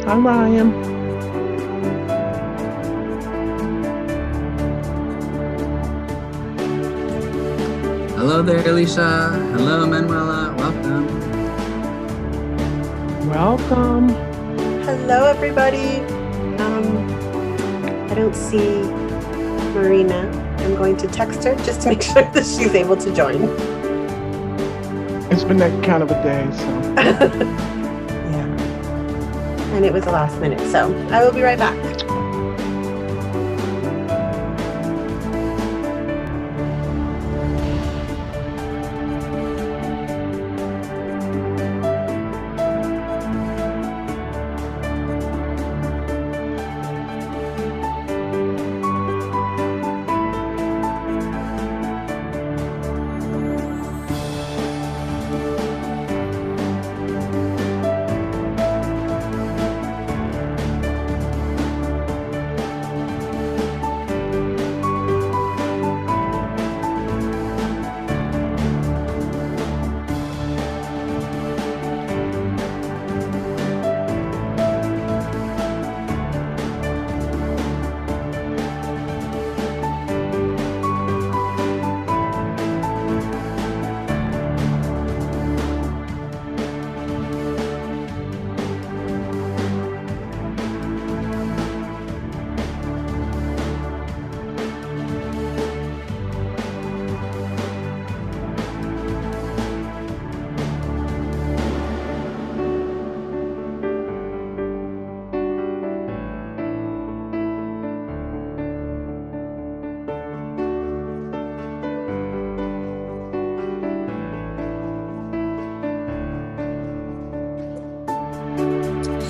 Hi, Ryan. Hello there, Alicia. Hello, Manuela. Welcome. Welcome. Hello, everybody. I don't see Marina. I'm going to text her just to make sure that she's able to join. It's been that kind of a day, so. Yeah. And it was the last minute, so I will be right back.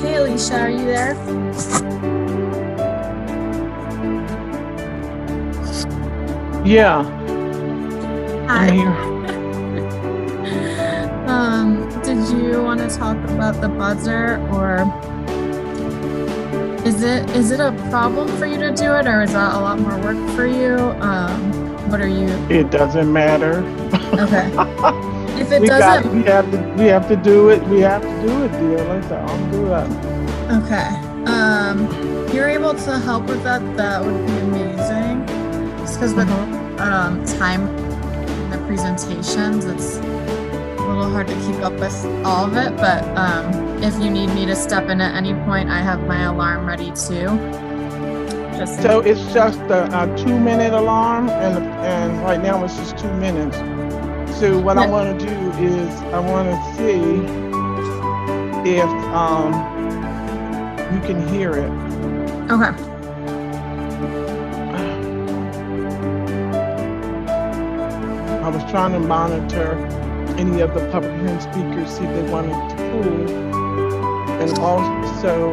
Hey Alicia, are you there? Yeah. Hi. I'm here. Did you want to talk about the buzzer, or is it a problem for you to do it, or is that a lot more work for you? What are you? It doesn't matter. Okay. If it we doesn't, have to do it. We have to do it, dear. I'll do that. okay. You're able to help with that. That would be amazing. Just because with time in the presentations, it's a little hard to keep up with all of it. But if you need me to step in at any point, I have my alarm ready too. So it's just a 2-minute alarm, and right now it's just 2 minutes. So what I want to do is I want to see if you can hear it. Okay. I was trying to monitor any of the public hearing speakers, see if they wanted to pull, and also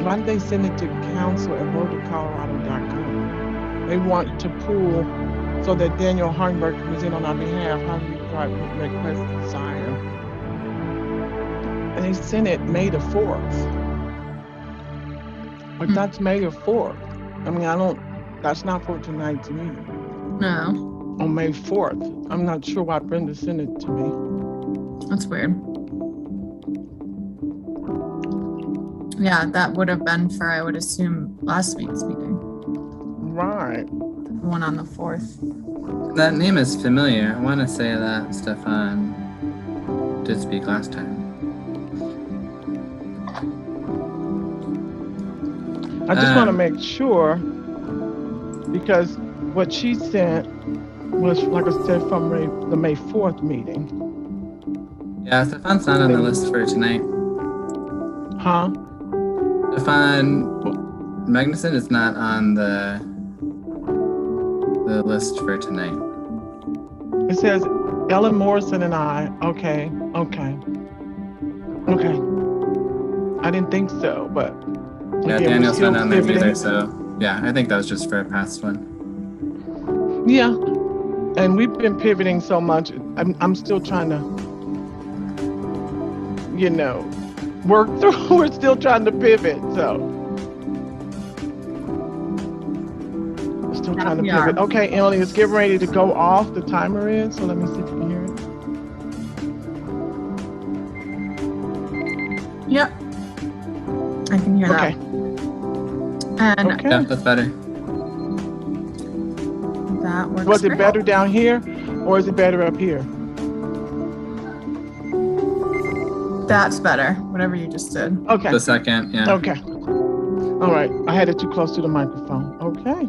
why did they send it to council@bouldercolorado.com? They want to pull so that Daniel Hardenberg can present on our behalf. How do you request desire? And they sent it May the 4th. But that's May the 4th. I mean, that's not for tonight's meeting. No. On May 4th. I'm not sure why Brenda sent it to me. That's weird. Yeah, that would have been for, I would assume, last week's meeting. Right. The one on the 4th. That name is familiar. I want to say that Stefan did speak last time. I just want to make sure, because what she sent was, like I said, from the May 4th meeting. Yeah, Stefan's not on the list for tonight. Huh? Stefan Magnuson is not on the list for tonight. It says Ellen Morrison and I. Okay. I didn't think so, but yeah, again, Daniel's not on there pivoting. either. So yeah, I think that was just for a past one. Yeah, and we've been pivoting so much. I'm still trying to, work through. We're still trying to pivot. So Still Yeah, trying to we pivot. are. Okay, Emily, it's getting ready to go off. The timer is. So let me see if you can hear it. Yep. I can hear Okay. that. And Okay. Yeah, that's better. that works. Was it great. better down here or is it better up here? That's better. Whatever you just did. Okay. The second, yeah. Okay. All right. I had it too close to the microphone. Okay.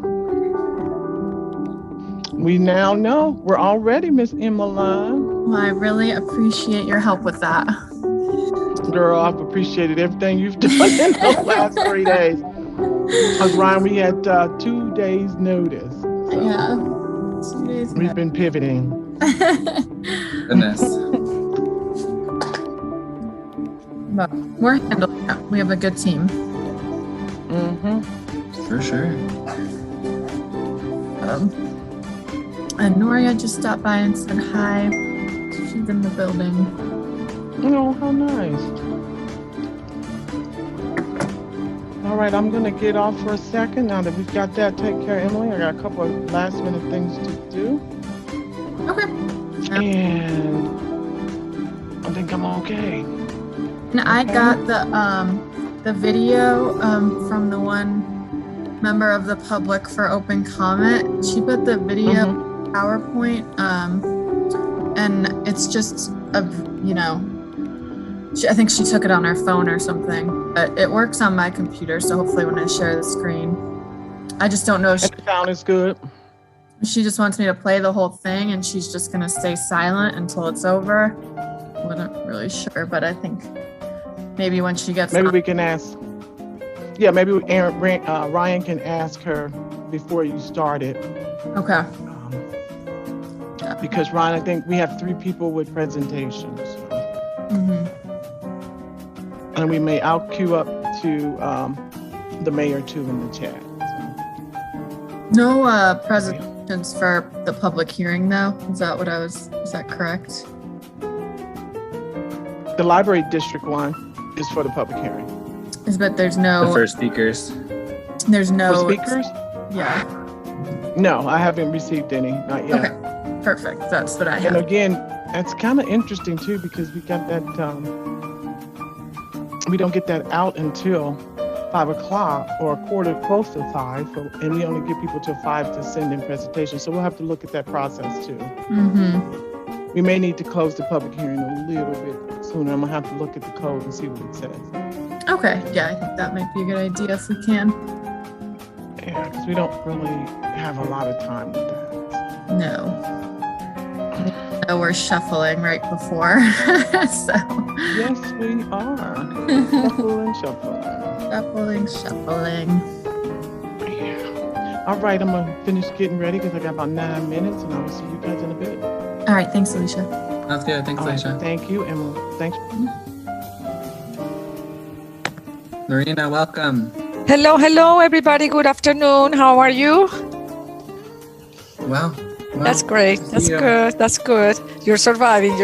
We now know. We're all ready, Miss Emmeline. Well, I really appreciate your help with that. Girl, I've appreciated everything you've done in the last 3 days. Because Ryan, we had 2 days notice. So Yeah. 2 days we've been pivoting. Goodness. But we're handling it. We have a good team. Mm-hmm. For sure. And Noria just stopped by and said hi. She's in the building. Oh, how nice. All right, I'm going to get off for a second now that we've got that taken care of, Emily. I got a couple of last minute things to do. Okay. And I think I'm okay. And I got the video from the one member of the public for open comment. She put the video PowerPoint and it's just I think she took it on her phone or something, but it works on my computer, so hopefully when I share the screen, I just don't know if And the sound is good. she just wants me to play the whole thing and she's just gonna stay silent until it's over. Wasn't really sure, but I think maybe when she gets Maybe we can ask. Yeah, maybe Ryan can ask her before you start it. Okay. Because Ryan, I think we have 3 people with presentations. And I'll queue up to the mayor too in the chat. No presentations for the public hearing though. Is that correct? The library district one is for the public hearing. But there's no The first speakers. There's no For speakers? Yeah. No, I haven't received any, not yet. Okay. Perfect. That's what I And have. again, it's kind of interesting too because we got that. We don't get that out until 5 o'clock or a quarter close to 5, and we only give people till 5 to send in presentations. So we'll have to look at that process too. We may need to close the public hearing a little bit sooner. I'm gonna have to look at the code and see what it says. Okay. Yeah, I think that might be a good idea if we can. Yeah, because we don't really have a lot of time with that. No. We're shuffling right before. So Yes, we are. Shuffling. Yeah. All right, I'm gonna finish getting ready because I got about 9 minutes, and I will see you guys in a bit. All right. Thanks, Alicia. That's good. Thanks, All right, Alicia. thank you, Emily. Thanks. Marina, welcome. Hello, everybody. Good afternoon. How are you? Wow. That's great. That's Yeah. good. That's good. You're surviving.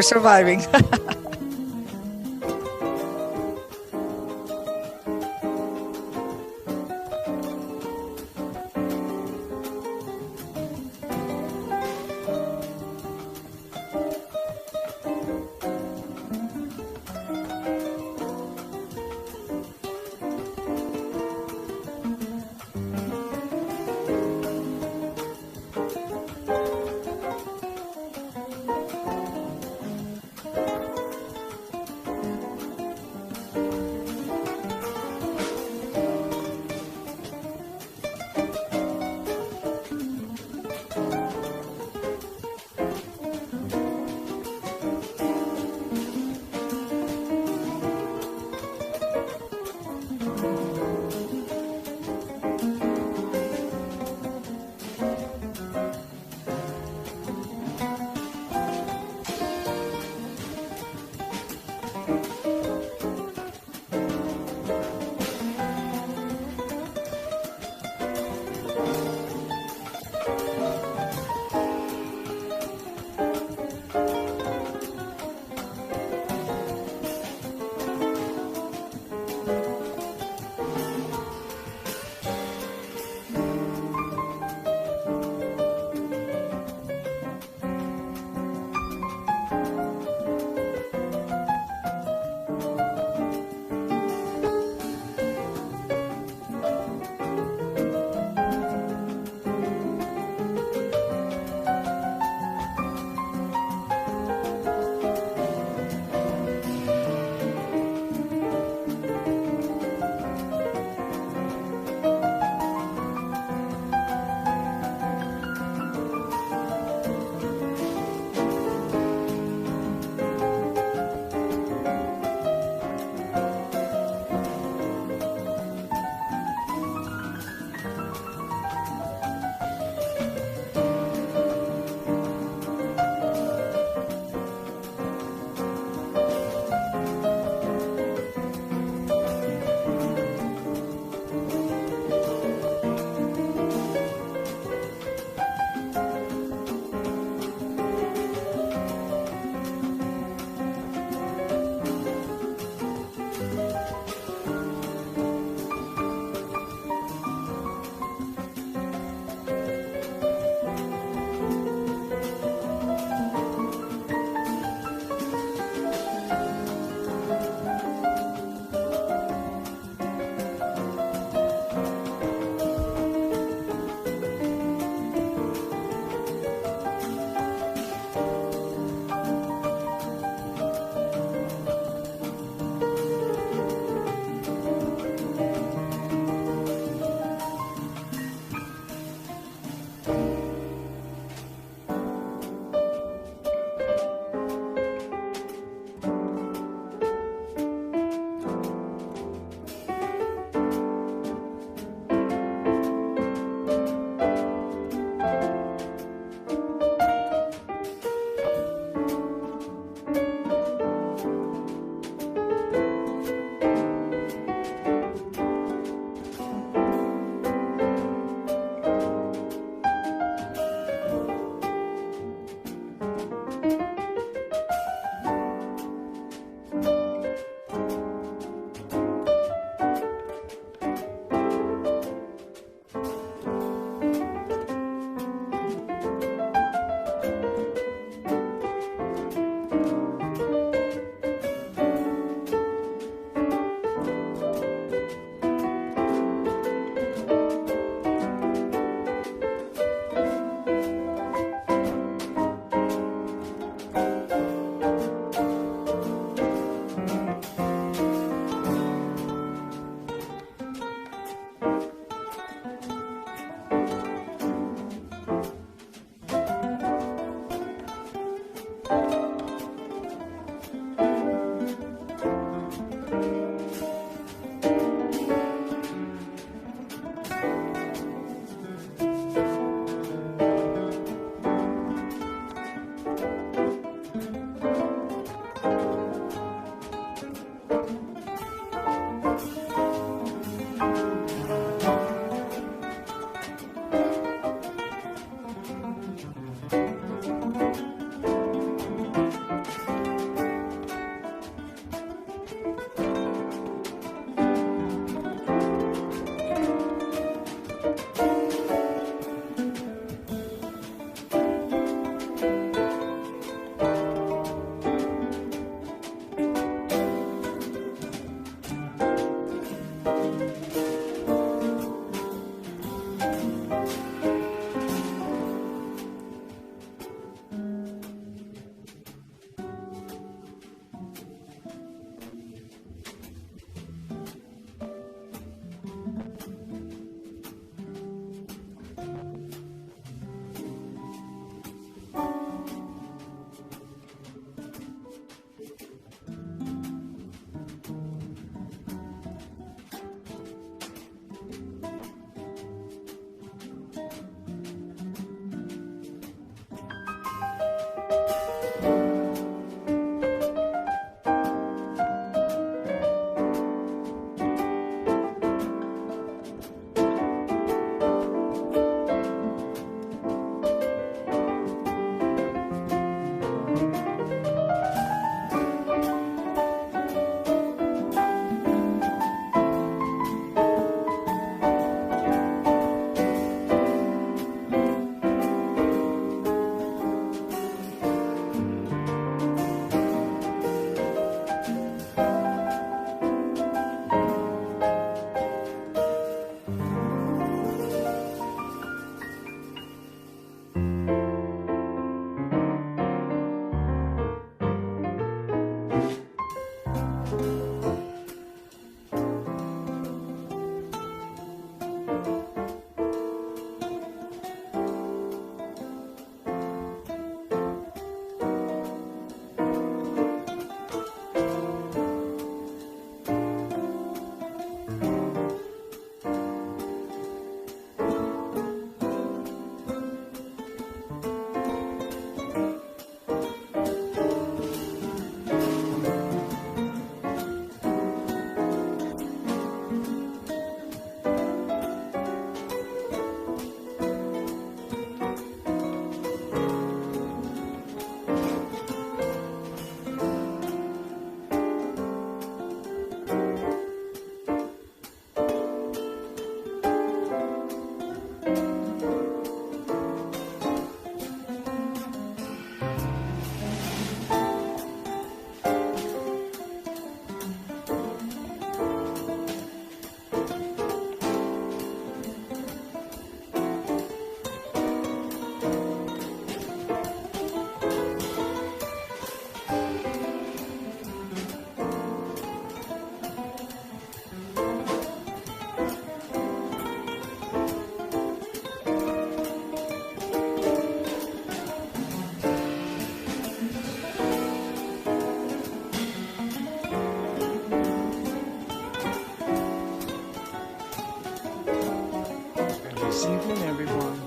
Good evening, everyone.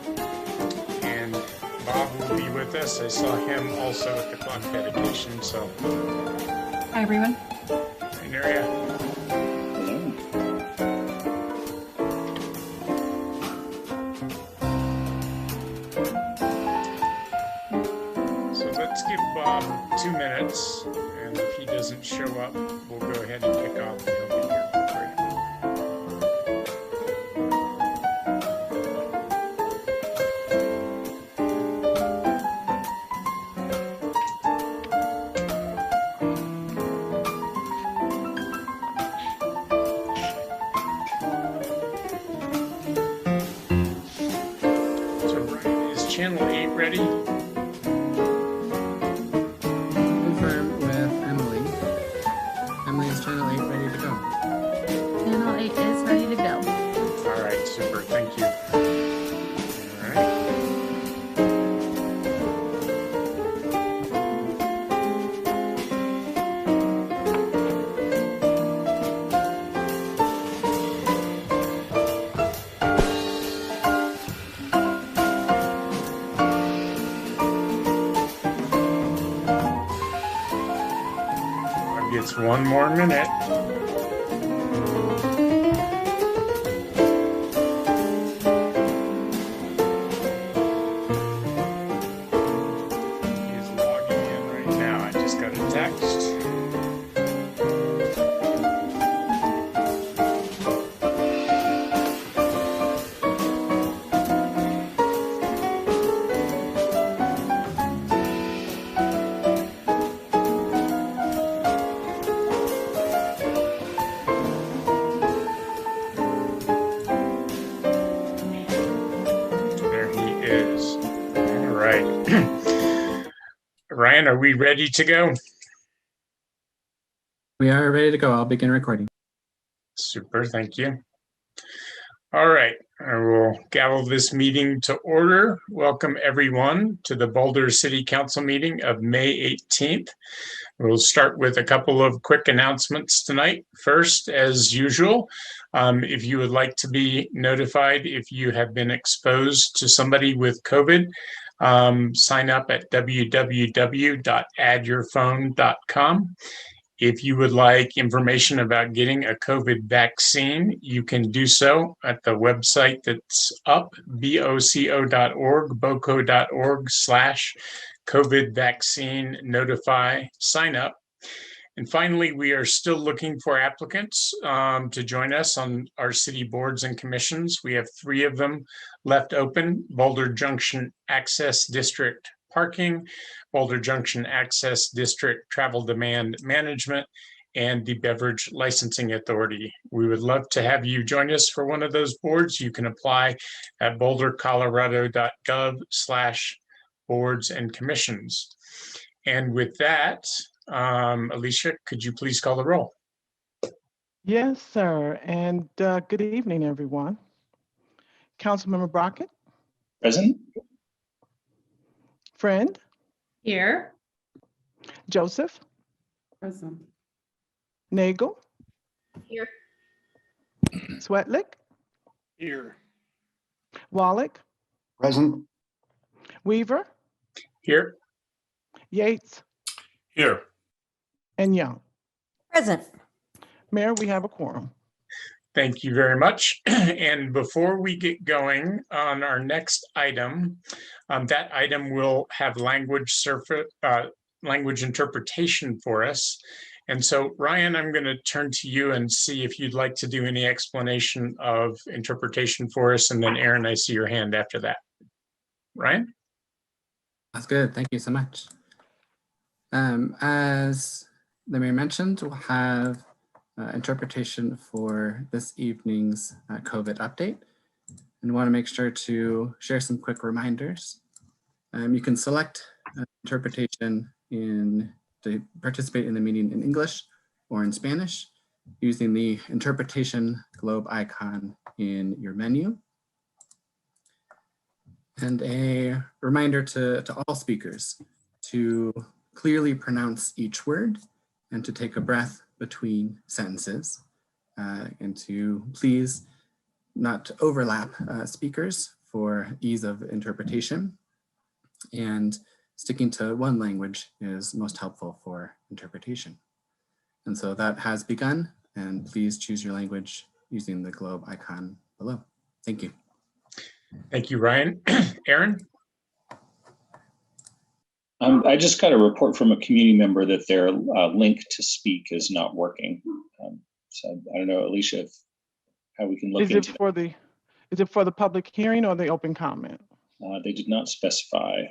And Bob will be with us. I saw him also at the clock dedication. So, Hi, everyone. hi, Neria. So let's give Bob 2 minutes, and if he doesn't show up, we'll go ahead and kick off, and he'll be here quickly. So Ryan, is channel 8 ready? Confirm with Emily. Emily, is channel 8 ready to go? Channel 8 is ready to go. All right, super, thank you. All right. Bob gets 1 more minute. He's logging in right now. I just got a text. There he is. All right. Ryan, are we ready to go? We are ready to go. I'll begin recording. Super, thank you. All right, I will gavel this meeting to order. Welcome everyone to the Boulder City Council meeting of May 18th. We'll start with a couple of quick announcements tonight. First, as usual, if you would like to be notified if you have been exposed to somebody with COVID, sign up at www.addyourphone.com. If you would like information about getting a COVID vaccine, you can do so at the website that's up, boco.org, boco.org/COVID vaccine notify sign up. And finally, we are still looking for applicants to join us on our city boards and commissions. We have 3 of them left open: Boulder Junction Access District Parking, Boulder Junction Access District Travel Demand Management, and the Beverage Licensing Authority. We would love to have you join us for one of those boards. You can apply at bouldercolorado.gov/boards and commissions. And with that, Alicia, could you please call the roll? Yes, sir. And good evening, everyone. Councilmember Brockett, Present. Friend, Here. Joseph, Present. Nagel, Here. Swetlick, Here. Wallach, Present. Weaver, Here. Yates, Here. and Young. Present. Mayor, we have a quorum. Thank you very much. And before we get going on our next item, that item will have language interpretation for us. And so, Ryan, I'm going to turn to you and see if you'd like to do any explanation of interpretation for us. And then, Aaron, I see your hand after that. Ryan? That's good. Thank you so much. As the mayor mentioned, we'll have interpretation for this evening's COVID update, and want to make sure to share some quick reminders. You can select interpretation to participate in the meeting in English or in Spanish using the interpretation globe icon in your menu. And a reminder to all speakers to clearly pronounce each word and to take a breath between sentences, and to please not to overlap speakers for ease of interpretation. And sticking to one language is most helpful for interpretation. And so that has begun, and please choose your language using the globe icon below. Thank you. Thank you, Ryan. Aaron? I just got a report from a community member that their link to speak is not working. So I don't know, Alicia, how we can look into it. Is it for the public hearing or the open comment? They did not specify.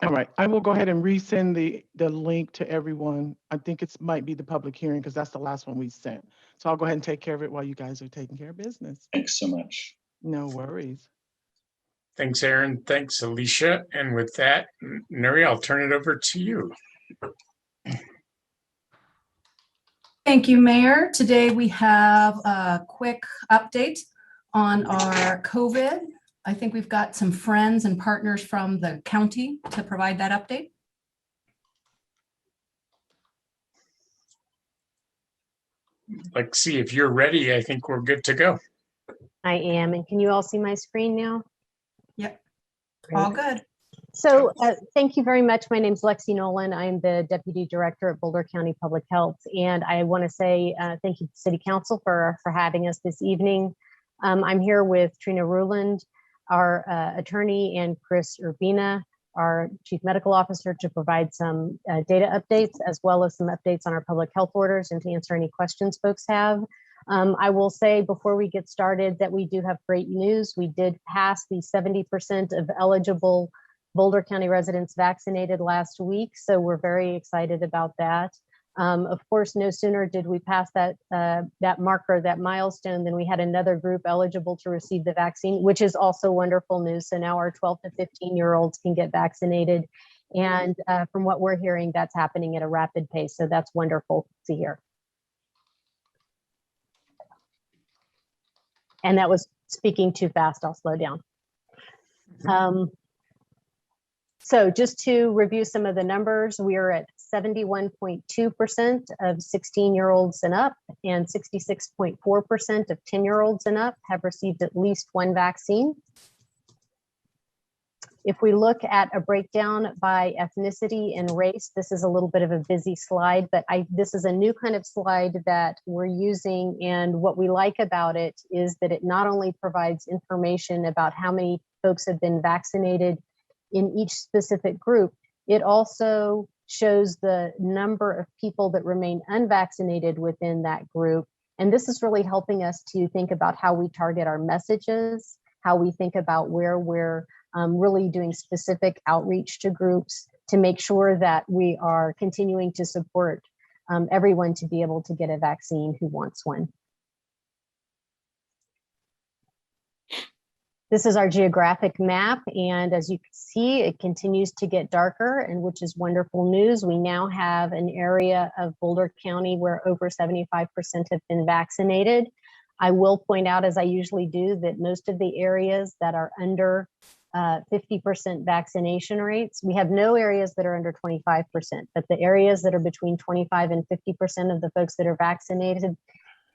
All right, I will go ahead and resend the link to everyone. I think it might be the public hearing because that's the last one we sent. So I'll go ahead and take care of it while you guys are taking care of business. Thanks so much. No worries. Thanks, Aaron. Thanks, Alicia. And with that, Nuri, I'll turn it over to you. Thank you, Mayor. Today we have a quick update on our COVID. I think we've got some friends and partners from the county to provide that update. Lexi, if you're ready, I think we're good to go. I am. And can you all see my screen now? Yep. All good. So thank you very much. My name is Lexi Nolan. I'm the Deputy Director at Boulder County Public Health. And I want to say thank you to City Council for having us this evening. I'm here with Trina Ruland, our attorney, and Chris Urbina, our Chief Medical Officer, to provide some data updates, as well as some updates on our public health orders and to answer any questions folks have. I will say before we get started that we do have great news. We did pass the 70% of eligible Boulder County residents vaccinated last week, so we're very excited about that. Of course, no sooner did we pass that marker, that milestone, than we had another group eligible to receive the vaccine, which is also wonderful news. So now our 12 to 15-year-olds can get vaccinated. And from what we're hearing, that's happening at a rapid pace. So that's wonderful to hear. And that was speaking too fast. I'll slow down. So just to review some of the numbers, we are at 71.2% of 16-year-olds and up, and 66.4% of 10-year-olds and up have received at least one vaccine. If we look at a breakdown by ethnicity and race, this is a little bit of a busy slide, but this is a new kind of slide that we're using. And what we like about it is that it not only provides information about how many folks have been vaccinated in each specific group, it also shows the number of people that remain unvaccinated within that group. And this is really helping us to think about how we target our messages, how we think about where we're really doing specific outreach to groups to make sure that we are continuing to support everyone to be able to get a vaccine who wants one. This is our geographic map, and as you can see, it continues to get darker, and which is wonderful news. We now have an area of Boulder County where over 75% have been vaccinated. I will point out, as I usually do, that most of the areas that are under 50% vaccination rates, we have no areas that are under 25%, but the areas that are between 25 and 50% of the folks that are vaccinated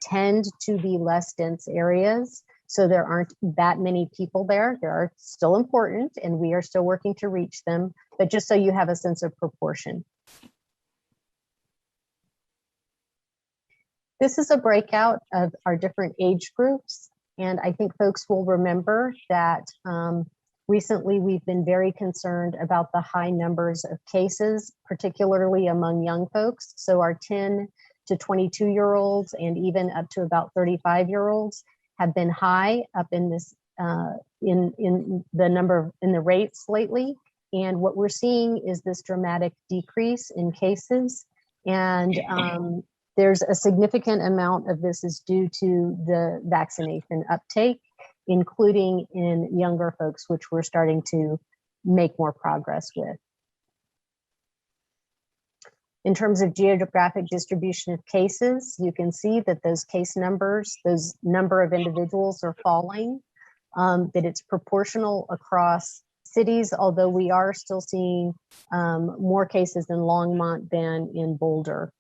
tend to be less dense areas. So there aren't that many people there. They are still important, and we are still working to reach them, but just so you have a sense of proportion. This is a breakout of our different age groups, and I think folks will remember that recently we've been very concerned about the high numbers of cases, particularly among young folks. So our 10 to 22-year-olds and even up to about 35-year-olds have been high up in this in the rates lately. And what we're seeing is this dramatic decrease in cases. And there's a significant amount of this is due to the vaccination uptake, including in younger folks, which we're starting to make more progress with. In terms of geographic distribution of cases, you can see that those case numbers, those number of individuals are falling, that it's proportional across cities, although we are still seeing more cases in Longmont than in Boulder.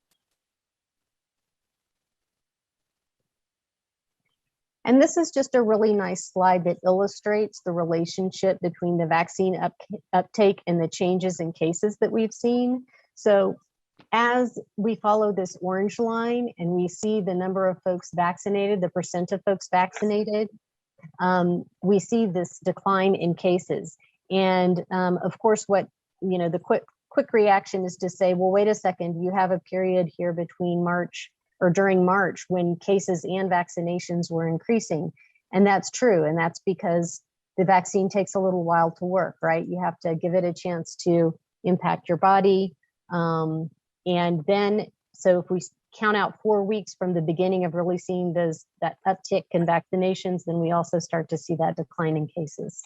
And this is just a really nice slide that illustrates the relationship between the vaccine uptake and the changes in cases that we've seen. So as we follow this orange line and we see the number of folks vaccinated, the percent of folks vaccinated, we see this decline in cases. And of course, what, you know, the quick reaction is to say, well, wait a second, you have a period here between March or during March when cases and vaccinations were increasing. And that's true. And that's because the vaccine takes a little while to work, right? You have to give it a chance to impact your body. And then, so if we count out 4 weeks from the beginning of really seeing that uptick in vaccinations, then we also start to see that decline in cases.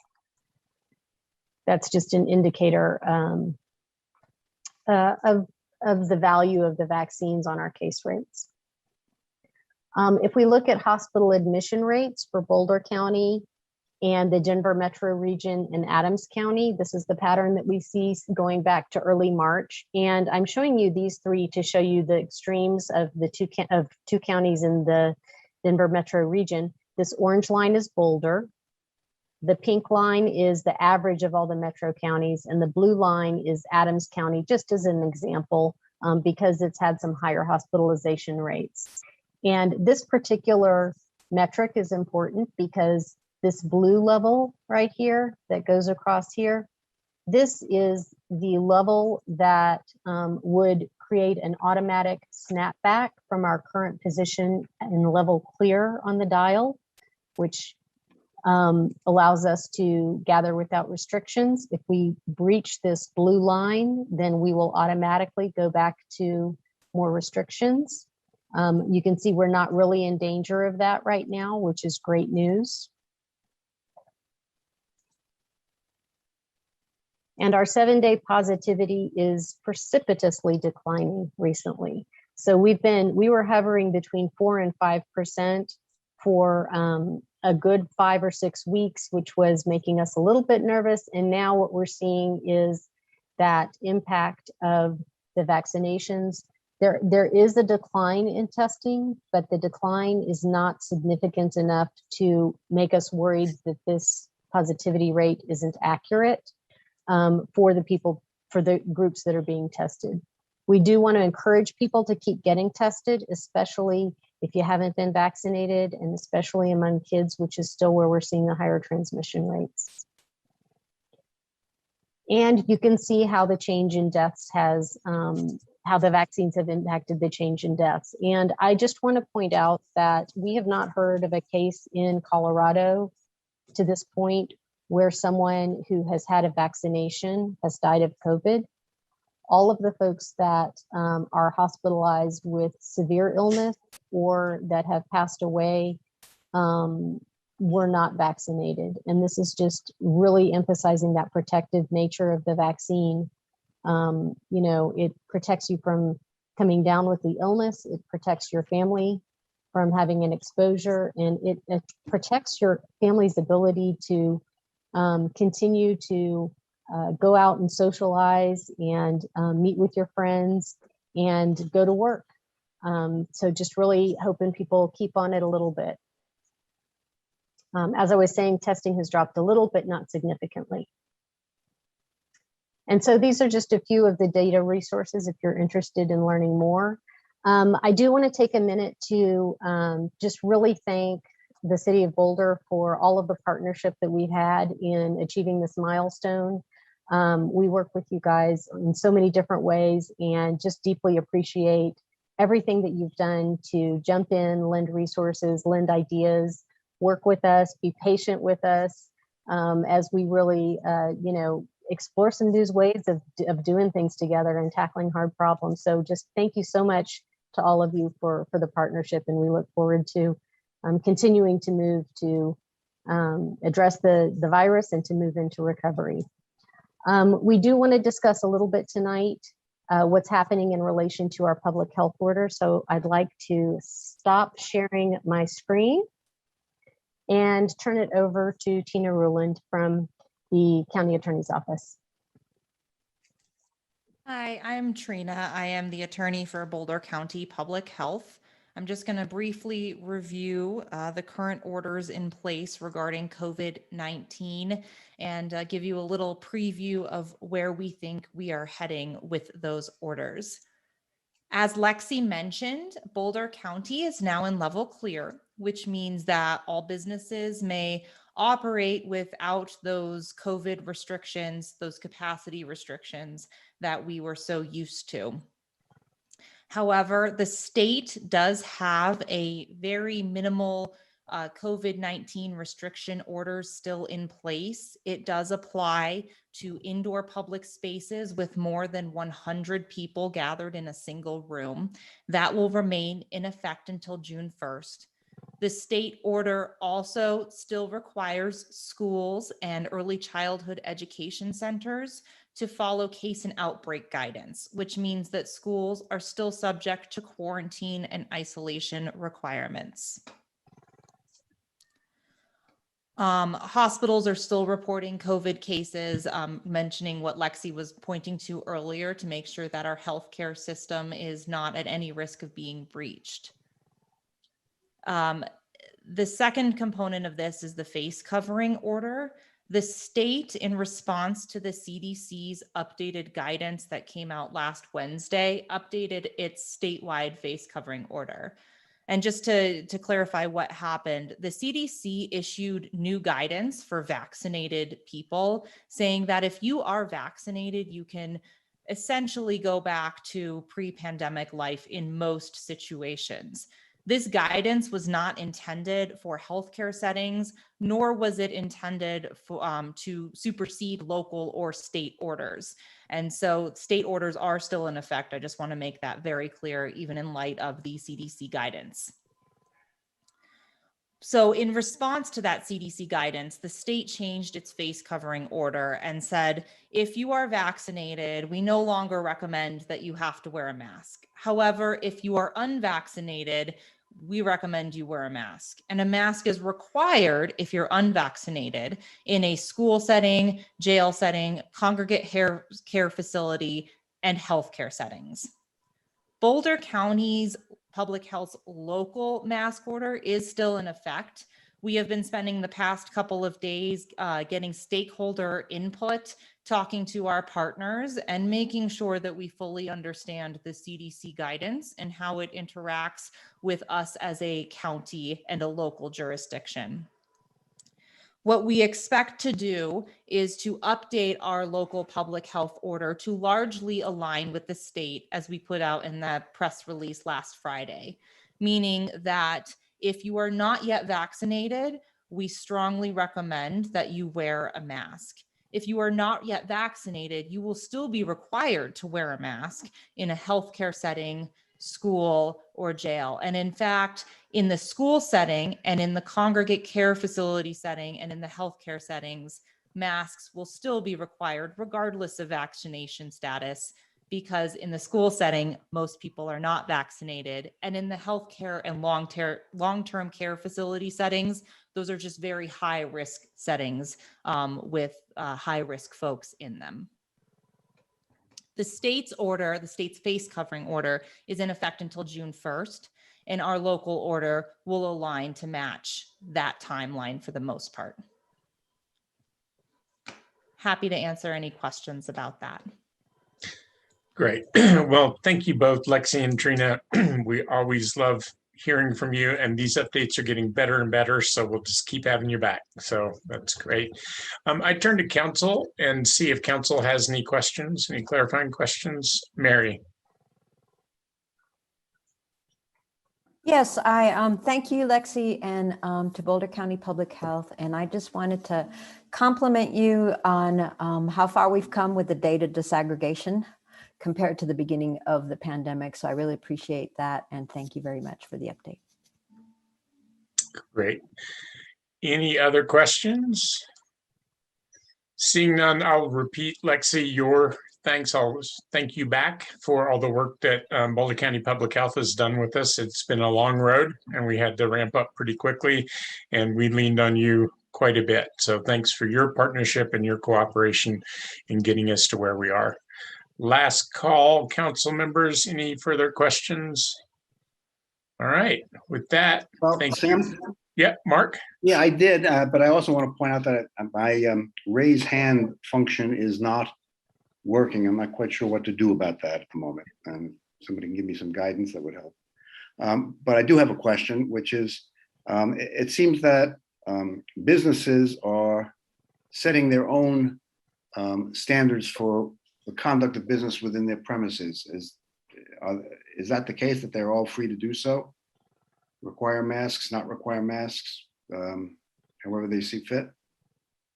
That's just an indicator of the value of the vaccines on our case rates. If we look at hospital admission rates for Boulder County and the Denver metro region and Adams County, this is the pattern that we see going back to early March. And I'm showing you these three to show you the extremes of the two counties in the Denver metro region. This orange line is Boulder. The pink line is the average of all the metro counties, and the blue line is Adams County, just as an example, because it's had some higher hospitalization rates. And this particular metric is important because this blue level right here that goes across here, this is the level that would create an automatic snapback from our current position in level clear on the dial, which allows us to gather without restrictions. If we breach this blue line, then we will automatically go back to more restrictions. You can see we're not really in danger of that right now, which is great news. And our 7-day positivity is precipitously declining recently. So we were hovering between 4 and 5% for a good 5 or 6 weeks, which was making us a little bit nervous. And now what we're seeing is that impact of the vaccinations. There is a decline in testing, but the decline is not significant enough to make us worried that this positivity rate isn't accurate for the groups that are being tested. We do want to encourage people to keep getting tested, especially if you haven't been vaccinated, and especially among kids, which is still where we're seeing the higher transmission rates. And you can see how the change in deaths has, how the vaccines have impacted the change in deaths. And I just want to point out that we have not heard of a case in Colorado to this point where someone who has had a vaccination has died of COVID. All of the folks that are hospitalized with severe illness or that have passed away were not vaccinated. And this is just really emphasizing that protective nature of the vaccine. You know, it protects you from coming down with the illness. It protects your family from having an exposure, and it protects your family's ability to continue to go out and socialize and meet with your friends and go to work. So just really hoping people keep on it a little bit. As I was saying, testing has dropped a little, but not significantly. And so these are just a few of the data resources if you're interested in learning more. I do want to take a minute to just really thank the City of Boulder for all of the partnership that we've had in achieving this milestone. We work with you guys in so many different ways and just deeply appreciate everything that you've done to jump in, lend resources, lend ideas, work with us, be patient with us as we really, you know, explore some new ways of doing things together and tackling hard problems. So just thank you so much to all of you for the partnership, and we look forward to continuing to move to address the virus and to move into recovery. We do want to discuss a little bit tonight what's happening in relation to our public health order. So I'd like to stop sharing my screen and turn it over to Tina Ruland from the County Attorney's Office. Hi, I'm Trina. I am the attorney for Boulder County Public Health. I'm just going to briefly review the current orders in place regarding COVID-19 and give you a little preview of where we think we are heading with those orders. As Lexi mentioned, Boulder County is now in level clear, which means that all businesses may operate without those COVID restrictions, those capacity restrictions that we were so used to. However, the state does have a very minimal COVID-19 restriction orders still in place. It does apply to indoor public spaces with more than 100 people gathered in a single room. That will remain in effect until June 1st. The state order also still requires schools and early childhood education centers to follow case and outbreak guidance, which means that schools are still subject to quarantine and isolation requirements. Hospitals are still reporting COVID cases, mentioning what Lexi was pointing to earlier to make sure that our healthcare system is not at any risk of being breached. The second component of this is the face covering order. The state, in response to the CDC's updated guidance that came out last Wednesday, updated its statewide face covering order. And just to clarify what happened, the CDC issued new guidance for vaccinated people, saying that if you are vaccinated, you can essentially go back to pre-pandemic life in most situations. This guidance was not intended for healthcare settings, nor was it intended for, to supersede local or state orders. And so state orders are still in effect. I just want to make that very clear, even in light of the CDC guidance. So in response to that CDC guidance, the state changed its face covering order and said, if you are vaccinated, we no longer recommend that you have to wear a mask. However, if you are unvaccinated, we recommend you wear a mask. And a mask is required if you're unvaccinated in a school setting, jail setting, congregate care facility, and healthcare settings. Boulder County's public health's local mask order is still in effect. We have been spending the past couple of days getting stakeholder input, talking to our partners, and making sure that we fully understand the CDC guidance and how it interacts with us as a county and a local jurisdiction. What we expect to do is to update our local public health order to largely align with the state as we put out in that press release last Friday, meaning that if you are not yet vaccinated, we strongly recommend that you wear a mask. If you are not yet vaccinated, you will still be required to wear a mask in a healthcare setting, school, or jail. And in fact, in the school setting and in the congregate care facility setting and in the healthcare settings, masks will still be required regardless of vaccination status, because in the school setting, most people are not vaccinated. And in the healthcare and long-term care facility settings, those are just very high risk settings with high risk folks in them. The state's order, the state's face covering order, is in effect until June 1st, and our local order will align to match that timeline for the most part. Happy to answer any questions about that. Great. Well, thank you both, Lexi and Trina. We always love hearing from you, and these updates are getting better and better, so we'll just keep having you back. So that's great. I turn to council and see if council has any questions, any clarifying questions. Mary. Yes, I thank you, Lexi, and to Boulder County Public Health. And I just wanted to compliment you on how far we've come with the data disaggregation compared to the beginning of the pandemic. So I really appreciate that. And thank you very much for the update. Great. Any other questions? Seeing none, I'll repeat, Lexi, your thanks. I'll thank you back for all the work that Boulder County Public Health has done with us. It's been a long road and we had to ramp up pretty quickly, and we leaned on you quite a bit. So thanks for your partnership and your cooperation in getting us to where we are. Last call, council members, any further questions? All right. With that, Well, thank Sam? you. Yeah, Mark? Yeah, I did, but I also want to point out that my raise hand function is not working. I'm not quite sure what to do about that at the moment. Somebody can give me some guidance, that would help. But I do have a question, which is, it seems that businesses are setting their own standards for the conduct of business within their premises. Is that the case, that they're all free to do so? Require masks, not require masks, however they see fit?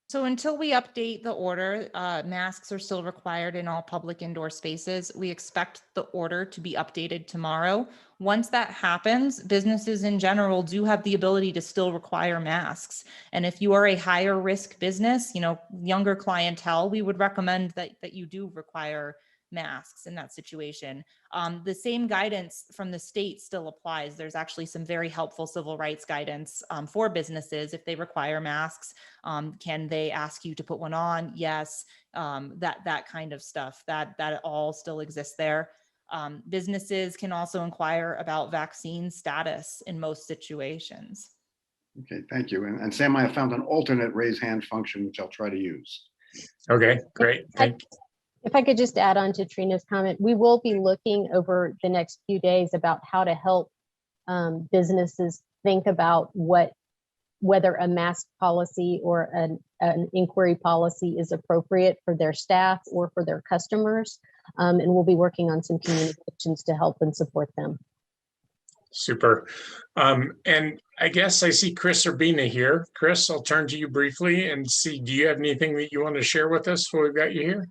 So until we update the order, masks are still required in all public indoor spaces. We expect the order to be updated tomorrow. Once that happens, businesses in general do have the ability to still require masks. And if you are a higher risk business, younger clientele, we would recommend that you do require masks in that situation. The same guidance from the state still applies. There's actually some very helpful civil rights guidance for businesses. If they require masks, can they ask you to put one on? Yes, that kind of stuff, that all still exists there. Businesses can also inquire about vaccine status in most situations. Okay, thank you. And Sam, I have found an alternate raise hand function, which I'll try to use. Okay, great. Thank you. If I could just add on to Trina's comment, we will be looking over the next few days about how to help businesses think about whether a mask policy or an inquiry policy is appropriate for their staff or for their customers. And we'll be working on some communications to help and support them. Super. And I guess I see Chris Urbina here. Chris, I'll turn to you briefly and see, do you have anything that you want to share with us while we've got you here?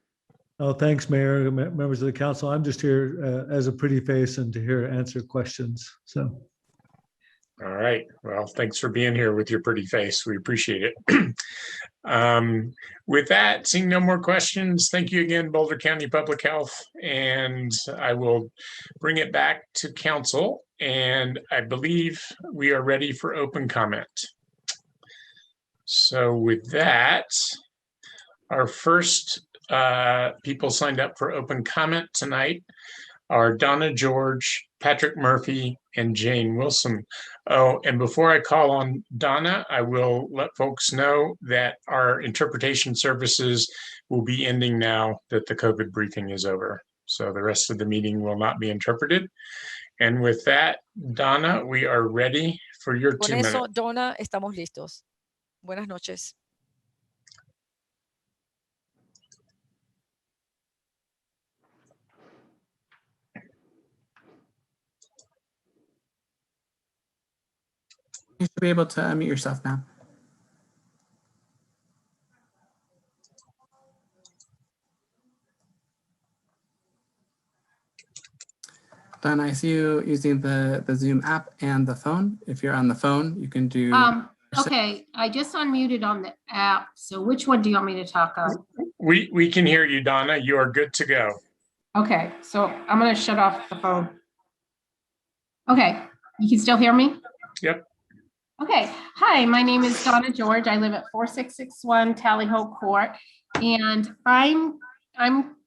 Oh, thanks, Mayor, members of the council. I'm just here as a pretty face and to answer questions. So. All right. Well, thanks for being here with your pretty face. We appreciate it. With that, seeing no more questions, thank you again, Boulder County Public Health. And I will bring it back to council. And I believe we are ready for open comment. So with that, our first people signed up for open comment tonight are Donna George, Patrick Murphy, and Jane Wilson. Oh, and before I call on Donna, I will let folks know that our interpretation services will be ending now that the COVID briefing is over. So the rest of the meeting will not be interpreted. And with that, Donna, we are ready for your 2 minutes. Con eso, Donna, estamos listos. Buenas noches. You should be able to unmute yourself now. Don, I see you using the Zoom app and the phone. If you're on the phone, you can do. Okay, I just unmuted on the app. So which one do you want me to talk on? We can hear you, Donna. You are good to go. Okay, so I'm going to shut off the phone. Okay, you can still hear me? Yep. Okay, hi, my name is Donna George. I live at 4661 Tally Ho Court, and I'm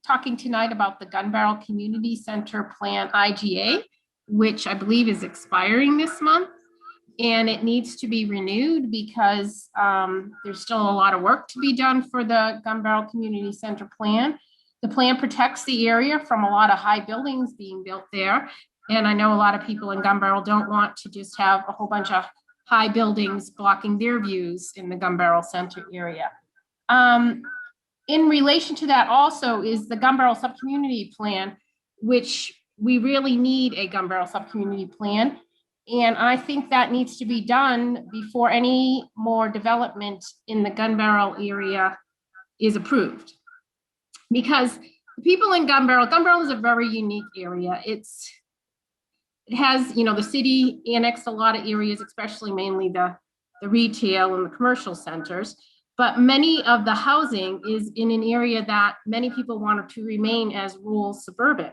talking tonight about the Gun Barrel Community Center Plan IGA, which I believe is expiring this month, and it needs to be renewed because there's still a lot of work to be done for the Gun Barrel Community Center Plan. The plan protects the area from a lot of high buildings being built there, and I know a lot of people in Gun Barrel don't want to just have a whole bunch of high buildings blocking their views in the Gun Barrel Center area. In relation to that also is the Gun Barrel Subcommunity Plan, which we really need a Gun Barrel Subcommunity Plan. And I think that needs to be done before any more development in the Gun Barrel area is approved. Because the people in Gun Barrel is a very unique area. It has, the city annexed a lot of areas, especially mainly the retail and the commercial centers. But many of the housing is in an area that many people wanted to remain as rural suburban.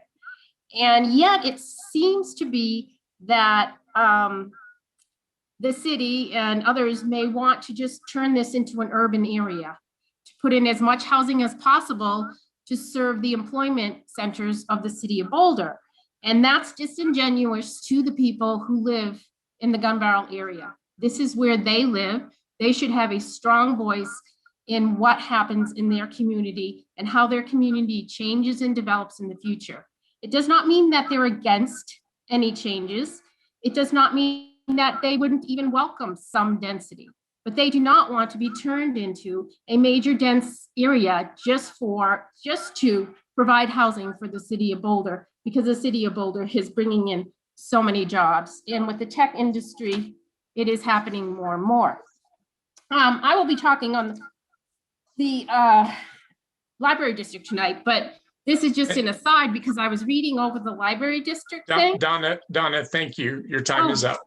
And yet it seems to be that the city and others may want to just turn this into an urban area, to put in as much housing as possible to serve the employment centers of the city of Boulder. And that's disingenuous to the people who live in the Gun Barrel area. This is where they live. They should have a strong voice in what happens in their community and how their community changes and develops in the future. It does not mean that they're against any changes. It does not mean that they wouldn't even welcome some density, but they do not want to be turned into a major dense area just to provide housing for the city of Boulder, because the city of Boulder is bringing in so many jobs. And with the tech industry, it is happening more and more. I will be talking on the library district tonight, but this is just an aside because I was reading over the library district thing. Donna, thank you. Your time is up.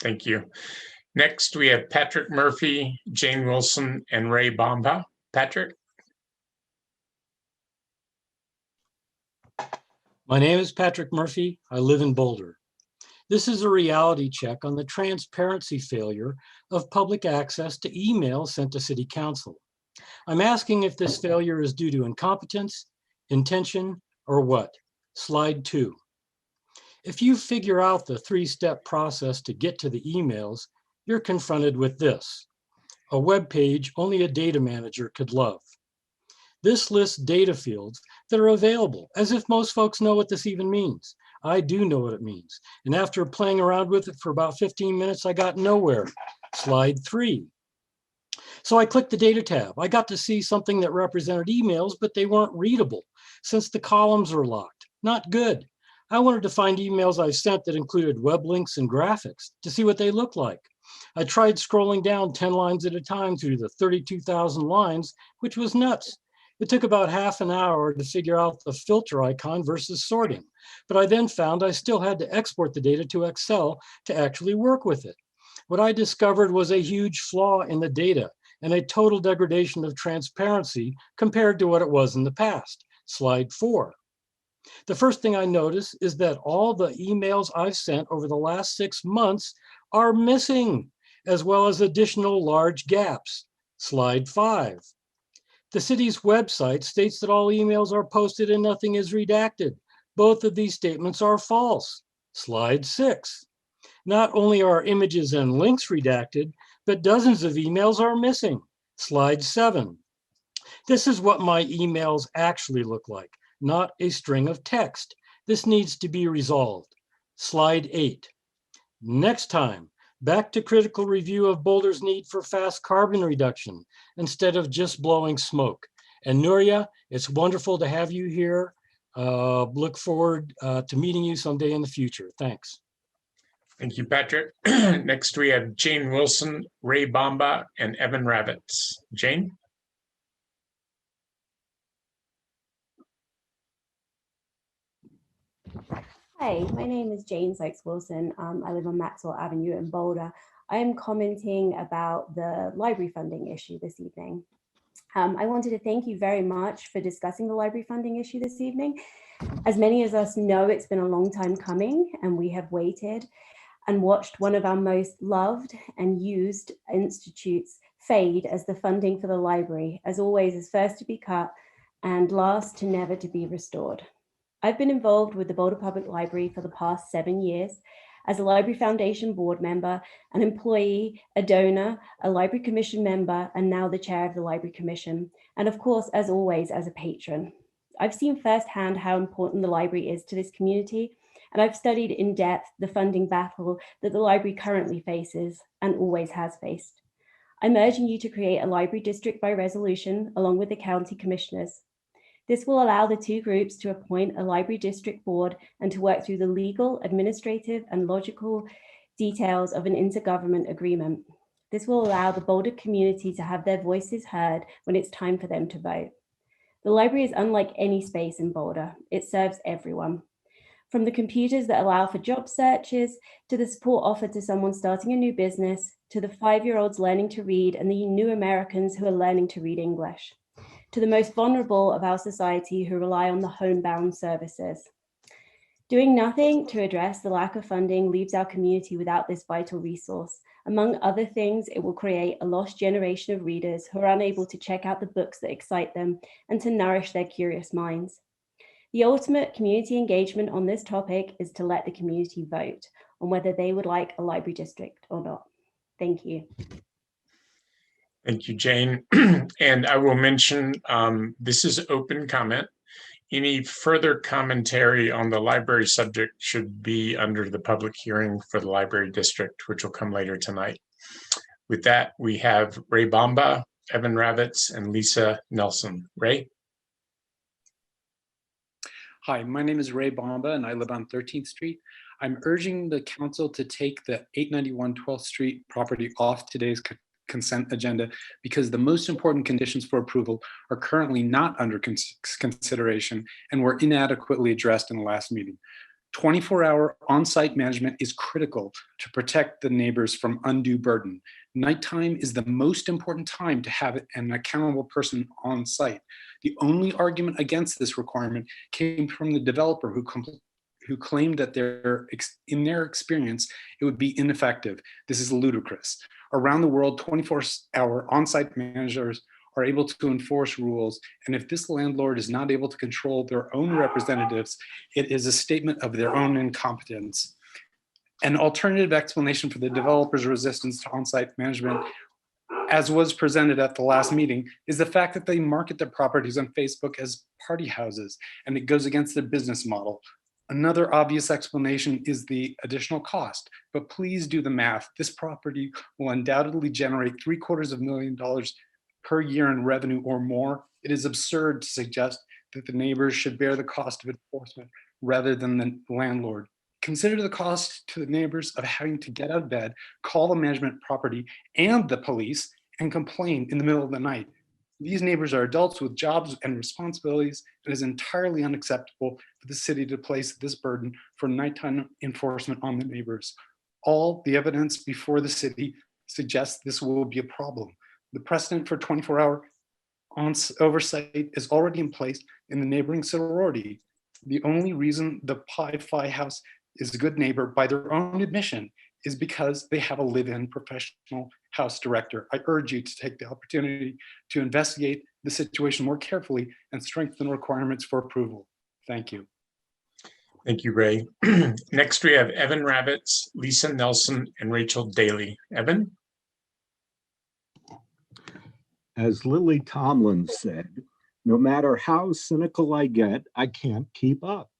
Thank you. Next, we have Patrick Murphy, Jane Wilson, and Ray Bomba. Patrick? My name is Patrick Murphy. I live in Boulder. This is a reality check on the transparency failure of public access to emails sent to City Council. I'm asking if this failure is due to incompetence, intention, or what? Slide 2. If you figure out the 3-step process to get to the emails, you're confronted with this, a web page only a data manager could love. This lists data fields that are available, as if most folks know what this even means. I do know what it means. And after playing around with it for about 15 minutes, I got nowhere. Slide 3. So I clicked the data tab. I got to see something that represented emails, but they weren't readable since the columns are locked. Not good. I wanted to find emails I sent that included web links and graphics to see what they looked like. I tried scrolling down 10 lines at a time through the 32,000 lines, which was nuts. It took about half an hour to figure out the filter icon versus sorting, but I then found I still had to export the data to Excel to actually work with it. What I discovered was a huge flaw in the data and a total degradation of transparency compared to what it was in the past. Slide 4. The first thing I noticed is that all the emails I've sent over the last 6 months are missing, as well as additional large gaps. Slide 5. The city's website states that all emails are posted and nothing is redacted. Both of these statements are false. Slide 6. Not only are images and links redacted, but dozens of emails are missing. Slide 7. This is what my emails actually look like, not a string of text. This needs to be resolved. Slide 8. Next time, back to critical review of Boulder's need for fast carbon reduction instead of just blowing smoke. And Nuria, it's wonderful to have you here. Look forward to meeting you someday in the future. Thanks. Thank you, Patrick. Next, we have Jane Wilson, Ray Bomba, and Evan Ravitz. Jane? Hi, my name is Jane Sykes-Wilson. I live on Maxwell Avenue in Boulder. I am commenting about the library funding issue this evening. I wanted to thank you very much for discussing the library funding issue this evening. As many of us know, it's been a long time coming, and we have waited and watched one of our most loved and used institutes fade as the funding for the library, as always, is first to be cut and last to never to be restored. I've been involved with the Boulder Public Library for the past 7 years as a Library Foundation board member, an employee, a donor, a Library Commission member, and now the chair of the Library Commission. And of course, as always, as a patron. I've seen firsthand how important the library is to this community, and I've studied in depth the funding battle that the library currently faces and always has faced. I'm urging you to create a library district by resolution along with the county commissioners. This will allow the two groups to appoint a library district board and to work through the legal, administrative, and logical details of an intergovernment agreement. This will allow the Boulder community to have their voices heard when it's time for them to vote. The library is unlike any space in Boulder. It serves everyone. From the computers that allow for job searches, to the support offered to someone starting a new business, to the 5-year-olds learning to read and the new Americans who are learning to read English, to the most vulnerable of our society who rely on the homebound services. Doing nothing to address the lack of funding leaves our community without this vital resource. Among other things, it will create a lost generation of readers who are unable to check out the books that excite them and to nourish their curious minds. The ultimate community engagement on this topic is to let the community vote on whether they would like a library district or not. Thank you. Thank you, Jane. And I will mention this is open comment. Any further commentary on the library subject should be under the public hearing for the library district, which will come later tonight. With that, we have Ray Bamba, Evan Ravitz, and Lisa Nelson. Ray? Hi, my name is Ray Bamba and I live on 13th Street. I'm urging the council to take the 891 12th Street property off today's consent agenda because the most important conditions for approval are currently not under consideration and were inadequately addressed in the last meeting. 24-hour on-site management is critical to protect the neighbors from undue burden. Nighttime is the most important time to have an accountable person on site. The only argument against this requirement came from the developer who claimed that in their experience, it would be ineffective. This is ludicrous. Around the world, 24-hour on-site managers are able to enforce rules. And if this landlord is not able to control their own representatives, it is a statement of their own incompetence. An alternative explanation for the developer's resistance to on-site management, as was presented at the last meeting, is the fact that they market their properties on Facebook as party houses, and it goes against their business model. Another obvious explanation is the additional cost, but please do the math. This property will undoubtedly generate $750,000 per year in revenue or more. It is absurd to suggest that the neighbors should bear the cost of enforcement rather than the landlord. Consider the cost to the neighbors of having to get out of bed, call the management property and the police, and complain in the middle of the night. These neighbors are adults with jobs and responsibilities. It is entirely unacceptable for the city to place this burden for nighttime enforcement on the neighbors. All the evidence before the city suggests this will be a problem. The precedent for 24-hour oversight is already in place in the neighboring sorority. The only reason the Pi-Phi house is a good neighbor by their own admission is because they have a live-in professional house director. I urge you to take the opportunity to investigate the situation more carefully and strengthen requirements for approval. Thank you. Thank you, Ray. Next, we have Evan Ravitz, Lisa Nelson, and Rachel Daly. Evan? As Lily Tomlin said, no matter how cynical I get, I can't keep up.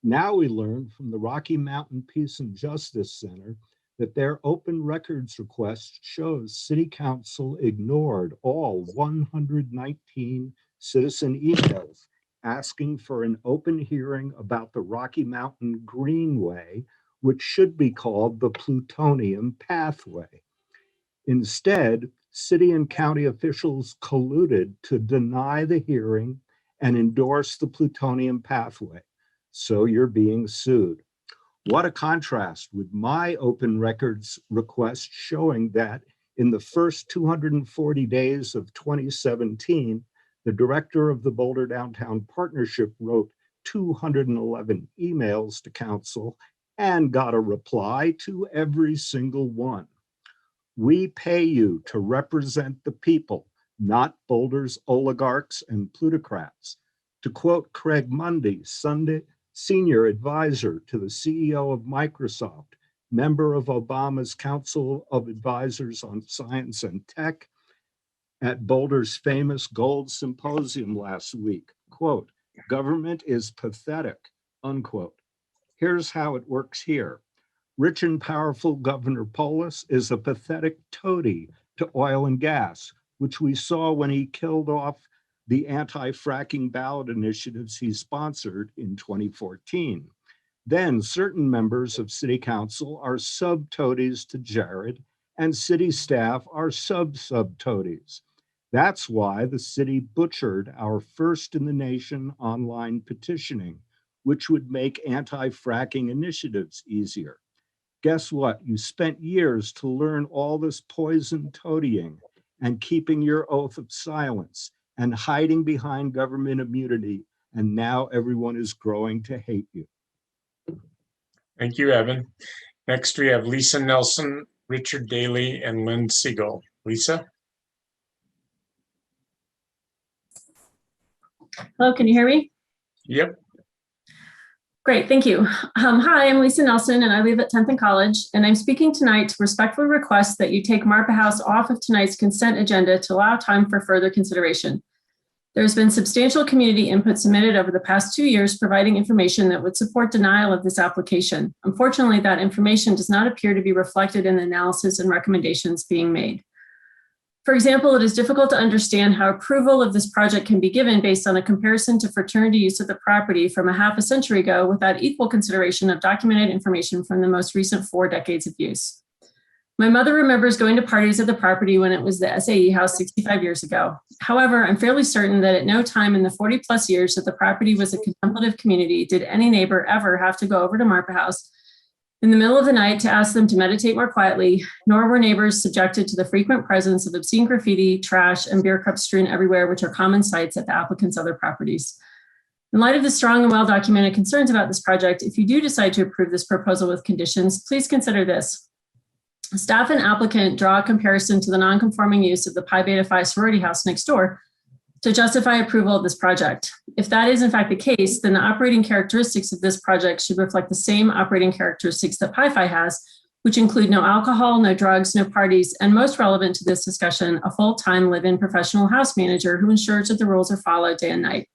Now we learn from the Rocky Mountain Peace and Justice Center that their open records request shows City Council ignored all 119 citizen emails asking for an open hearing about the Rocky Mountain Greenway, which should be called the Plutonium Pathway. Instead, city and county officials colluded to deny the hearing and endorse the Plutonium Pathway. So you're being sued. What a contrast with my open records request showing that in the first 240 days of 2017, the director of the Boulder Downtown Partnership wrote 211 emails to council and got a reply to every single one. We pay you to represent the people, not Boulder's oligarchs and plutocrats. To quote Craig Mundy, senior advisor to the CEO of Microsoft, member of Obama's Council of Advisors on Science and Tech, at Boulder's famous Gold Symposium last week, quote, "Government is pathetic," unquote. Here's how it works here. Rich and powerful Governor Polis is a pathetic toady to oil and gas, which we saw when he killed off the anti-fracking ballot initiatives he sponsored in 2014. Then certain members of City Council are sub-toadies to Jared, and city staff are sub-toadies. That's why the city butchered our first in the nation online petitioning, which would make anti-fracking initiatives easier. Guess what? You spent years to learn all this poison toadying and keeping your oath of silence and hiding behind government immunity, and now everyone is growing to hate you. Thank you, Evan. Next, we have Lisa Nelson, Richard Daly, and Lynn Siegel. Lisa? Hello, can you hear me? Yep. Great, thank you. Hi, I'm Lisa Nelson and I live at 10th and College, and I'm speaking tonight to respectfully request that you take Marpa House off of tonight's consent agenda to allow time for further consideration. There's been substantial community input submitted over the past 2 years providing information that would support denial of this application. Unfortunately, that information does not appear to be reflected in the analysis and recommendations being made. For example, it is difficult to understand how approval of this project can be given based on a comparison to fraternity use of the property from a half a century ago without equal consideration of documented information from the most recent 4 decades of use. My mother remembers going to parties at the property when it was the SAE house 65 years ago. However, I'm fairly certain that at no time in the 40 plus years that the property was a contemplative community did any neighbor ever have to go over to Marpa House in the middle of the night to ask them to meditate more quietly, nor were neighbors subjected to the frequent presence of obscene graffiti, trash, and beer cups strewn everywhere, which are common sights at the applicant's other properties. In light of the strong and well-documented concerns about this project, if you do decide to approve this proposal with conditions, please consider this. Staff and applicant draw a comparison to the non-conforming use of the Pi Beta Phi sorority house next door to justify approval of this project. If that is in fact the case, then the operating characteristics of this project should reflect the same operating characteristics that Pi Phi has, which include no alcohol, no drugs, no parties, and most relevant to this discussion, a full-time live-in professional house manager who ensures that the rules are followed day and night.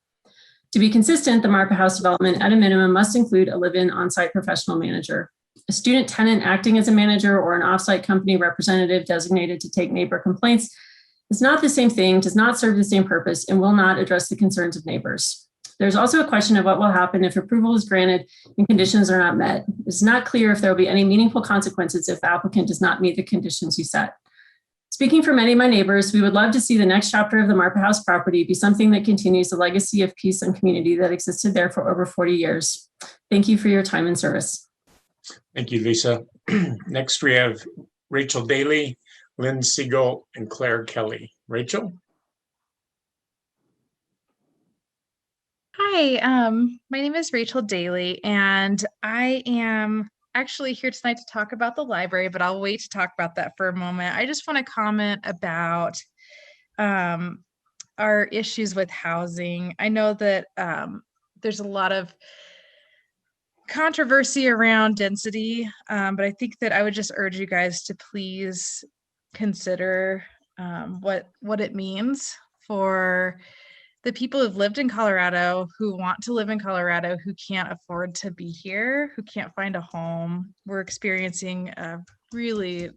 To be consistent, the Marpa House development at a minimum must include a live-in on-site professional manager. A student tenant acting as a manager or an off-site company representative designated to take neighbor complaints is not the same thing, does not serve the same purpose, and will not address the concerns of neighbors. There's also a question of what will happen if approval is granted and conditions are not met. It's not clear if there will be any meaningful consequences if the applicant does not meet the conditions you set. Speaking for many of my neighbors, we would love to see the next chapter of the Marpa House property be something that continues the legacy of peace and community that existed there for over 40 years. Thank you for your time and service. Thank you, Lisa. Next, we have Rachel Daly, Lynn Siegel, and Claire Kelly. Rachel? Hi, my name is Rachel Daly, and I am actually here tonight to talk about the library, but I'll wait to talk about that for a moment. I just want to comment about our issues with housing. I know that there's a lot of controversy around density, but I think that I would just urge you guys to please consider what it means for the people who've lived in Colorado, who want to live in Colorado, who can't afford to be here, who can't find a home. We're experiencing a really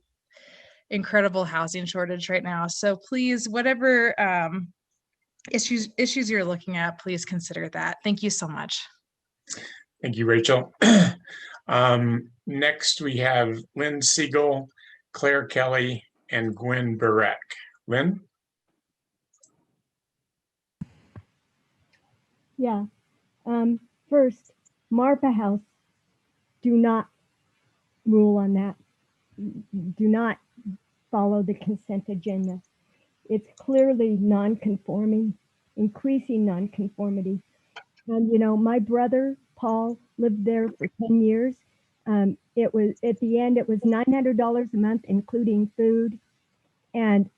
incredible housing shortage right now. So please, whatever issues you're looking at, please consider that. Thank you so much. Thank you, Rachel. Next, we have Lynn Siegel, Claire Kelly, and Gwen Barek. Lynn? Yeah. First, Marpa House, do not rule on that. Do not follow the consent agenda. It's clearly non-conforming, increasing non-conformity. And you know, my brother, Paul, lived there for 10 years. It was, at the end, it was $900 a month, including food. And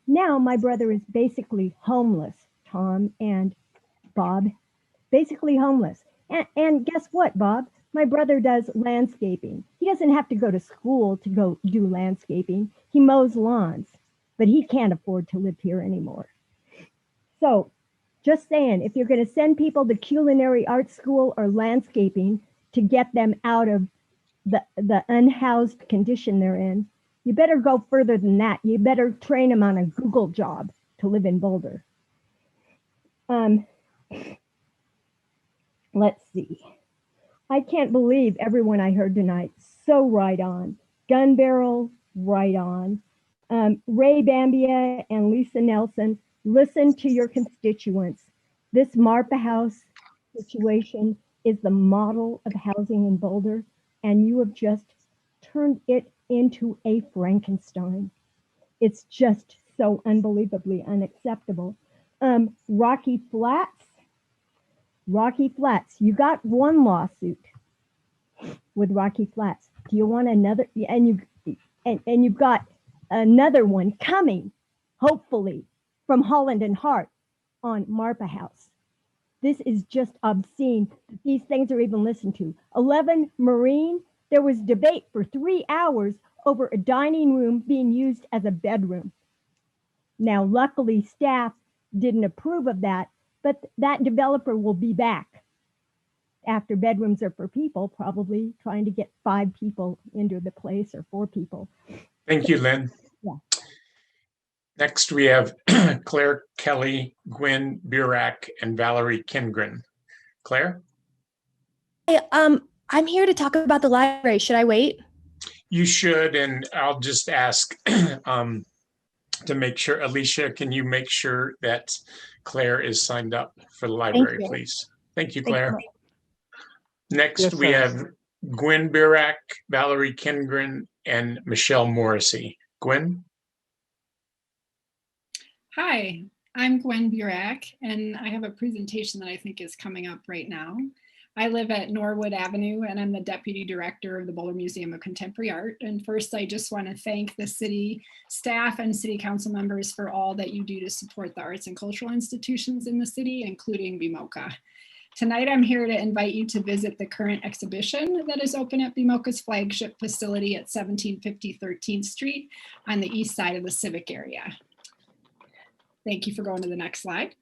now my brother is basically homeless, Tom and Bob, basically homeless. And guess what, Bob? My brother does landscaping. He doesn't have to go to school to go do landscaping. He mows lawns, but he can't afford to live here anymore. So just saying, if you're going to send people to culinary art school or landscaping to get them out of the unhoused condition they're in, you better go further than that. You better train them on a Google job to live in Boulder. Let's see. I can't believe everyone I heard tonight. So right on. Gun Barrel, right on. Ray Bambia and Lisa Nelson, listen to your constituents. This Marpa House situation is the model of housing in Boulder, and you have just turned it into a Frankenstein. It's just so unbelievably unacceptable. Rocky Flats, you got one lawsuit with Rocky Flats. Do you want another? And you've got another one coming, hopefully, from Holland and Hart on Marpa House. This is just obscene that these things are even listened to. 11 Marine, there was debate for 3 hours over a dining room being used as a bedroom. Now, luckily, staff didn't approve of that, but that developer will be back after bedrooms are for people, probably trying to get 5 people into the place or 4 people. Thank you, Lynn. Yeah. Next, we have Claire Kelly, Gwen Burak, and Valerie Kindgren. Claire? Hey, I'm here to talk about the library. Should I wait? You should, and I'll just ask to make sure, Alicia, can you make sure that Claire is signed up for the library, you. please? Thank you, Thank you. Claire. Next, Yes, we sir. have Gwen Burak, Valerie Kindgren, and Michelle Morrissey. Gwen? Hi, I'm Gwen Burak, and I have a presentation that I think is coming up right now. I live at Norwood Avenue, and I'm the Deputy Director of the Boulder Museum of Contemporary Art. And first, I just want to thank the city staff and city council members for all that you do to support the arts and cultural institutions in the city, including BMOCA. Tonight, I'm here to invite you to visit the current exhibition that is open at BMOCA's flagship facility at 1750 13th Street on the east side of the Civic area. Thank you for going to the next slide.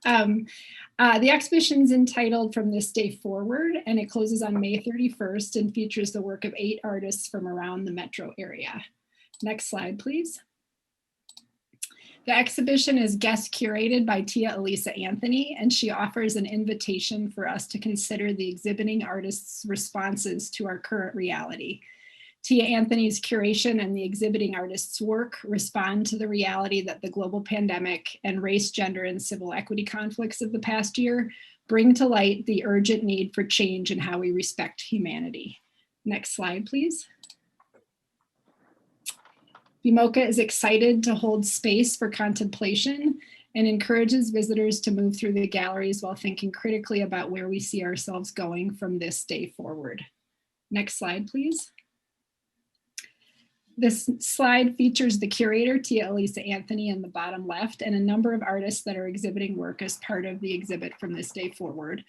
The exhibition is entitled From This Day Forward, and it closes on May 31st and features the work of 8 artists from around the metro area. Next slide, please. The exhibition is guest curated by Tia Elisa Anthony, and she offers an invitation for us to consider the exhibiting artists' responses to our current reality. Tia Anthony's curation and the exhibiting artists' work respond to the reality that the global pandemic and race, gender, and civil equity conflicts of the past year bring to light the urgent need for change in how we respect humanity. Next slide, please. BMOCA is excited to hold space for contemplation and encourages visitors to move through the galleries while thinking critically about where we see ourselves going from this day forward. Next slide, please. This slide features the curator, Tia Elisa Anthony, in the bottom left, and a number of artists that are exhibiting work as part of the exhibit From This Day Forward.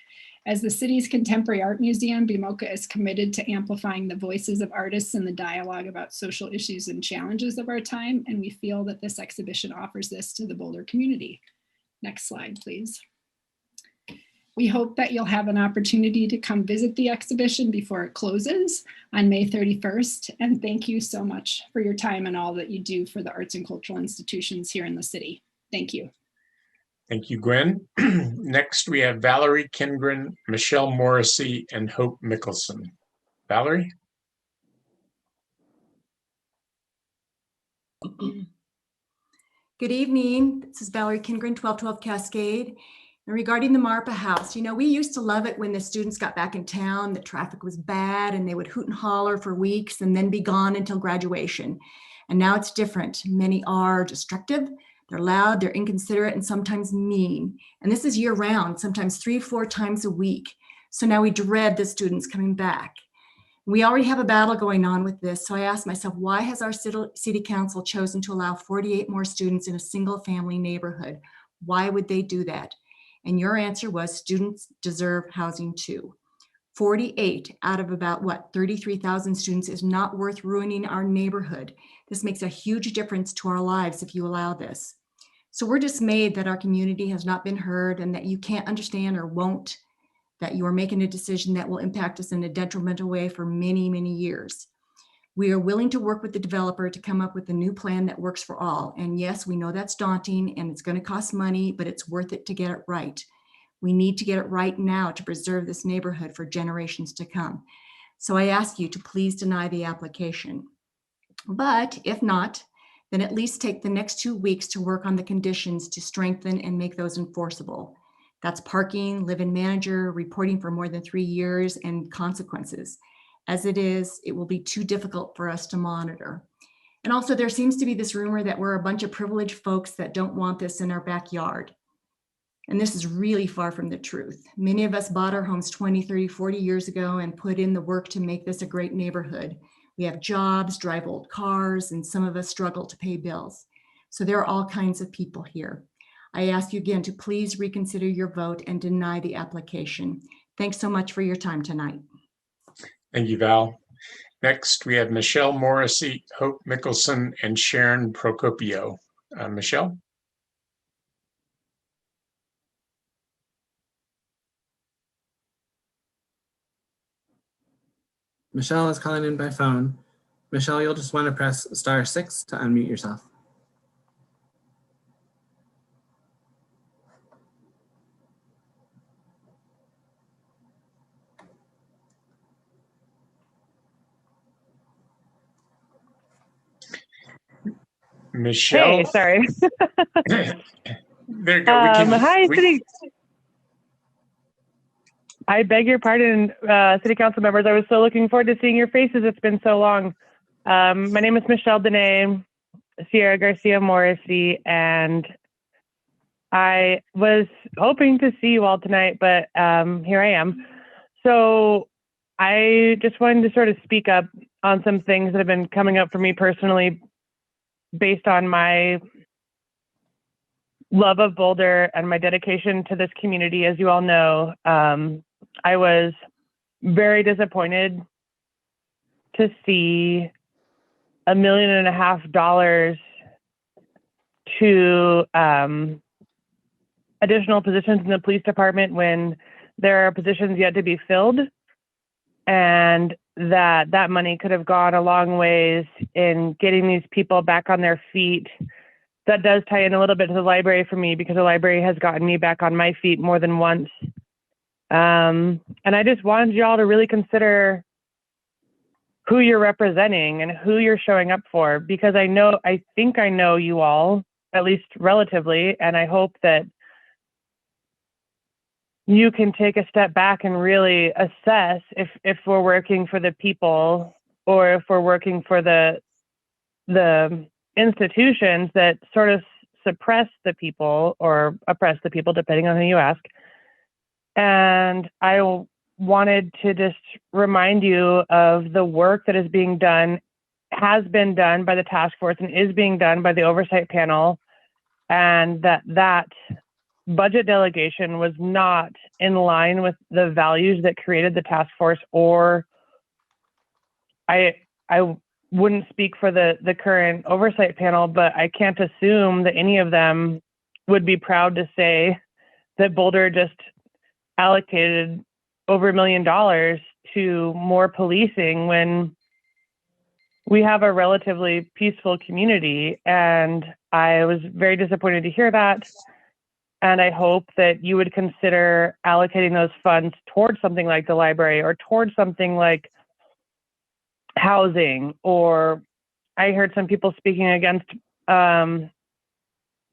As the city's contemporary art museum, BMOCA is committed to amplifying the voices of artists in the dialogue about social issues and challenges of our time, and we feel that this exhibition offers this to the Boulder community. Next slide, please. We hope that you'll have an opportunity to come visit the exhibition before it closes on May 31st. And thank you so much for your time and all that you do for the arts and cultural institutions here in the city. Thank you. Thank you, Gwen. Next, we have Valerie Kindgren, Michelle Morrissey, and Hope Mickelson. Valerie? Good evening. This is Valerie Kindgren, 1212 Cascade. And regarding the Marpa House, you know, we used to love it when the students got back in town, the traffic was bad, and they would hoot and holler for weeks and then be gone until graduation. And now it's different. Many are destructive, they're loud, they're inconsiderate, and sometimes mean. And this is year round, sometimes 3-4 times a week. So now we dread the students coming back. We already have a battle going on with this. So I asked myself, why has our city council chosen to allow 48 more students in a single family neighborhood? Why would they do that? And your answer was students deserve housing too. 48 out of about 33,000 students is not worth ruining our neighborhood. This makes a huge difference to our lives if you allow this. So we're dismayed that our community has not been heard and that you can't understand or won't, that you are making a decision that will impact us in a detrimental way for many, many years. We are willing to work with the developer to come up with a new plan that works for all. And yes, we know that's daunting and it's going to cost money, but it's worth it to get it right. We need to get it right now to preserve this neighborhood for generations to come. So I ask you to please deny the application. But if not, then at least take the next 2 weeks to work on the conditions to strengthen and make those enforceable. That's parking, live-in manager, reporting for more than 3 years, and consequences. As it is, it will be too difficult for us to monitor. And also there seems to be this rumor that we're a bunch of privileged folks that don't want this in our backyard. And this is really far from the truth. Many of us bought our homes 20, 30, 40 years ago and put in the work to make this a great neighborhood. We have jobs, drive old cars, and some of us struggle to pay bills. So there are all kinds of people here. I ask you again to please reconsider your vote and deny the application. Thanks so much for your time tonight. Thank you, Val. Next, we have Michelle Morrissey, Hope Mickelson, and Sharon Procopio. Michelle? Michelle is calling in by phone. Michelle, you'll just want to press *6 to unmute yourself. Michelle? Hey, sorry. There you go. Hi, City. I beg your pardon, City Council members. I was so looking forward to seeing your faces. It's been so long. My name is Michelle Dene, Sierra Garcia Morrissey, and I was hoping to see you all tonight, but here I am. So I just wanted to sort of speak up on some things that have been coming up for me personally based on my love of Boulder and my dedication to this community. As you all know, I was very disappointed to see $1.5 million to additional positions in the police department when there are positions yet to be filled, and that money could have gone a long ways in getting these people back on their feet. That does tie in a little bit to the library for me, because the library has gotten me back on my feet more than once. And I just wanted y'all to really consider who you're representing and who you're showing up for, because I think I know you all, at least relatively, and I hope that you can take a step back and really assess if we're working for the people, or if we're working for the institutions that sort of suppress the people or oppress the people, depending on who you ask. And I wanted to just remind you of the work that is being done, has been done by the task force, and is being done by the oversight panel, and that budget delegation was not in line with the values that created the task force. Or I wouldn't speak for the current oversight panel, but I can't assume that any of them would be proud to say that Boulder just allocated over $1 million to more policing when we have a relatively peaceful community. And I was very disappointed to hear that. And I hope that you would consider allocating those funds towards something like the library, or towards something like housing. Or I heard some people speaking against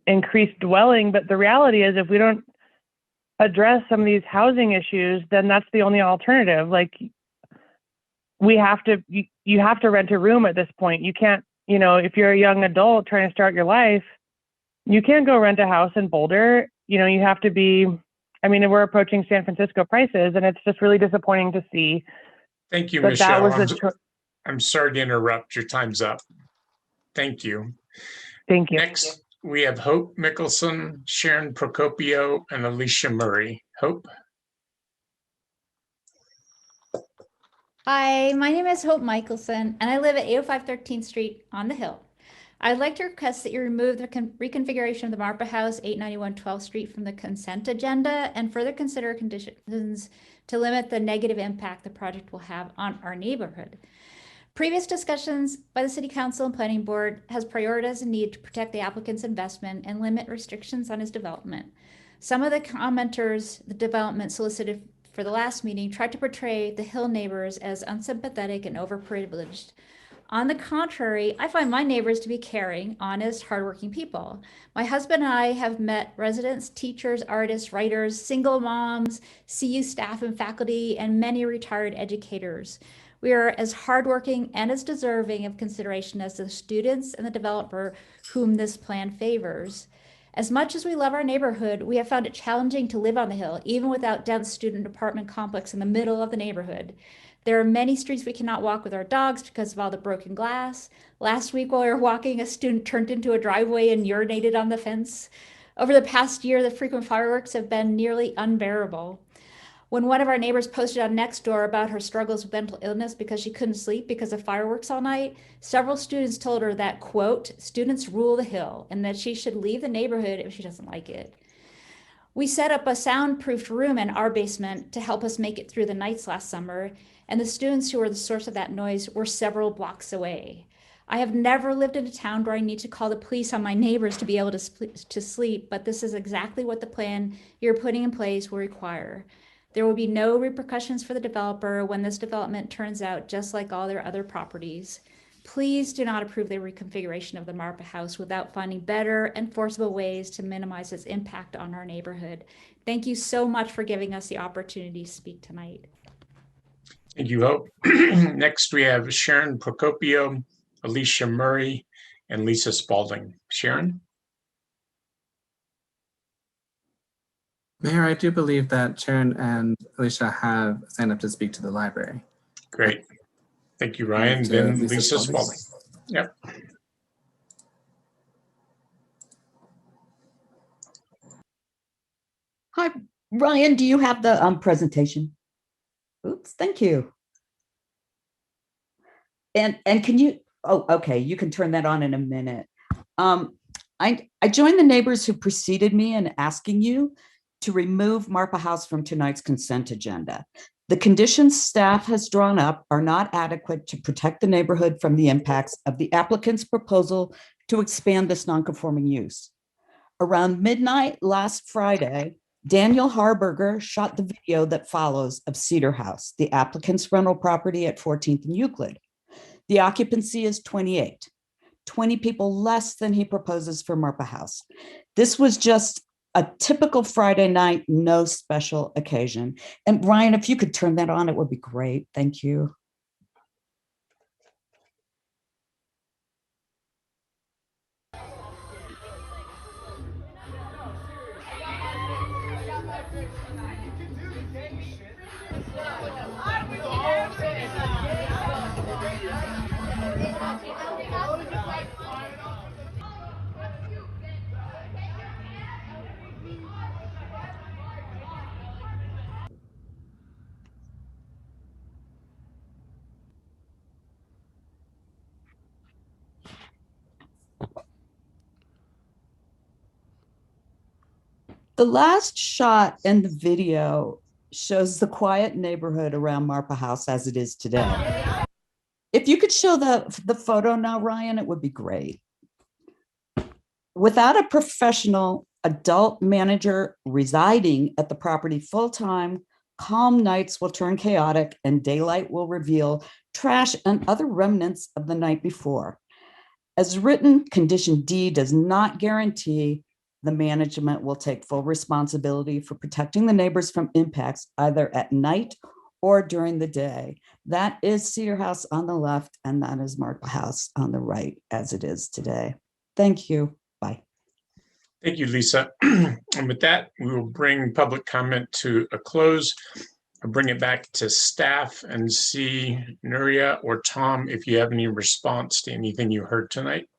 increased dwelling, but the reality is, if we don't address some of these housing issues, then that's the only alternative. Like, you have to rent a room at this point. You can't, if you're a young adult trying to start your life, you can't go rent a house in Boulder. You have to be, we're approaching San Francisco prices, and it's just really disappointing to see. Thank you, that Michelle. That I'm sorry to interrupt. Your time's up. Thank you. Thank you. Next, we have Hope Mickelson, Sharon Procopio, and Alicia Murray. Hope. Hi, my name is Hope Michelson, and I live at 805 13th Street on the Hill. I'd like to request that you remove the reconfiguration of the Marpa House, 891 12th Street, from the consent agenda, and further consider conditions to limit the negative impact the project will have on our neighborhood. Previous discussions by the City Council and Planning Board has prioritized the need to protect the applicant's investment and limit restrictions on his development. Some of the commenters the development solicited for the last meeting tried to portray the Hill neighbors as unsympathetic and overprivileged. On the contrary, I find my neighbors to be caring, honest, hardworking people. My husband and I have met residents, teachers, artists, writers, single moms, CU staff and faculty, and many retired educators. We are as hardworking and as deserving of consideration as the students and the developer whom this plan favors. As much as we love our neighborhood, we have found it challenging to live on the Hill, even without dense student apartment complex in the middle of the neighborhood. There are many streets we cannot walk with our dogs because of all the broken glass. Last week while we were walking, a student turned into a driveway and urinated on the fence. Over the past year, the frequent fireworks have been nearly unbearable. When one of our neighbors posted on Nextdoor about her struggles with mental illness because she couldn't sleep because of fireworks all night, several students told her that, quote, students rule the hill, and that she should leave the neighborhood if she doesn't like it. We set up a soundproofed room in our basement to help us make it through the nights last summer, and the students who were the source of that noise were several blocks away. I have never lived in a town where I need to call the police on my neighbors to be able to sleep, but this is exactly what the plan you're putting in place will require. There will be no repercussions for the developer when this development turns out just like all their other properties. Please do not approve the reconfiguration of the Marpa House without finding better enforceable ways to minimize its impact on our neighborhood. Thank you so much for giving us the opportunity to speak tonight. Thank you, Hope. Next, we have Sharon Procopio, Alicia Murray, and Lisa Spalding. Sharon? Mayor, I do believe that Sharon and Alicia have signed up to speak to the library. Great. Thank you, Ryan. Then Lisa Spalding. Yep. Hi, Ryan, do you have the presentation? Oops, thank you. And can you, oh, okay, you can turn that on in a minute. I joined the neighbors who preceded me in asking you to remove Marpa House from tonight's consent agenda. The conditions staff has drawn up are not adequate to protect the neighborhood from the impacts of the applicant's proposal to expand this nonconforming use. Around midnight last Friday, Daniel Harburger shot the video that follows of Cedar House, the applicant's rental property at 14th and Euclid. The occupancy is 28, 20 people less than he proposes for Marpa House. This was just a typical Friday night, no special occasion. And Ryan, if you could turn that on, it would be great. Thank you. The last shot in the video shows the quiet neighborhood around Marpa House as it is today. If you could show the photo now, Ryan, it would be great. Without a professional adult manager residing at the property full-time, calm nights will turn chaotic and daylight will reveal trash and other remnants of the night before. As written, condition D does not guarantee the management will take full responsibility for protecting the neighbors from impacts either at night or during the day. That is Cedar House on the left, and that is Marpa House on the right as it is today. Thank you. Bye. Thank you, Lisa. And with that, we will bring public comment to a close. I'll bring it back to staff and see Nuria or Tom if you have any response to anything you heard tonight.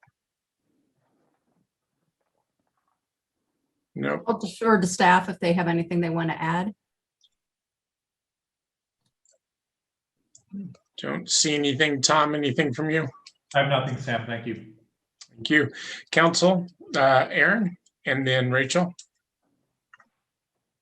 No. I'll defer to staff if they have anything they want to add. Don't see anything. Tom, anything from you? I have nothing, Sam. Thank you. Thank you. Council, Aaron, and then Rachel.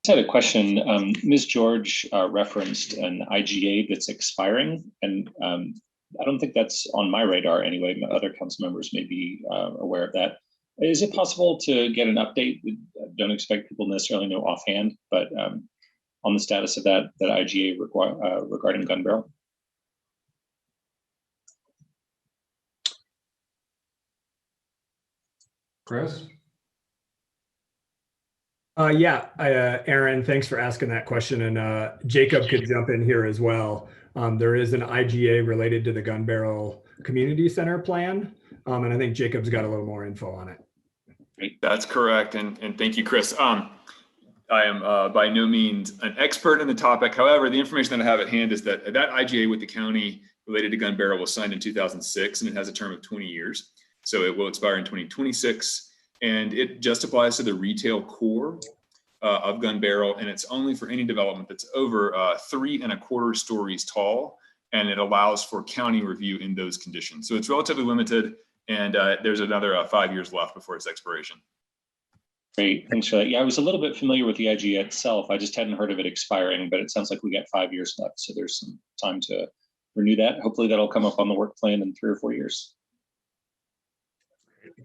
I had a question. Ms. George referenced an IGA that's expiring, and I don't think that's on my radar anyway. Other council members may be aware of that. Is it possible to get an update? I don't expect people necessarily know offhand, but on the status of that IGA regarding gun barrel? Chris? Aaron, thanks for asking that question. And Jacob could jump in here as well. There is an IGA related to the Gun Barrel Community Center plan. And I think Jacob's got a little more info on it. That's correct. And thank you, Chris. I am by no means an expert in the topic. However, the information that I have at hand is that IGA with the county related to gun barrel was signed in 2006, and it has a term of 20 years. So it will expire in 2026. and it just applies to the retail core of Gun Barrel, and it's only for any development that's over 3¼ stories tall, and it allows for county review in those conditions. So it's relatively limited, and there's another 5 years left before its expiration. Great, thanks for that. Yeah, I was a little bit familiar with the IGA itself. I just hadn't heard of it expiring, but it sounds like we got 5 years left, so there's some time to renew that. Hopefully that'll come up on the work plan in 3 or 4 years.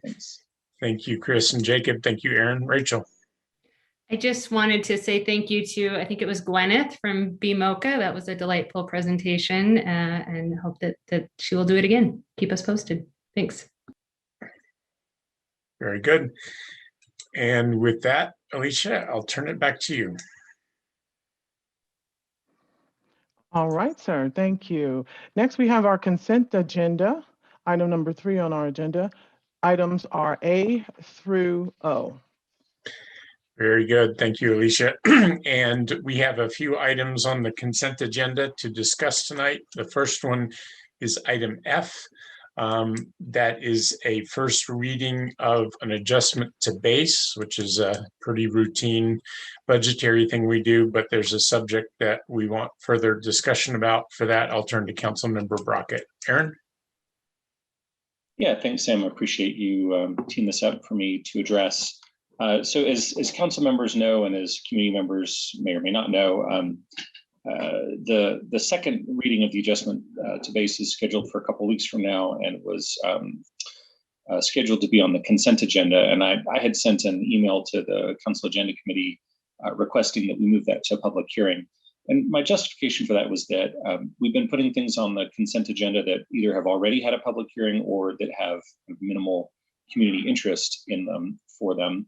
Thanks. Thank you, Chris and Jacob. Thank you, Aaron. Rachel. I just wanted to say thank you to, I think it was Gwyneth from BMOCA. That was a delightful presentation, and hope that she will do it again. Keep us posted. Thanks. Very good. And with that, Alicia, I'll turn it back to you. All right, sir. Thank you. Next, we have our consent agenda. Item number 3 on our agenda. Items are A through O. Very good. Thank you, Alicia. And we have a few items on the consent agenda to discuss tonight. The first one is item F. That is a first reading of an adjustment to base, which is a pretty routine budgetary thing we do, but there's a subject that we want further discussion about. For that, I'll turn to Councilmember Brockett. Aaron? Yeah, thanks, Sam. I appreciate you teeing this up for me to address. So as council members know, and as community members may or may not know, the second reading of the adjustment to base is scheduled for a couple of weeks from now, and was scheduled to be on the consent agenda. And I had sent an email to the council agenda committee requesting that we move that to a public hearing. And my justification for that was that we've been putting things on the consent agenda that either have already had a public hearing or that have minimal community interest in them for them,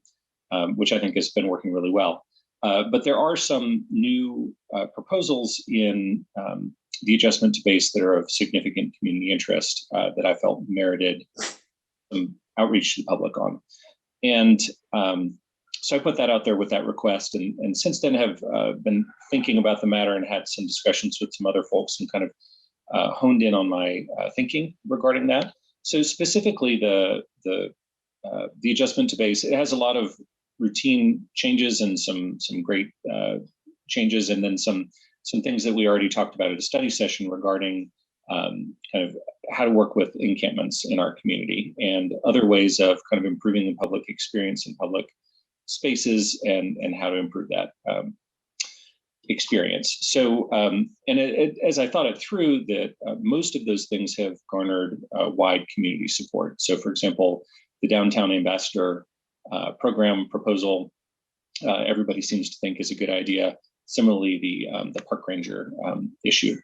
which I think has been working really well. But there are some new proposals in the adjustment to base that are of significant community interest that I felt merited some outreach to the public on. And so I put that out there with that request, and since then have been thinking about the matter and had some discussions with some other folks and kind of honed in on my thinking regarding that. So specifically the adjustment to base, it has a lot of routine changes and some great changes, and then some things that we already talked about at a study session regarding kind of how to work with encampments in our community and other ways of kind of improving the public experience in public spaces and how to improve that experience. So, and as I thought it through, that most of those things have garnered wide community support. So, for example, the Downtown Ambassador program proposal, everybody seems to think is a good idea. Similarly, the park ranger issue,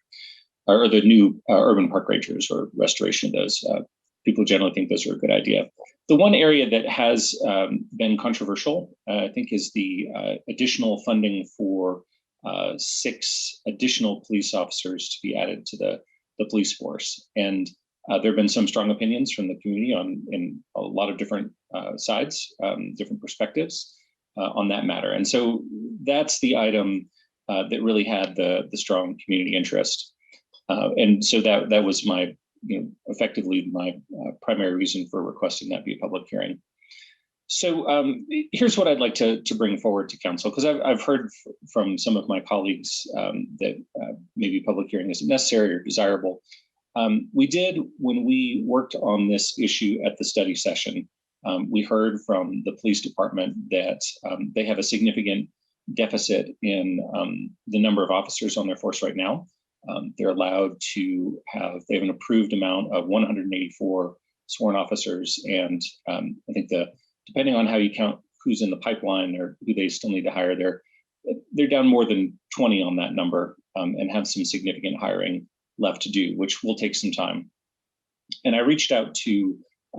or the new urban park rangers or restoration of those, people generally think those are a good idea. The one area that has been controversial, I think, is the additional funding for 6 additional police officers to be added to the police force. And there have been some strong opinions from the community in a lot of different sides, different perspectives on that matter. And so that's the item that really had the strong community interest. And so that was my, effectively my primary reason for requesting that be a public hearing. So here's what I'd like to bring forward to council, because I've heard from some of my colleagues that maybe public hearing isn't necessary or desirable. We did, when we worked on this issue at the study session, we heard from the police department that they have a significant deficit in the number of officers on their force right now. They're allowed to they have an approved amount of 184 sworn officers. And I think depending on how you count who's in the pipeline or who they still need to hire, they're down more than 20 on that number, and have some significant hiring left to do, which will take some time. And I reached out to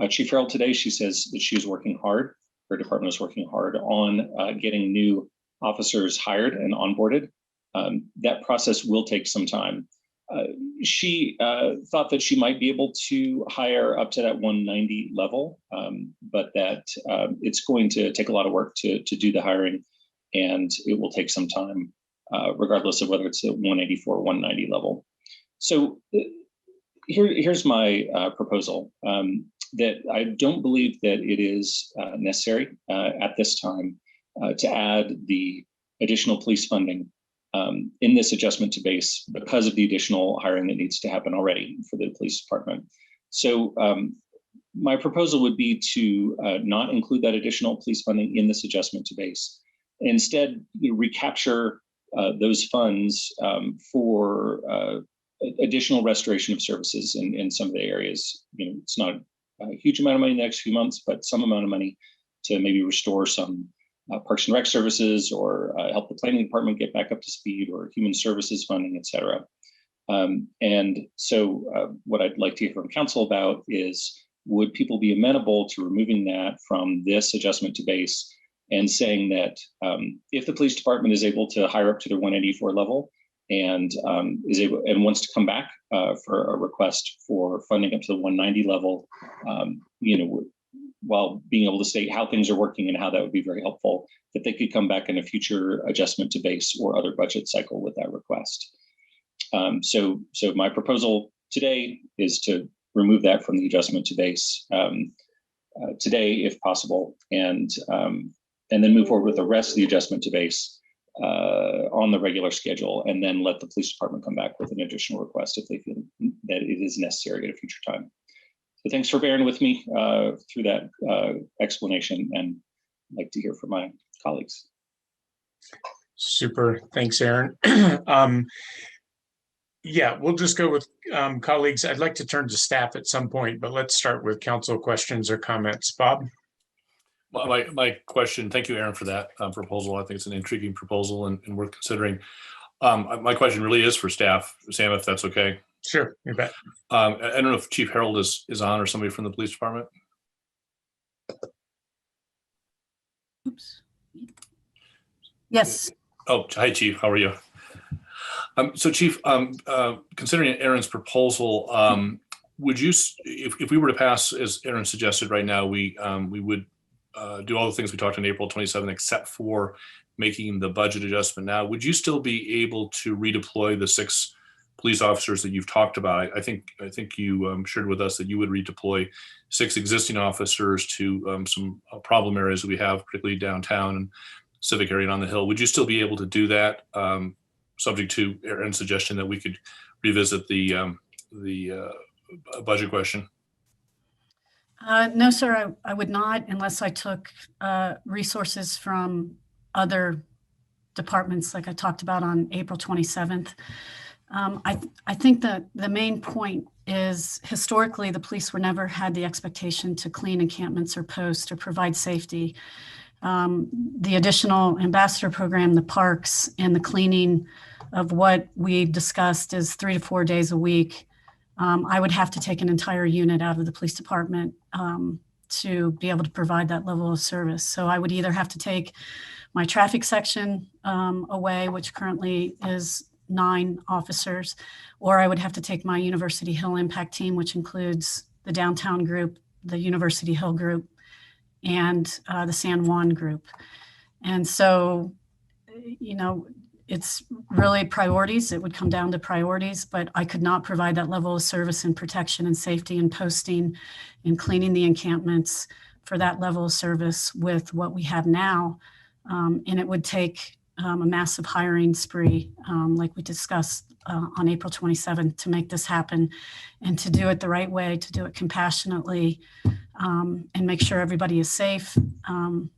Chief Harold today. She says that she is working hard. Her department is working hard on getting new officers hired and onboarded. That process will take some time. She thought that she might be able to hire up to that 190 level, but that it's going to take a lot of work to do the hiring, and it will take some time, regardless of whether it's the 184 or 190 level. So here's my proposal. that I don't believe that it is necessary at this time to add the additional police funding in this adjustment to base because of the additional hiring that needs to happen already for the police department. So my proposal would be to not include that additional police funding in this adjustment to base. Instead, recapture those funds for additional restoration of services in some of the areas. It's not a huge amount of money in the next few months, but some amount of money to maybe restore some Parks and Rec services or help the planning department get back up to speed, or human services funding, et cetera. And so what I'd like to hear from council about is, would people be amenable to removing that from this adjustment to base and saying that if the police department is able to hire up to their 184 level and is able and wants to come back for a request for funding up to the 190 level, while being able to state how things are working and how that would be very helpful, that they could come back in a future adjustment to base or other budget cycle with that request. So my proposal today is to remove that from the adjustment to base today, if possible, and then move forward with the rest of the adjustment to base on the regular schedule, and then let the police department come back with an additional request if they feel that it is necessary at a future time. So thanks for bearing with me through that explanation, and I'd like to hear from my colleagues. Super, thanks, Aaron. Yeah, we'll just go with colleagues. I'd like to turn to staff at some point, but let's start with council questions or comments. Bob? My question, thank you, Aaron, for that proposal. I think it's an intriguing proposal and worth considering. My question really is for staff, Sam, if that's okay. Sure, you bet. I don't know if Chief Harold is on, or somebody from the police department. Oops. Yes. Oh, hi, Chief. How are you? So, Chief, considering Aaron's proposal, would you, if we were to pass, as Aaron suggested right now, we would do all the things we talked on April 27th, except for making the budget adjustment now, would you still be able to redeploy the 6 police officers that you've talked about? I think you shared with us that you would redeploy 6 existing officers to some problem areas that we have, particularly downtown and civic area and on the Hill. Would you still be able to do that, subject to Aaron's suggestion that we could revisit the budget question? No, sir, I would not, unless I took resources from other departments like I talked about on April 27th. I think that the main point is, historically, the police were never had the expectation to clean encampments or posts or provide safety. The additional ambassador program, the parks, and the cleaning of what we discussed is 3 to 4 days a week. I would have to take an entire unit out of the police department to be able to provide that level of service. So I would either have to take my traffic section away, which currently is 9 officers, or I would have to take my University Hill impact team, which includes the downtown group, the University Hill group, and the San Juan group. And so, it's really priorities. It would come down to priorities, but I could not provide that level of service and protection and safety and posting and cleaning the encampments for that level of service with what we have now. And it would take a massive hiring spree, like we discussed on April 27th, to make this happen, and to do it the right way, to do it compassionately, and make sure everybody is safe. And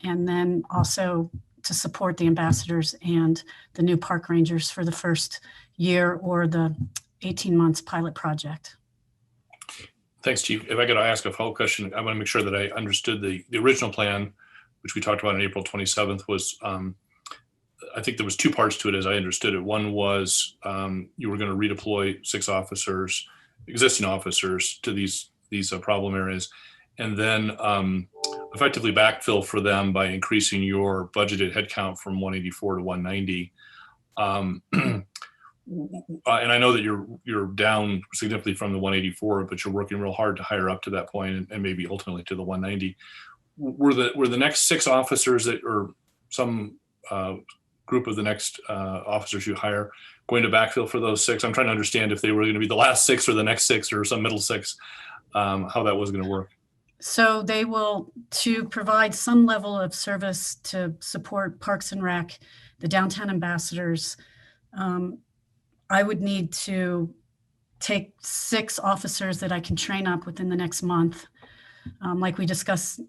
then also to support the ambassadors and the new park rangers for the first year or the 18 months pilot project. Thanks, Chief. If I could ask a follow-up question, I want to make sure that I understood the original plan, which we talked about on April 27th, was I think there was 2 parts to it as I understood it. One was you were going to redeploy 6 officers, existing officers, to these problem areas, and then effectively backfill for them by increasing your budgeted headcount from 184 to 190. And I know that you're down significantly from the 184, but you're working real hard to hire up to that point, and maybe ultimately to the 190. Were the next 6 officers that, or some group of the next officers you hire, going to backfill for those 6? I'm trying to understand if they were going to be the last 6 or the next 6 or some middle 6. how that was going to work. So they will, to provide some level of service to support Parks and Rec, the downtown ambassadors, I would need to take 6 officers that I can train up within the next month. Like we discussed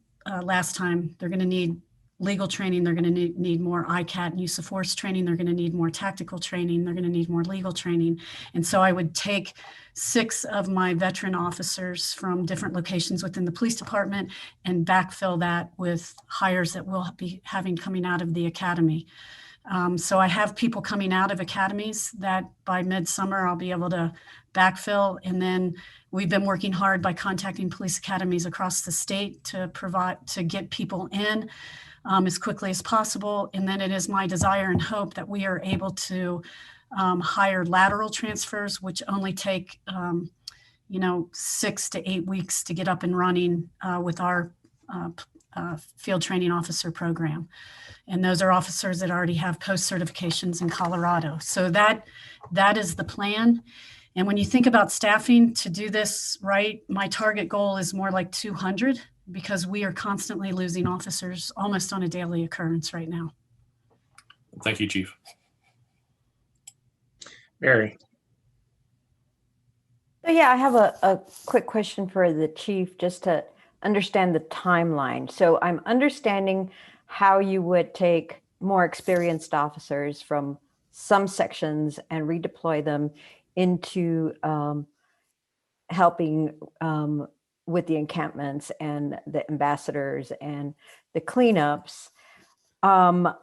last time, they're going to need legal training. They're going to need more ICAT and use of force training. They're going to need more tactical training. They're going to need more legal training. And so I would take 6 of my veteran officers from different locations within the police department and backfill that with hires that we'll be having coming out of the academy. So I have people coming out of academies that by midsummer I'll be able to backfill. And then we've been working hard by contacting police academies across the state to get people in as quickly as possible. And then it is my desire and hope that we are able to hire lateral transfers, which only take 6 to 8 weeks to get up and running with our field training officer program. And those are officers that already have post certifications in Colorado. So that is the plan. And when you think about staffing to do this right, my target goal is more like 200 because we are constantly losing officers almost on a daily occurrence right now. Thank you, Chief. Mary. So yeah, I have a quick question for the chief just to understand the timeline. So I'm understanding how you would take more experienced officers from some sections and redeploy them into helping with the encampments and the ambassadors and the cleanups. And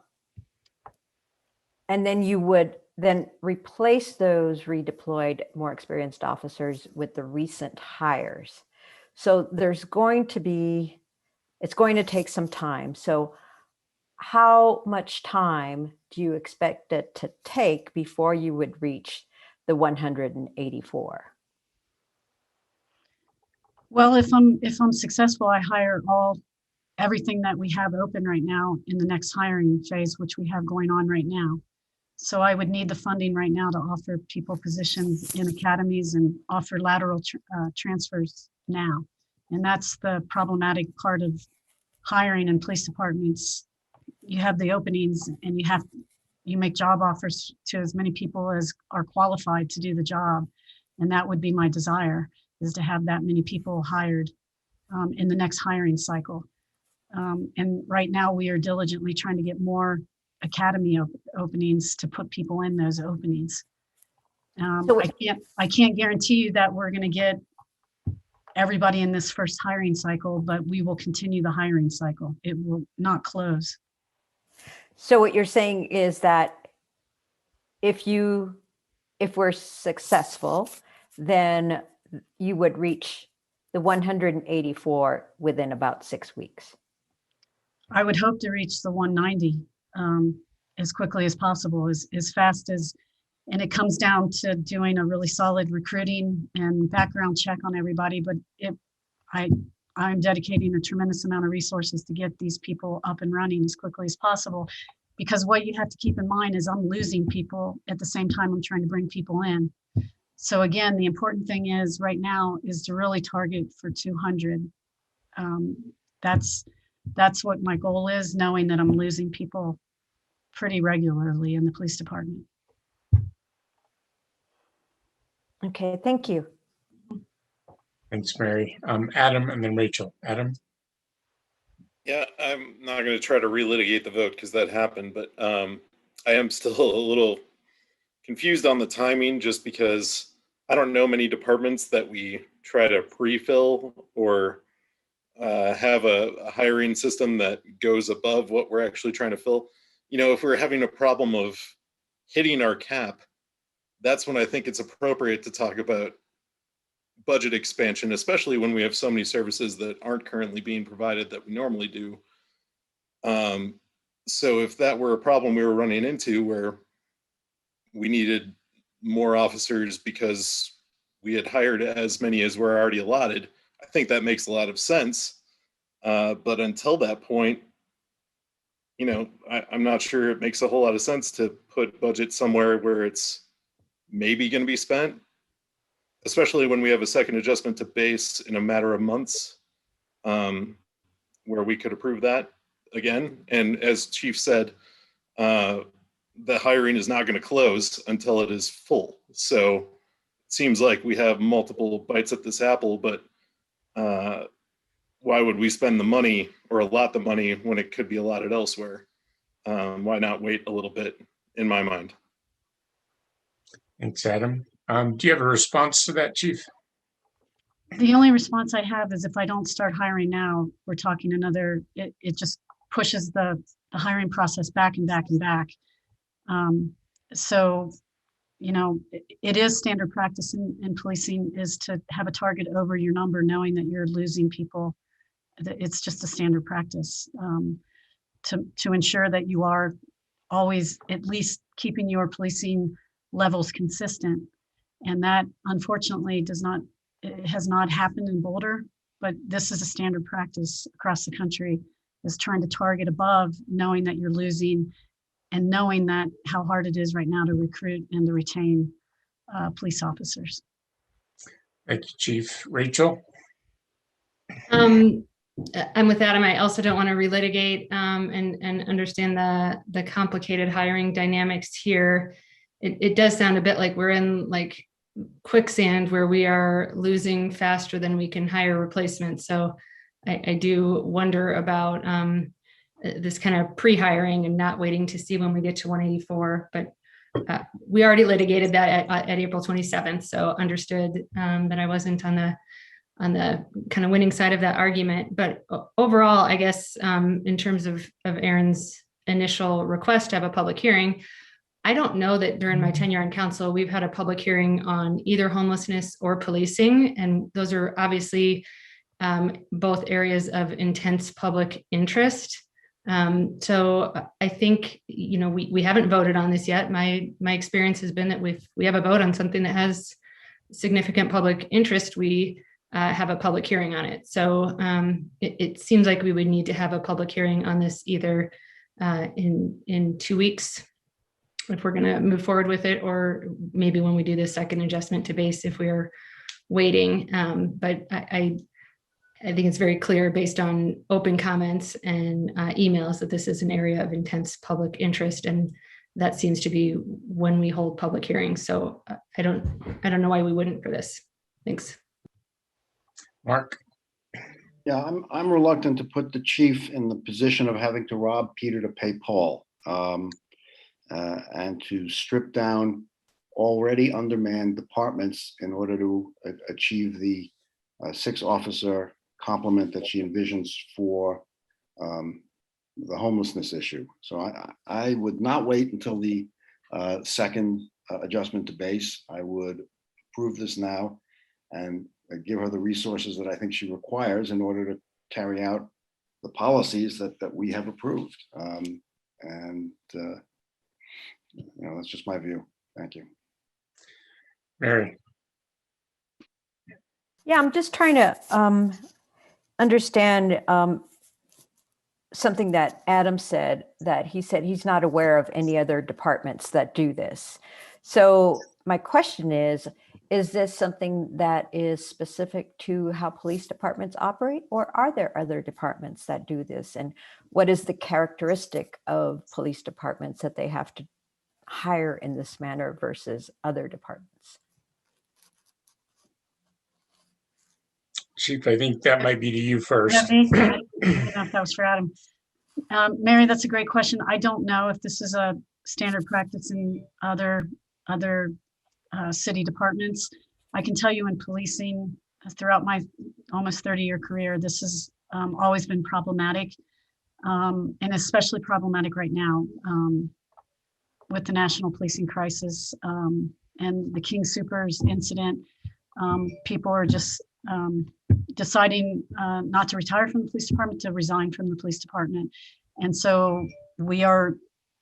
then you would then replace those redeployed, more experienced officers with the recent hires. So it's going to take some time. So how much time do you expect it to take before you would reach the 184? Well, if I'm successful, I hire everything that we have open right now in the next hiring phase, which we have going on right now. So I would need the funding right now to offer people positions in academies and offer lateral transfers now. And that's the problematic part of hiring in police departments. You have the openings and you make job offers to as many people as are qualified to do the job. And that would be my desire, is to have that many people hired in the next hiring cycle. And right now we are diligently trying to get more academy openings to put people in those openings. I can't guarantee you that we're going to get everybody in this first hiring cycle, but we will continue the hiring cycle. It will not close. So what you're saying is that if we're successful, then you would reach the 184 within about 6 weeks. I would hope to reach the 190 as quickly as possible, as fast as, and it comes down to doing a really solid recruiting and background check on everybody. But I'm dedicating a tremendous amount of resources to get these people up and running as quickly as possible. Because what you have to keep in mind is I'm losing people at the same time I'm trying to bring people in. So again, the important thing is right now is to really target for 200. That's what my goal is, knowing that I'm losing people pretty regularly in the police department. Okay, thank you. Thanks, Mary. Adam and then Rachel. Adam? Yeah, I'm not going to try to relitigate the vote because that happened, but I am still a little confused on the timing just because I don't know many departments that we try to pre-fill or have a hiring system that goes above what we're actually trying to fill. You know, if we're having a problem of hitting our cap, that's when I think it's appropriate to talk about budget expansion, especially when we have so many services that aren't currently being provided that we normally do. So if that were a problem we were running into where we needed more officers because we had hired as many as were already allotted, I think that makes a lot of sense. But until that point, you know, I'm not sure it makes a whole lot of sense to put budget somewhere where it's maybe going to be spent, especially when we have a second adjustment to base in a matter of months, where we could approve that again. And as Chief said, the hiring is not going to close until it is full. So it seems like we have multiple bites at this apple, but why would we spend the money or allot the money when it could be allotted elsewhere? Why not wait a little bit, in my mind? Thanks, Adam. Do you have a response to that, Chief? The only response I have is if I don't start hiring now, we're talking another, it just pushes the hiring process back and back and back. So, you know, it is standard practice in policing is to have a target over your number, knowing that you're losing people. It's just a standard practice to ensure that you are always at least keeping your policing levels consistent. And that unfortunately it has not happened in Boulder, but this is a standard practice across the country, is trying to target above, knowing that you're losing and knowing that how hard it is right now to recruit and to retain police officers. Thank you, Chief. Rachel? I'm with Adam. I also don't want to relitigate and understand the complicated hiring dynamics here. It does sound a bit like we're in like quicksand where we are losing faster than we can hire replacements. So I do wonder about this kind of pre-hiring and not waiting to see when we get to 184. But we already litigated that at April 27th. So understood that I wasn't on the kind of winning side of that argument. But overall, I guess in terms of Aaron's initial request to have a public hearing, I don't know that during my tenure on council, we've had a public hearing on either homelessness or policing. And those are obviously both areas of intense public interest. So I think, you know, we haven't voted on this yet. My experience has been that we have a vote on something that has significant public interest, we have a public hearing on it. So it seems like we would need to have a public hearing on this either in 2 weeks if we're going to move forward with it, or maybe when we do the second adjustment to base if we're waiting. But I think it's very clear based on open comments and emails that this is an area of intense public interest, and that seems to be when we hold public hearings. So I don't know why we wouldn't for this. Thanks. Mark? Yeah, I'm reluctant to put the chief in the position of having to rob Peter to pay Paul, and to strip down already undermanned departments in order to achieve the 6-officer complement that she envisions for the homelessness issue. So I would not wait until the second adjustment to base. I would approve this now and give her the resources that I think she requires in order to carry out the policies that we have approved. You know, that's just my view. Thank you. Mary? Yeah, I'm just trying to understand something that Adam said, that he said he's not aware of any other departments that do this. So my question is this something that is specific to how police departments operate, or are there other departments that do this? And what is the characteristic of police departments that they have to hire in this manner versus other departments? Chief, I think that might be to you first. Yeah, I don't know if that was for Adam. Mary, that's a great question. I don't know if this is a standard practice in other city departments. I can tell you in policing, throughout my almost 30-year career, this has always been problematic, and especially problematic right now with the national policing crisis and the King Soopers incident. People are just deciding not to retire from the police department, to resign from the police department. And so we are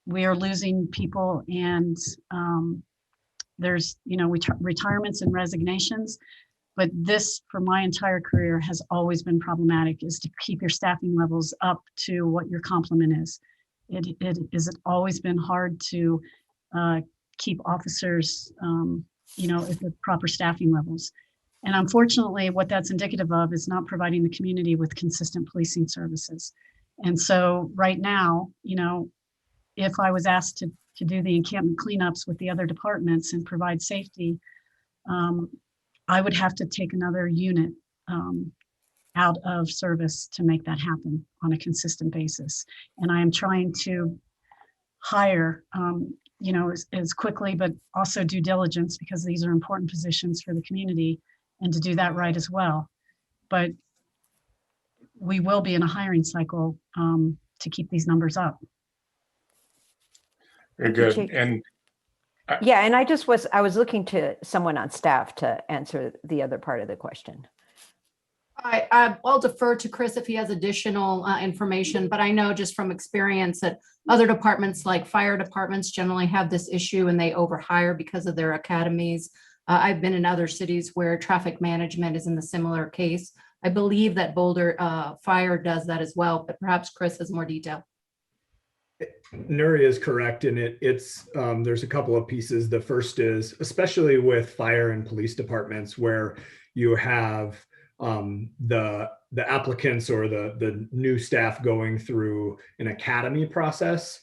losing people, and there's, you know, retirements and resignations. But this, for my entire career, has always been problematic, is to keep your staffing levels up to what your complement is. It has always been hard to keep officers at the proper staffing levels. And unfortunately, what that's indicative of is not providing the community with consistent policing services. And so right now, if I was asked to do the encampment cleanups with the other departments and provide safety, I would have to take another unit out of service to make that happen on a consistent basis. And I am trying to hire, as quickly, but also due diligence, because these are important positions for the community, and to do that right as well. But we will be in a hiring cycle to keep these numbers up. Very good. And yeah, and I was looking to someone on staff to answer the other part of the question. I'll defer to Chris if he has additional information, but I know just from experience that other departments like fire departments generally have this issue and they overhire because of their academies. I've been in other cities where traffic management is in the similar case. I believe that Boulder Fire does that as well, but perhaps Chris has more detail. Nuri is correct, and it's there's a couple of pieces. The first is, especially with fire and police departments where you have the applicants or the new staff going through an academy process.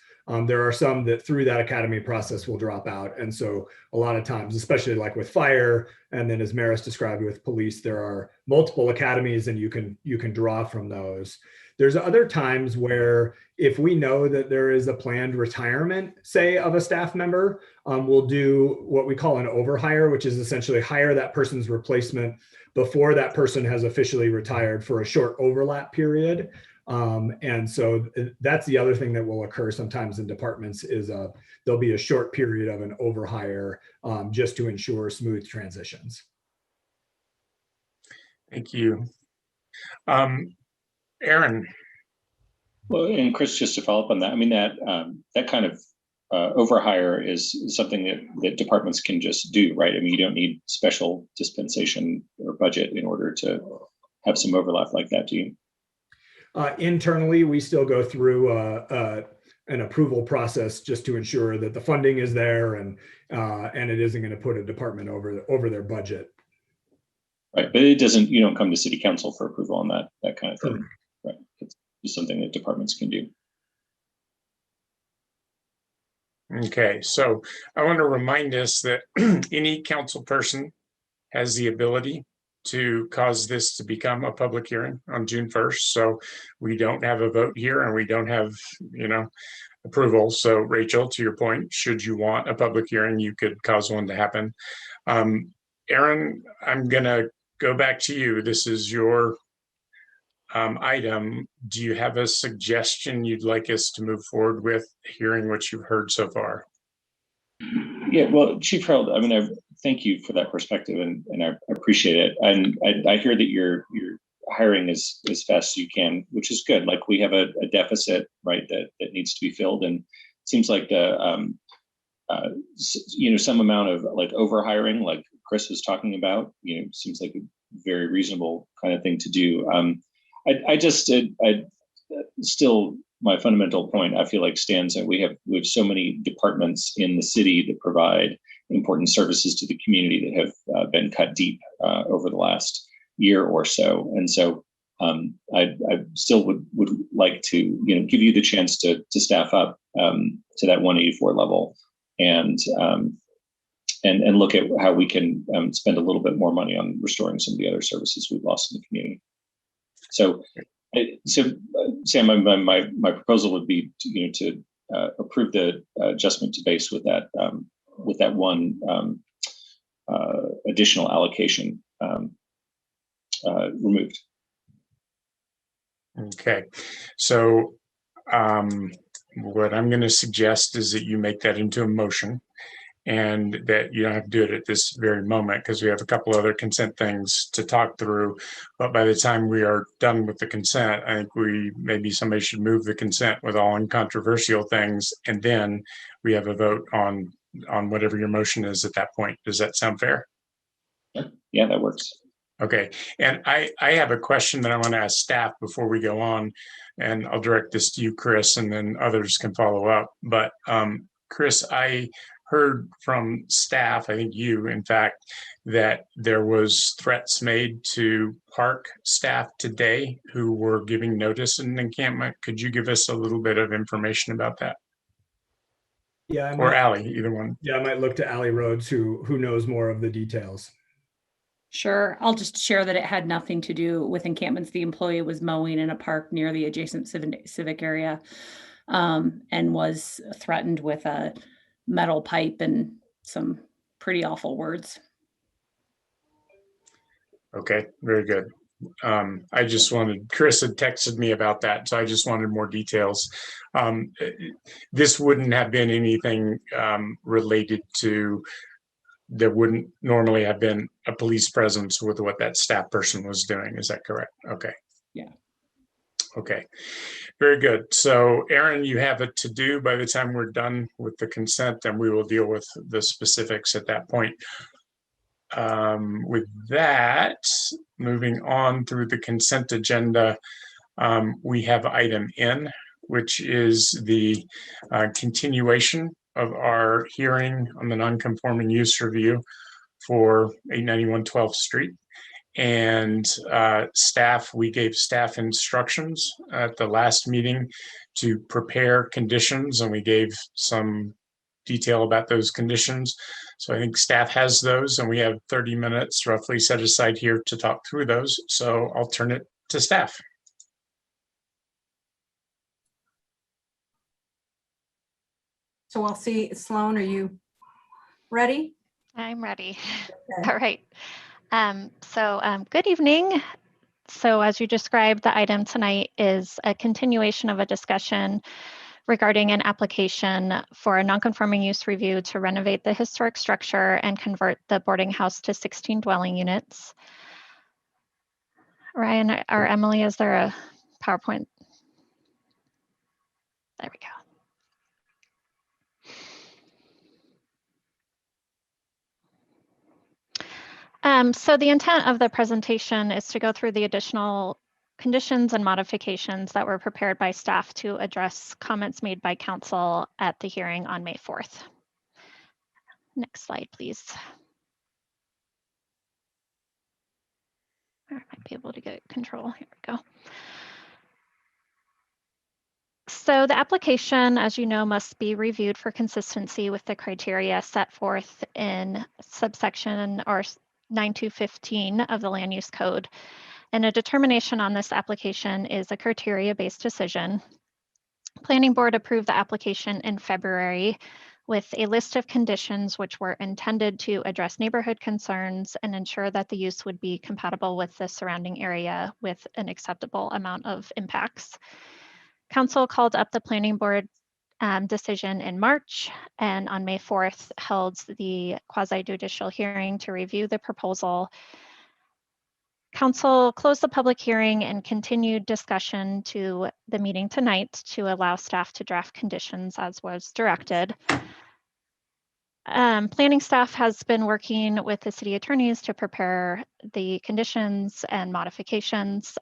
There are some that through that academy process will drop out. And so a lot of times, especially like with fire, and then as Maris described with police, there are multiple academies and you can draw from those. There's other times where if we know that there is a planned retirement, say, of a staff member, we'll do what we call an overhire, which is essentially hire that person's replacement before that person has officially retired for a short overlap period. And so that's the other thing that will occur sometimes in departments is there'll be a short period of an overhire just to ensure smooth transitions. Thank you. Aaron. Well, and Chris, just to follow up on that, I mean, that kind of overhire is something that departments can just do, right? I mean, you don't need special dispensation or budget in order to have some overlap like that, do you? Internally, we still go through an approval process just to ensure that the funding is there and it isn't going to put a department over their budget. Right, but you don't come to city council for approval on that kind of thing, right? It's just something that departments can do. Okay, so I want to remind us that any council person has the ability to cause this to become a public hearing on June 1st. So we don't have a vote here and we don't have, approval. So Rachel, to your point, should you want a public hearing, you could cause one to happen. Aaron, I'm gonna go back to you. This is your item. Do you have a suggestion you'd like us to move forward with, hearing what you've heard so far? Yeah, well, Chief Harold, I mean, I thank you for that perspective, and I appreciate it. And I hear that you're hiring as fast as you can, which is good. Like, we have a deficit, right, that needs to be filled, and it seems like some amount of like overhiring, like Chris was talking about, seems like a very reasonable kind of thing to do. I still, my fundamental point, I feel like stands that we have so many departments in the city that provide important services to the community that have been cut deep over the last year or so. And so I still would like to, give you the chance to staff up to that 184 level and look at how we can spend a little bit more money on restoring some of the other services we've lost in the community. So Sam, my proposal would be to approve the adjustment to base with that one additional allocation removed. Okay, so what I'm going to suggest is that you make that into a motion, and that you don't have to do it at this very moment because we have a couple other consent things to talk through. But by the time we are done with the consent, I think maybe somebody should move the consent with all uncontroversial things, and then we have a vote on whatever your motion is at that point. Does that sound fair? Yeah, that works. Okay, and I have a question that I want to ask staff before we go on, and I'll direct this to you, Chris, and then others can follow up. But Chris, I heard from staff, I think you, in fact, that there was threats made to park staff today who were giving notice in an encampment. Could you give us a little bit of information about that? Yeah, or Allie, either one. Yeah, I might look to Allie Rhodes, who knows more of the details. Sure. I'll just share that it had nothing to do with encampments. The employee was mowing in a park near the adjacent civic area, and was threatened with a metal pipe and some pretty awful words. Okay, very good. I just wanted, Chris had texted me about that, so I just wanted more details. This wouldn't have been anything related to, there wouldn't normally have been a police presence with what that staff person was doing. Is that correct? Okay. Yeah. Okay, very good. So Aaron, you have a to-do by the time we're done with the consent, and we will deal with the specifics at that point. With that, moving on through the consent agenda, we have item N, which is the continuation of our hearing on the non-conforming use review for 891 12th Street. And we gave staff instructions at the last meeting to prepare conditions, and we gave some detail about those conditions. So I think staff has those, and we have 30 minutes roughly set aside here to talk through those. So I'll turn it to staff. So I'll see, Sloan, are you ready? I'm ready. Okay. All right. Good evening. So as you described, the item tonight is a continuation of a discussion regarding an application for a non-conforming use review to renovate the historic structure and convert the boarding house to 16 dwelling units. Ryan or Emily, is there a PowerPoint? There we go. So the intent of the presentation is to go through the additional conditions and modifications that were prepared by staff to address comments made by council at the hearing on May 4th. Next slide, please. I might be able to get control. Here we go. So the application, as you know, must be reviewed for consistency with the criteria set forth in subsection or 9215 of the Land Use Code. And a determination on this application is a criteria-based decision. Planning Board approved the application in February with a list of conditions which were intended to address neighborhood concerns and ensure that the use would be compatible with the surrounding area with an acceptable amount of impacts. Council called up the Planning Board decision in March, and on May 4th held the quasi-judicial hearing to review the proposal. Council closed the public hearing and continued discussion to the meeting tonight to allow staff to draft conditions as was directed. Planning staff has been working with the city attorneys to prepare the conditions and modifications,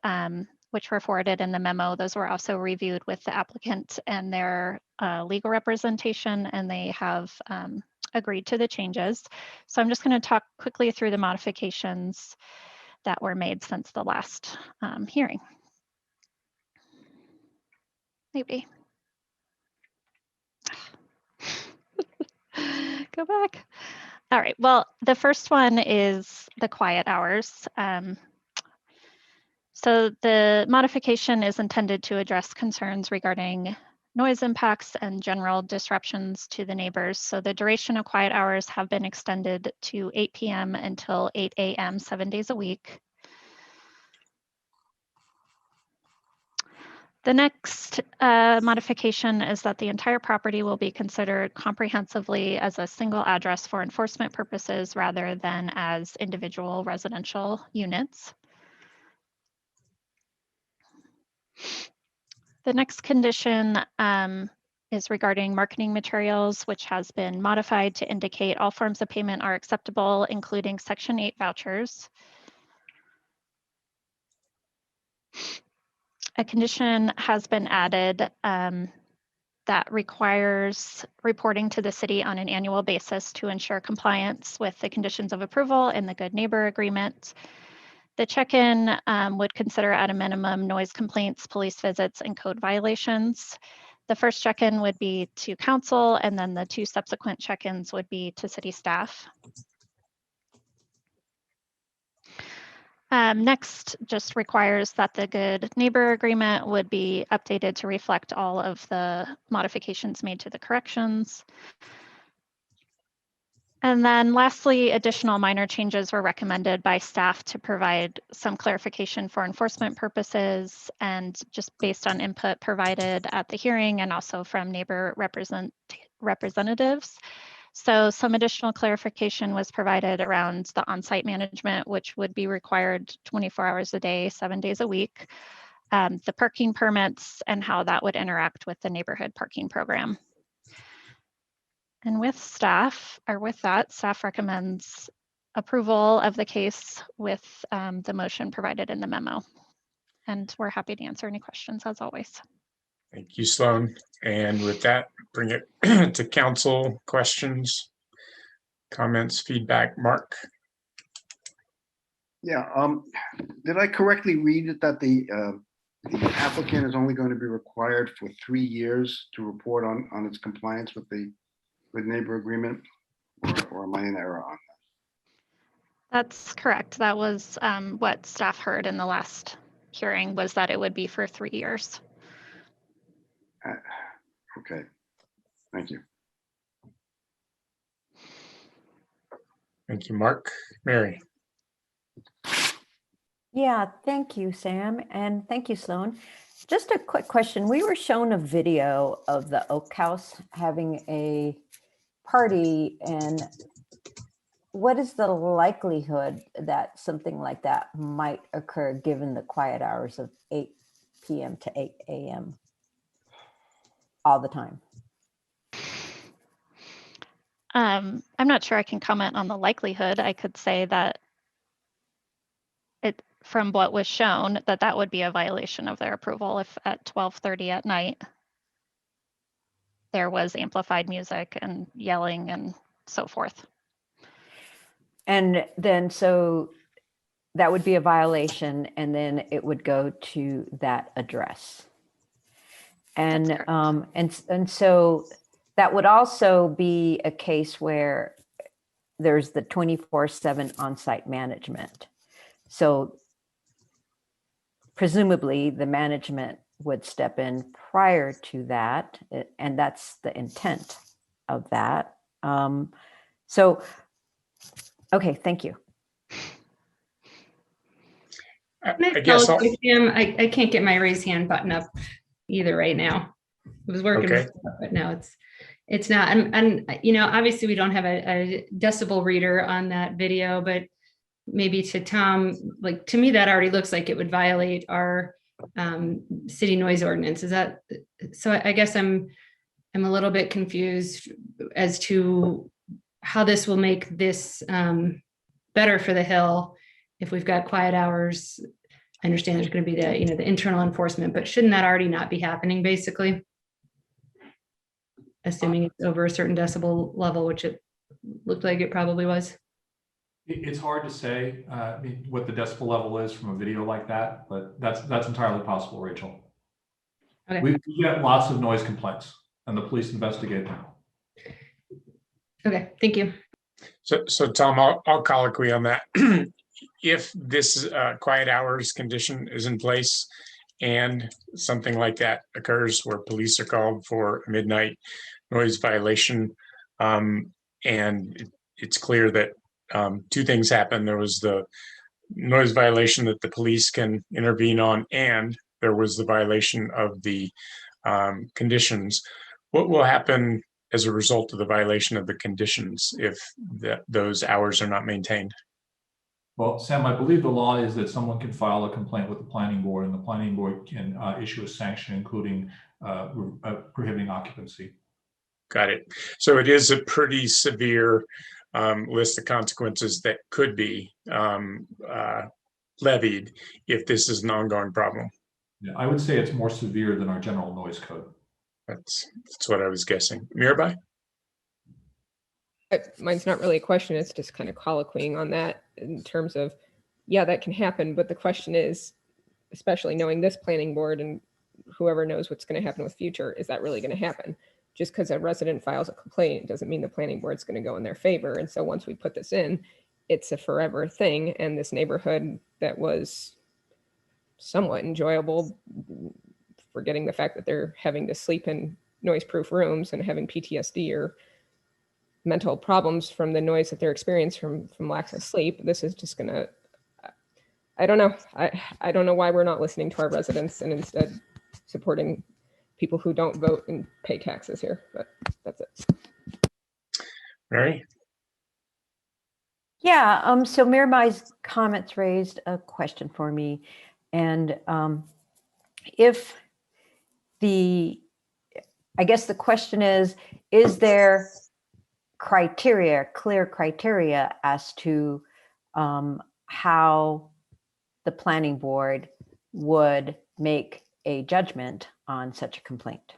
which were forwarded in the memo. Those were also reviewed with the applicant and their legal representation, and they have agreed to the changes. So I'm just going to talk quickly through the modifications that were made since the last hearing. Maybe. Go back. All right, well, the first one is the quiet hours. So the modification is intended to address concerns regarding noise impacts and general disruptions to the neighbors. So the duration of quiet hours have been extended to 8 p.m. until 8 a.m. 7 days a week. The next modification is that the entire property will be considered comprehensively as a single address for enforcement purposes rather than as individual residential units. The next condition is regarding marketing materials, which has been modified to indicate all forms of payment are acceptable, including Section 8 vouchers. A condition has been added that that requires reporting to the city on an annual basis to ensure compliance with the conditions of approval and the Good Neighbor Agreement. The check-in would consider at a minimum noise complaints, police visits, and code violations. The first check-in would be to council, and then the 2 subsequent check-ins would be to city staff. Next, just requires that the Good Neighbor Agreement would be updated to reflect all of the modifications made to the corrections. And then lastly, additional minor changes were recommended by staff to provide some clarification for enforcement purposes and just based on input provided at the hearing and also from neighbor representatives. So some additional clarification was provided around the on-site management, which would be required 24 hours a day, 7 days a week, the parking permits and how that would interact with the neighborhood parking program. And with that, staff recommends approval of the case with the motion provided in the memo. And we're happy to answer any questions as always. Thank you, Sloan. And with that, bring it to council questions, comments, feedback. Mark? Yeah, did I correctly read it that the applicant is only going to be required for 3 years to report on its compliance with the Good Neighbor Agreement, or am I in error on that? That's correct. That was what staff heard in the last hearing, was that it would be for 3 years. Okay, thank you. Thank you, Mark. Mary? Yeah, thank you, Sam, and thank you, Sloan. Just a quick question. We were shown a video of the Oak House having a party, and what is the likelihood that something like that might occur given the quiet hours of 8 p.m. to 8 a.m. all the time? I'm not sure I can comment on the likelihood. I could say that it, from what was shown, that would be a violation of their approval if at 12:30 at night there was amplified music and yelling and so forth. And then so that would be a violation, and then it would go to that address. And and so that would also be a case where there's the 24/7 on-site management. So presumably the management would step in prior to that, and that's the intent of that. So, okay, thank you. I guess I can't get my raise hand button up either right now. It was working, okay, before, but now it's not. And you know, obviously we don't have a decibel reader on that video, but maybe to Tom, like to me that already looks like it would violate our city noise ordinance. Is that so? I guess I'm a little bit confused as to how this will make this better for the Hill if we've got quiet hours. I understand there's going to be the the internal enforcement, but shouldn't that already not be happening, basically? Assuming it's over a certain decibel level, which it looked like it probably was. It's hard to say what the decibel level is from a video like that, but that's entirely possible, Rachel. Okay. We get lots of noise complaints, and the police investigate them. Okay, thank you. So Tom, I'll colloquy on that. If this quiet hours condition is in place and something like that occurs where police are called for a midnight noise violation, and it's clear that 2 things happen. There was the noise violation that the police can intervene on, and there was the violation of the conditions. What will happen as a result of the violation of the conditions if those hours are not maintained? Well, Sam, I believe the law is that someone can file a complaint with the planning board, and the planning board can issue a sanction, including prohibiting occupancy. Got it. So it is a pretty severe list of consequences that could be levied if this is an ongoing problem. Yeah, I would say it's more severe than our general noise code. That's what I was guessing. Mirabai? Mine's not really a question. It's just kind of colloquying on that in terms of, yeah, that can happen. But the question is, especially knowing this planning board and whoever knows what's going to happen with future, is that really going to happen? Just because a resident files a complaint doesn't mean the planning board's going to go in their favor. And so once we put this in, it's a forever thing. And this neighborhood that was somewhat enjoyable, forgetting the fact that they're having to sleep in noise-proof rooms and having PTSD or mental problems from the noise that they're experiencing from lack of sleep, this is just gonna, I don't know. I don't know why we're not listening to our residents and instead supporting people who don't vote and pay taxes here, but that's it. Mary? Yeah, so Mirabai's comments raised a question for me. And if I guess the question is there clear criteria as to how the planning board would make a judgment on such a complaint?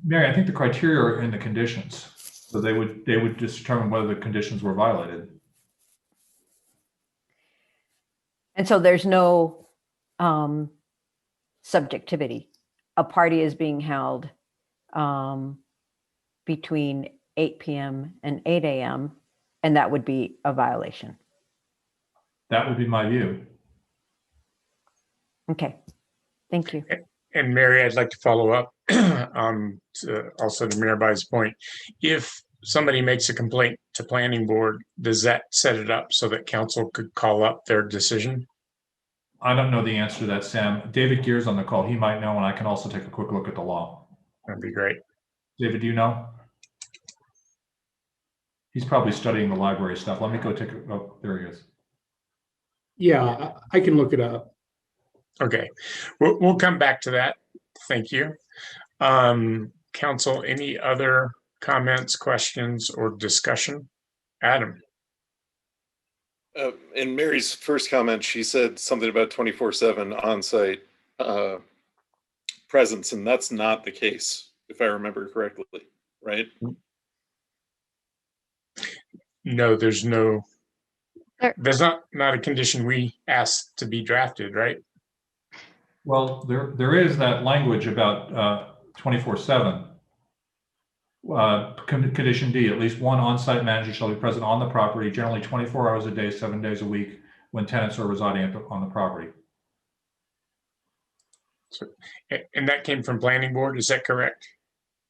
Mary, I think the criteria are in the conditions. So they would just determine whether the conditions were violated. And so there's no subjectivity. A party is being held between 8 p.m. and 8 a.m., and that would be a violation. That would be my view. Okay, thank you. And Mary, I'd like to follow up also to Mirabai's point. If somebody makes a complaint to planning board, does that set it up so that council could call up their decision? I don't know the answer to that, Sam. David Gear's on the call. He might know, and I can also take a quick look at the law. That'd be great. David, do you know? He's probably studying the library stuff. Let me go take a, oh, there he is. Yeah, I can look it up. Okay, we'll come back to that. Thank you. Council, any other comments, questions, or discussion? Adam. In Mary's first comment, she said something about 24/7 on-site presence, and that's not the case, if I remember correctly, right? No, there's not a condition we asked to be drafted, right? Well, there is that language about 24/7. Condition D, at least one on-site manager shall be present on the property, generally 24 hours a day, 7 days a week, when tenants are residing on the property. So, and that came from planning board, is that correct?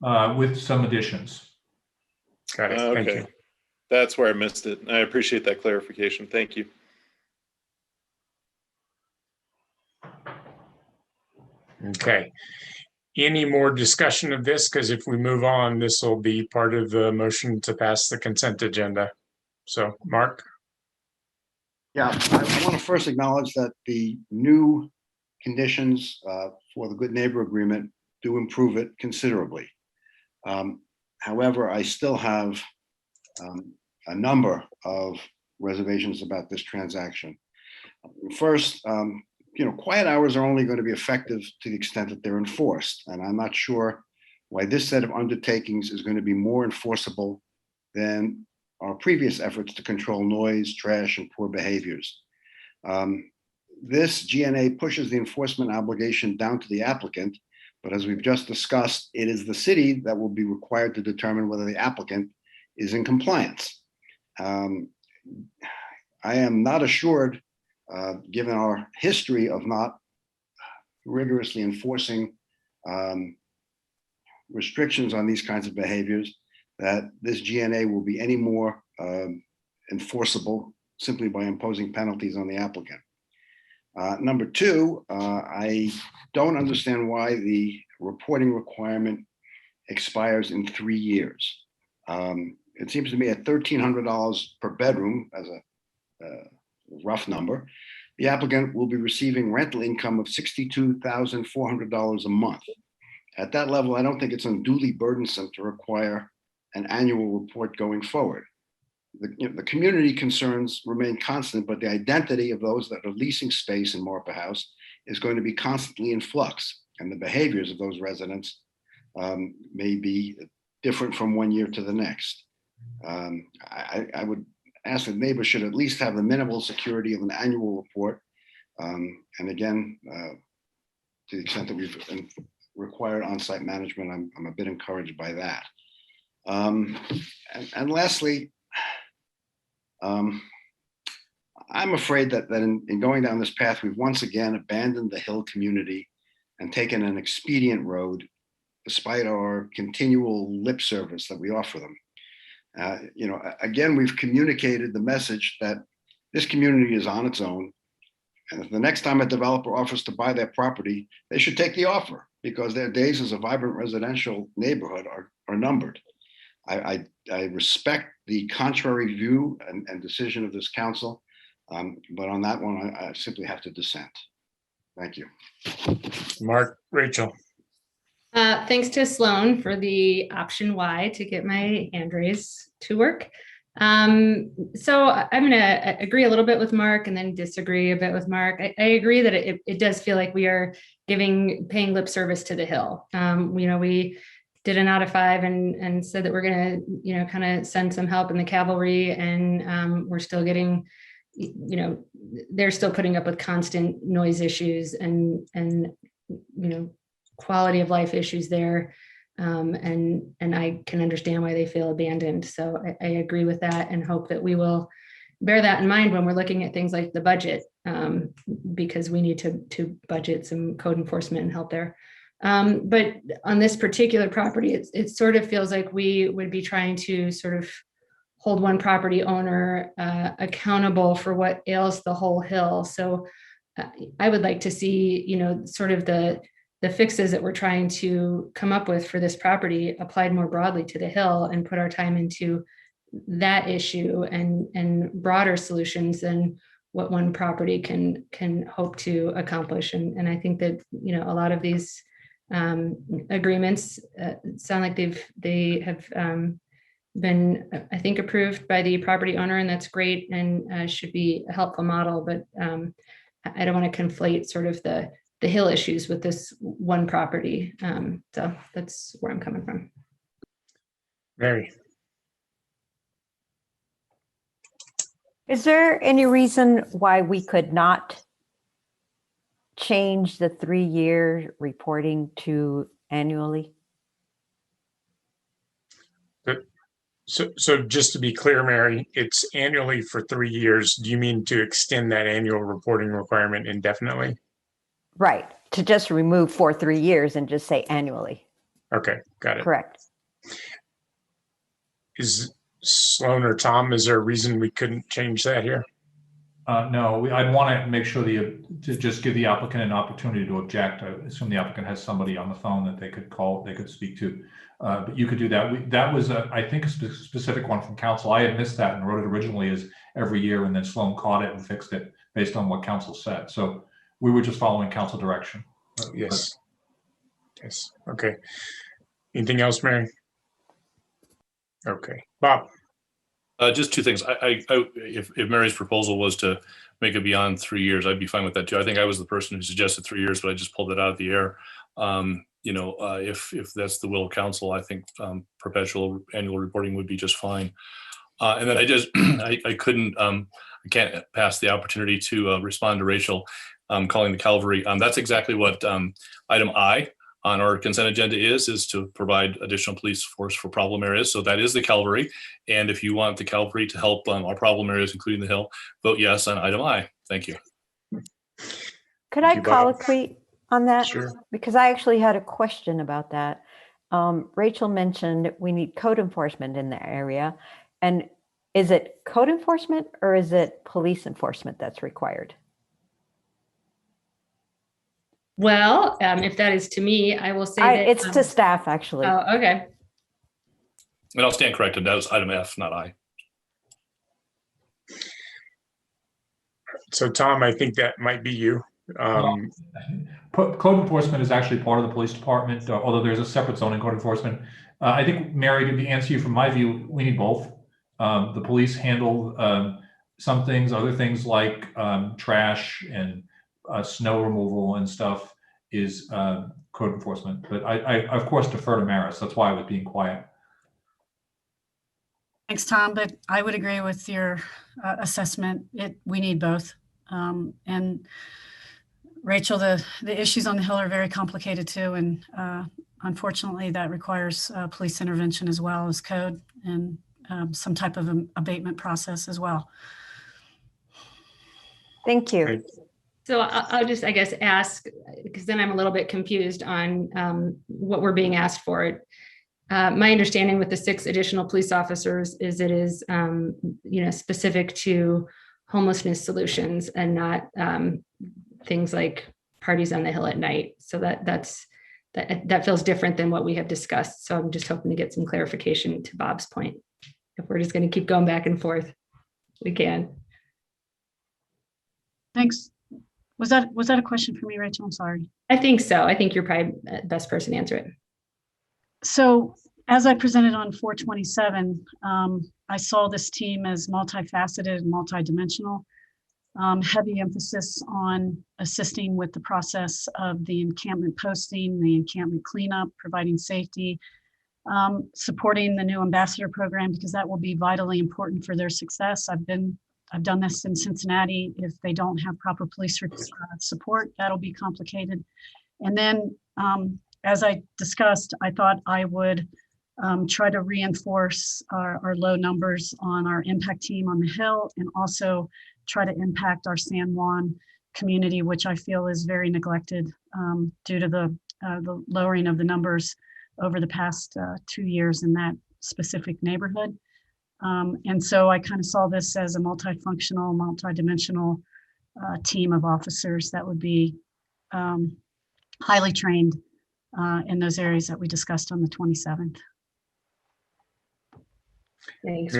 With some additions. Got it, thank you. That's where I missed it. I appreciate that clarification. Thank you. Okay. Any more discussion of this? Because if we move on, this will be part of the motion to pass the consent agenda. So, Mark? Yeah, I want to first acknowledge that the new conditions for the Good Neighbor Agreement do improve it considerably. However, I still have a number of reservations about this transaction. First, quiet hours are only going to be effective to the extent that they're enforced. And I'm not sure why this set of undertakings is going to be more enforceable than our previous efforts to control noise, trash, and poor behaviors. This GNA pushes the enforcement obligation down to the applicant, but as we've just discussed, it is the city that will be required to determine whether the applicant is in compliance. I am not assured, given our history of not rigorously enforcing restrictions on these kinds of behaviors, that this GNA will be any more enforceable simply by imposing penalties on the applicant. Number two, I don't understand why the reporting requirement expires in 3 years. It seems to me at $1,300 per bedroom, as a rough number, the applicant will be receiving rental income of $62,400 a month. At that level, I don't think it's unduly burdensome to require an annual report going forward. The community concerns remain constant, but the identity of those that are leasing space in Marpa House is going to be constantly in flux. and the behaviors of those residents may be different from one year to the next. I would ask that neighbors should at least have the minimal security of an annual report. And again, to the extent that we've required on-site management, I'm a bit encouraged by that. And lastly, I'm afraid that in going down this path, we've once again abandoned the Hill community and taken an expedient road, despite our continual lip service that we offer them. Again, we've communicated the message that this community is on its own. And if the next time a developer offers to buy their property, they should take the offer, because their days as a vibrant residential neighborhood are numbered. I respect the contrary view and decision of this council, but on that one, I simply have to dissent. Thank you. Mark, Rachel. Thanks to Sloan for the option Y to get my hand raise to work. So I'm going to agree a little bit with Mark and then disagree a bit with Mark. I agree that it does feel like we are paying lip service to the Hill. We did an out of 5 and said that we're going to, kind of send some help in the cavalry, and we're still getting, they're still putting up with constant noise issues and quality of life issues there. And I can understand why they feel abandoned. So I agree with that and hope that we will bear that in mind when we're looking at things like the budget, because we need to budget some code enforcement and help there. But on this particular property, it sort of feels like we would be trying to sort of hold one property owner accountable for what ails the whole hill. So I would like to see, sort of the fixes that we're trying to come up with for this property applied more broadly to the hill, and put our time into that issue and broader solutions than what one property can hope to accomplish. And I think that, a lot of these agreements sound like they have been, I think, approved by the property owner, and that's great and should be a helpful model. But I don't want to conflate sort of the hill issues with this one property. So that's where I'm coming from. Mary. Is there any reason why we could not change the 3-year reporting to annually? So just to be clear, Mary, it's annually for 3 years. Do you mean to extend that annual reporting requirement indefinitely? Right, to just remove for 3 years and just say annually. Okay, got it. Correct. Is Sloan or Tom, is there a reason we couldn't change that here? No, I'd want to make sure to just give the applicant an opportunity to object. I assume the applicant has somebody on the phone that they could call, they could speak to. But you could do that. That was, I think, a specific one from council. I had missed that and wrote it originally as every year, and then Sloan caught it and fixed it based on what council said. So we were just following council direction. Yes. Yes. Okay. Anything else, Mary? Okay, Bob. Just 2 things. If Mary's proposal was to make it beyond 3 years, I'd be fine with that too. I think I was the person who suggested 3 years, but I just pulled it out of the air. If that's the will of council, I think perpetual annual reporting would be just fine. And then I can't pass the opportunity to respond to Rachel calling the cavalry. That's exactly what item I on our consent agenda is to provide additional police force for problem areas. So that is the cavalry. And if you want the cavalry to help our problem areas, including the hill, vote yes on item I. Thank you. Could I colloquy on that? Sure. Because I actually had a question about that. Rachel mentioned we need code enforcement in the area. And is it code enforcement or is it police enforcement that's required? Well, if that is to me, I will say that it's to staff, actually. Oh, okay. And I'll stand corrected. That was item F, not I. So Tom, I think that might be you. Code enforcement is actually part of the police department, although there's a separate zoning code enforcement. I think, Mary, to answer you from my view, we need both. The police handle some things, other things like trash and snow removal and stuff. is code enforcement. But I of course defer to Maris. That's why I was being quiet. Thanks, Tom, but I would agree with your assessment. We need both. And Rachel, the issues on the Hill are very complicated too. And unfortunately, that requires police intervention as well as code and some type of abatement process as well. Thank you. So I'll just, I guess, ask, because then I'm a little bit confused on what we're being asked for. My understanding with the 6 additional police officers is it is, specific to homelessness solutions and not things like parties on the Hill at night. So that feels different than what we have discussed. So I'm just hoping to get some clarification to Bob's point. If we're just going to keep going back and forth, we can. Thanks. Was that a question for me, Rachel? I'm sorry. I think so. I think you're probably the best person to answer it. So as I presented on 427, I saw this team as multifaceted and multidimensional, heavy emphasis on assisting with the process of the encampment posting, the encampment cleanup, providing safety, supporting the new ambassador program, because that will be vitally important for their success. I've done this in Cincinnati. If they don't have proper police support, that'll be complicated. And then, as I discussed, I thought I would try to reinforce our low numbers on our impact team on the Hill, and also try to impact our San Juan community, which I feel is very neglected due to the lowering of the numbers over the past 2 years in that specific neighborhood. And so I kind of saw this as a multifunctional, multidimensional team of officers that would be highly trained in those areas that we discussed on the 27th. Thanks.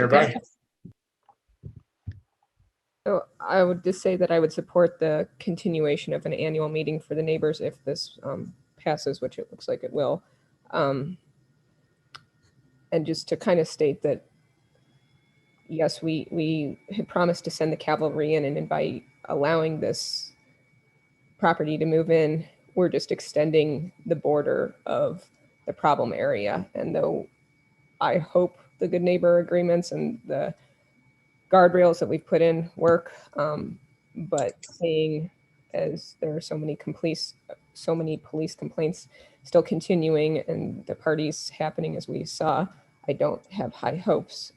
So I would just say that I would support the continuation of an annual meeting for the neighbors if this passes, which it looks like it will. And just to kind of state that, yes, we had promised to send the cavalry in, and by allowing this property to move in, we're just extending the border of the problem area. And though I hope the good neighbor agreements and the guardrails that we've put in work, but seeing as there are so many police complaints still continuing and the parties happening as we saw, I don't have high hopes.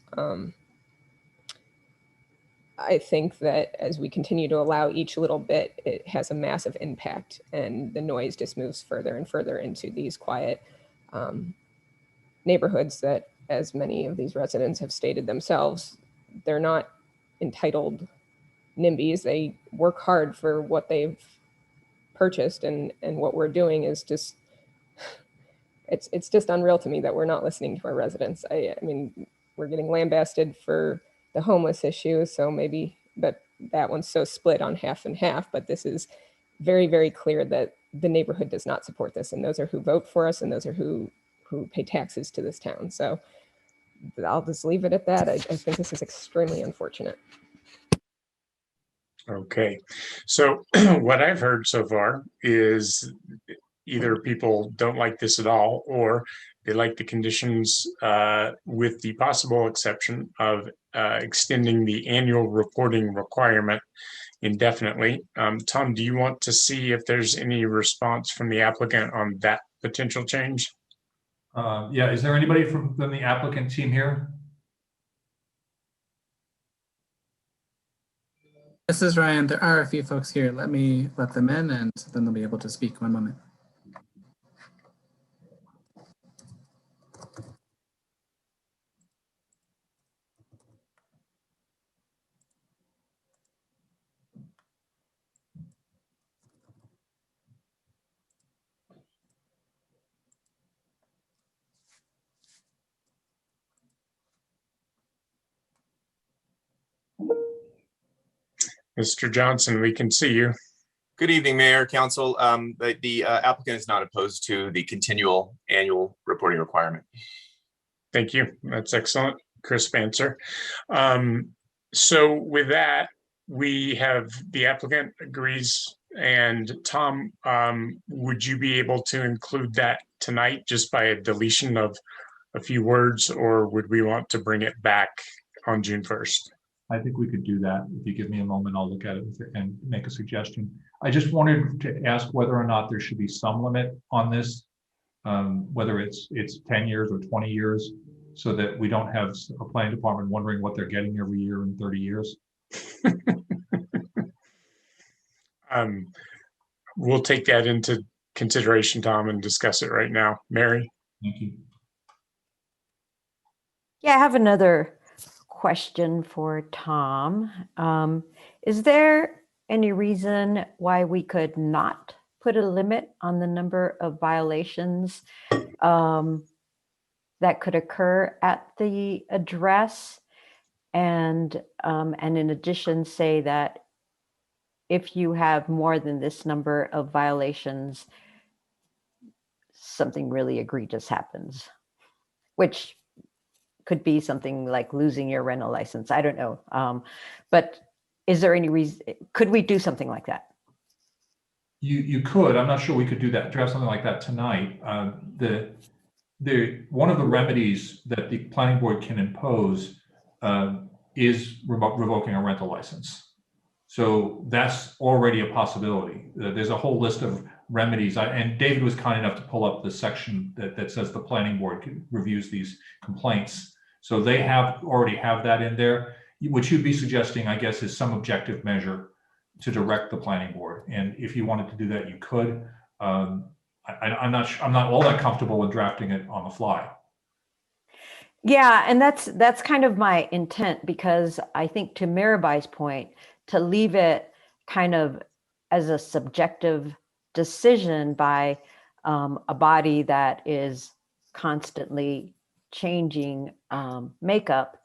I think that as we continue to allow each little bit, it has a massive impact, and the noise just moves further and further into these quiet neighborhoods that, as many of these residents have stated themselves, they're not entitled NIMBYs. They work hard for what they've purchased, and what we're doing is just, it's just unreal to me that we're not listening to our residents. I mean, we're getting lambasted for the homeless issue, so maybe, but that one's so split on half and half, but this is very, very clear that the neighborhood does not support this, and those are who vote for us, and those are who pay taxes to this town. So I'll just leave it at that. I think this is extremely unfortunate. Okay, so what I've heard so far is either people don't like this at all, or they like the conditions with the possible exception of extending the annual reporting requirement indefinitely. Tom, do you want to see if there's any response from the applicant on that potential change? Yeah, is there anybody from the applicant team here? This is Ryan. There are a few folks here. Let me let them in, and then they'll be able to speak. One moment. Mr. Johnson, we can see you. Good evening, Mayor, Council. The applicant is not opposed to the continual annual reporting requirement. Thank you. That's excellent. Crisp answer. So with that, we have the applicant agrees And Tom, would you be able to include that tonight just by a deletion of a few words, or would we want to bring it back on June 1st? I think we could do that. If you give me a moment, I'll look at it and make a suggestion. I just wanted to ask whether or not there should be some limit on this, whether it's 10 years or 20 years, so that we don't have a planning department wondering what they're getting every year in 30 years. We'll take that into consideration, Tom, and discuss it right now. Mary? Thank you. Yeah, I have another question for Tom. Is there any reason why we could not put a limit on the number of violations that could occur at the address? And in addition, say that if you have more than this number of violations, something really egregious happens, which could be something like losing your rental license. I don't know. But is there any reason, could we do something like that? You could. I'm not sure we could do that, draft something like that tonight. One of the remedies that the planning board can impose is revoking a rental license. So that's already a possibility. There's a whole list of remedies. And David was kind enough to pull up the section that says the planning board reviews these complaints. So they already have that in there. What you'd be suggesting, I guess, is some objective measure to direct the planning board. And if you wanted to do that, you could. I'm not all that comfortable with drafting it on the fly. Yeah, and that's kind of my intent, because I think, to Mirabai's point, to leave it kind of as a subjective decision by a body that is constantly changing makeup,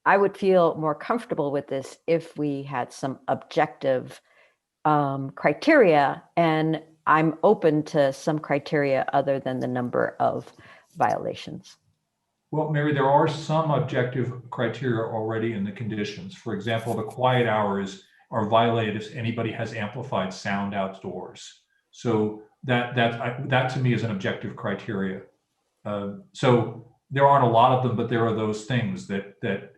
I would feel more comfortable with this if we had some objective criteria, and I'm open to some criteria other than the number of violations. Well, Mary, there are some objective criteria already in the conditions. For example, the quiet hours are violated if anybody has amplified sound outdoors. So that to me is an objective criteria. So there aren't a lot of them, but there are those things that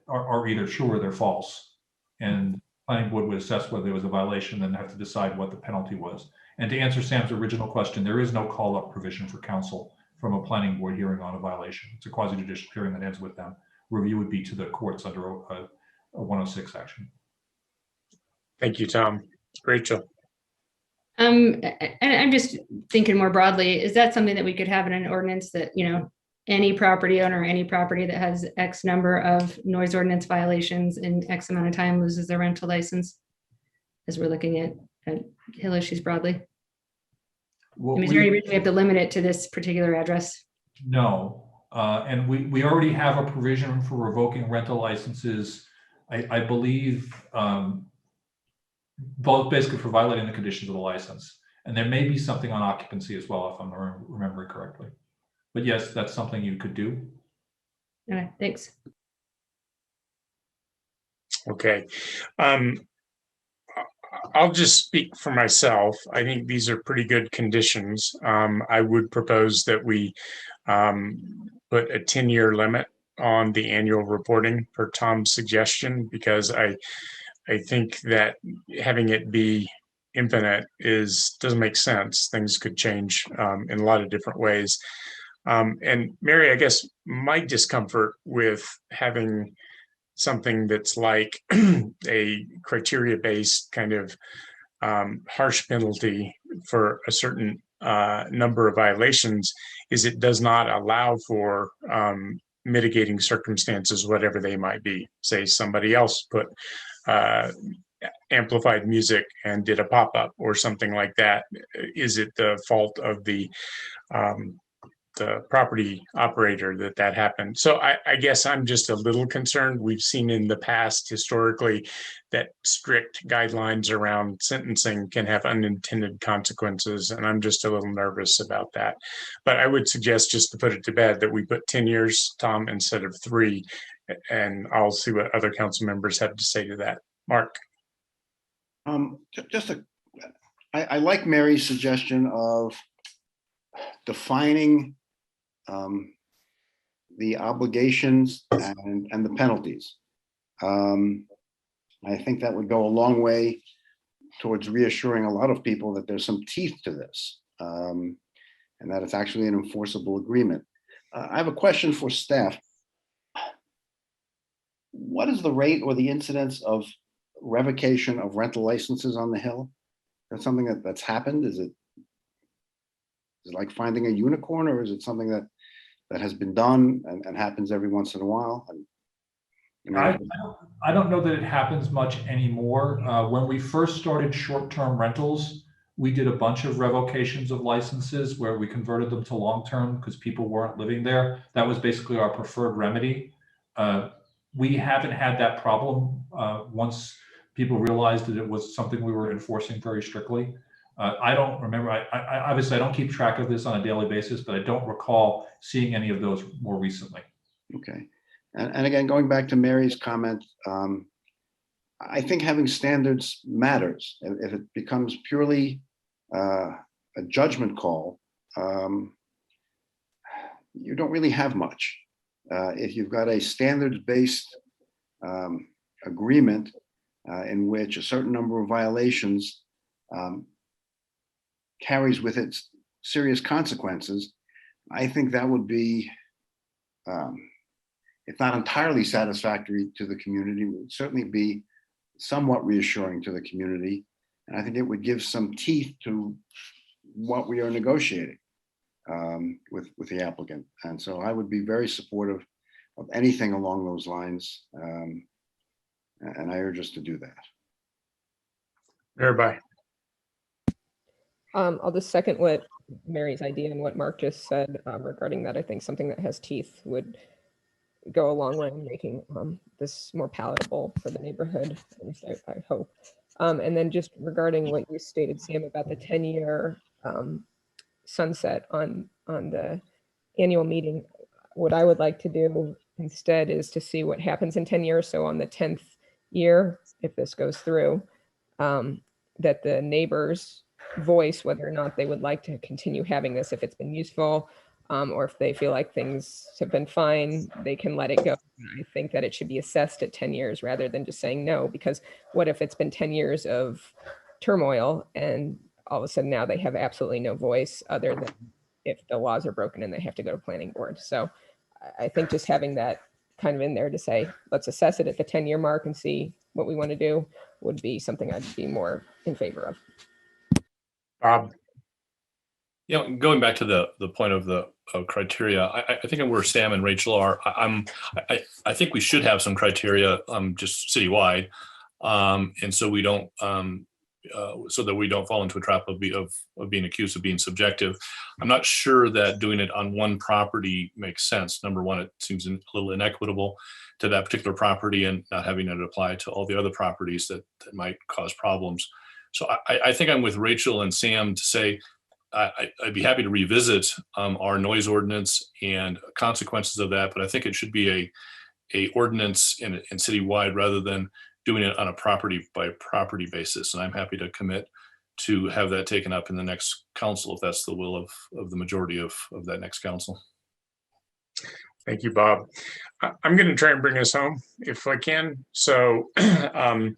are either true or they're false. And planning board would assess whether there was a violation and have to decide what the penalty was. And to answer Sam's original question, there is no call-up provision for counsel from a planning board hearing on a violation. It's a quasi-judicial hearing that ends with them. Review would be to the courts under a 106 action. Thank you, Tom. Rachel? And I'm just thinking more broadly, is that something that we could have in an ordinance that, any property owner, any property that has X number of noise ordinance violations in X amount of time loses their rental license, as we're looking at Hill issues broadly? Well, is there any reason we have to limit it to this particular address? No, and we already have a provision for revoking rental licenses, I believe, both basically for violating the conditions of the license. And there may be something on occupancy as well, if I'm remembering correctly. But yes, that's something you could do. Okay, thanks. Okay. I'll just speak for myself. I think these are pretty good conditions. I would propose that we put a 10-year limit on the annual reporting per Tom's suggestion, because I think that having it be infinite doesn't make sense. Things could change in a lot of different ways. And Mary, I guess my discomfort with having something that's like a criteria-based kind of harsh penalty for a certain number of violations is it does not allow for mitigating circumstances, whatever they might be. Say somebody else put amplified music and did a pop-up or something like that. Is it the fault of the property operator that happened? So I guess I'm just a little concerned. We've seen in the past historically that strict guidelines around sentencing can have unintended consequences, and I'm just a little nervous about that. But I would suggest, just to put it to bed, that we put 10 years, Tom, instead of 3, and I'll see what other council members have to say to that. Mark? I like Mary's suggestion of defining the obligations and the penalties. I think that would go a long way towards reassuring a lot of people that there's some teeth to this, and that it's actually an enforceable agreement. I have a question for staff. What is the rate or the incidence of revocation of rental licenses on the Hill? That's something that's happened? Is it like finding a unicorn, or is it something that has been done and happens every once in a while? I don't know that it happens much anymore. When we first started short-term rentals, we did a bunch of revocations of licenses where we converted them to long-term because people weren't living there. That was basically our preferred remedy. We haven't had that problem once people realized that it was something we were enforcing very strictly. I don't remember, I obviously I don't keep track of this on a daily basis, but I don't recall seeing any of those more recently. Okay. And again, going back to Mary's comment, I think having standards matters. If it becomes purely a judgment call, you don't really have much. If you've got a standards-based agreement in which a certain number of violations carries with it serious consequences, I think that would be, if not entirely satisfactory to the community, would certainly be somewhat reassuring to the community. And I think it would give some teeth to what we are negotiating with the applicant. And so I would be very supportive of anything along those lines. And I urge us to do that. Everybody. I'll just second what Mary's idea and what Mark just said regarding that. I think something that has teeth would go a long way in making this more palatable for the neighborhood, at least I hope. And then just regarding what you stated, Sam, about the 10-year sunset on the annual meeting, what I would like to do instead is to see what happens in 10 years. So on the 10th year, if this goes through, that the neighbors voice whether or not they would like to continue having this, if it's been useful, or if they feel like things have been fine, they can let it go. I think that it should be assessed at 10 years rather than just saying no, because what if it's been 10 years of turmoil and all of a sudden now they have absolutely no voice other than if the laws are broken and they have to go to planning board. So I think just having that kind of in there to say, let's assess it at the 10-year mark and see what we want to do would be something I'd be more in favor of. Bob. You know, going back to the point of the criteria, I think where Sam and Rachel are, I think we should have some criteria just citywide, and so we don't so that we don't fall into a trap of being accused of being subjective. I'm not sure that doing it on one property makes sense. Number one, it seems a little inequitable to that particular property and not having it apply to all the other properties that might cause problems. So I think I'm with Rachel and Sam to say, I'd be happy to revisit our noise ordinance and consequences of that, but I think it should be a ordinance in citywide rather than doing it on a property by property basis. And I'm happy to commit to have that taken up in the next council if that's the will of the majority of that next council. Thank you, Bob. I'm going to try and bring us home if I can. So I'm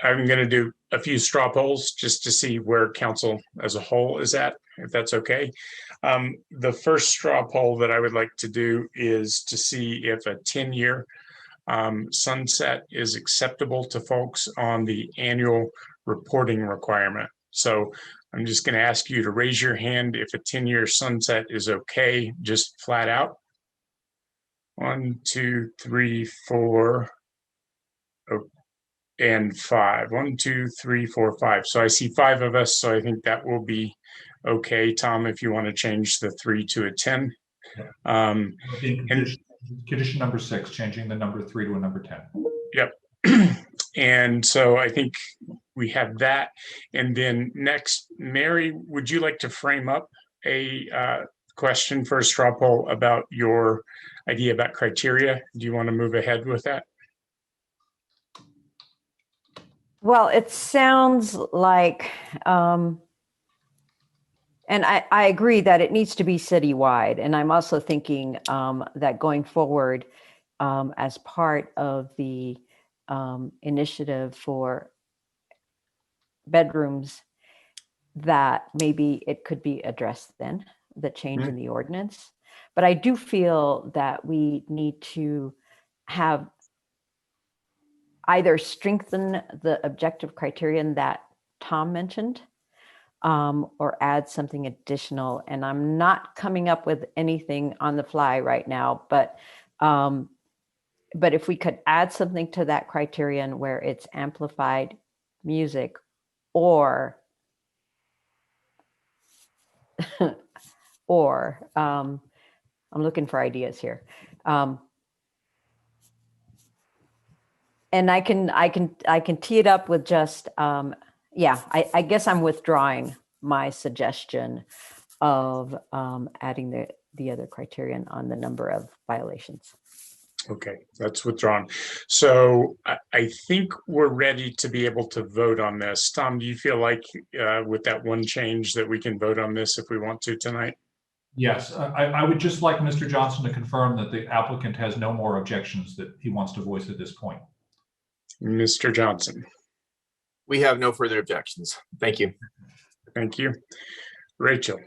going to do a few straw polls just to see where council as a whole is at, if that's okay. The first straw poll that I would like to do is to see if a 10-year sunset is acceptable to folks on the annual reporting requirement. So I'm just going to ask you to raise your hand if a 10-year sunset is okay, just flat out. 1, 2, 3, 4. Oh, and 5. 1, 2, 3, 4, 5. So I see 5 of us. So I think that will be okay. Tom, if you want to change the 3 to a 10. And condition number 6, changing the number 3 to a number 10. Yep. And so I think we have that. And then next, Mary, would you like to frame up a question for a straw poll about your idea about criteria? Do you want to move ahead with that? Well, it sounds like, and I agree that it needs to be citywide. And I'm also thinking that going forward, as part of the initiative for bedrooms, that maybe it could be addressed then, the change in the ordinance. But I do feel that we need to have either strengthen the objective criterion that Tom mentioned, or add something additional. And I'm not coming up with anything on the fly right now, but if we could add something to that criterion where it's amplified music, or I'm looking for ideas here. And I can tee it up with just, yeah, I guess I'm withdrawing my suggestion of adding the other criterion on the number of violations. Okay, that's withdrawn. So I think we're ready to be able to vote on this. Tom, do you feel like with that one change that we can vote on this if we want to tonight? Yes, I would just like Mr. Johnson to confirm that the applicant has no more objections that he wants to voice at this point. Mr. Johnson. We have no further objections. Thank you. Thank you. Rachel.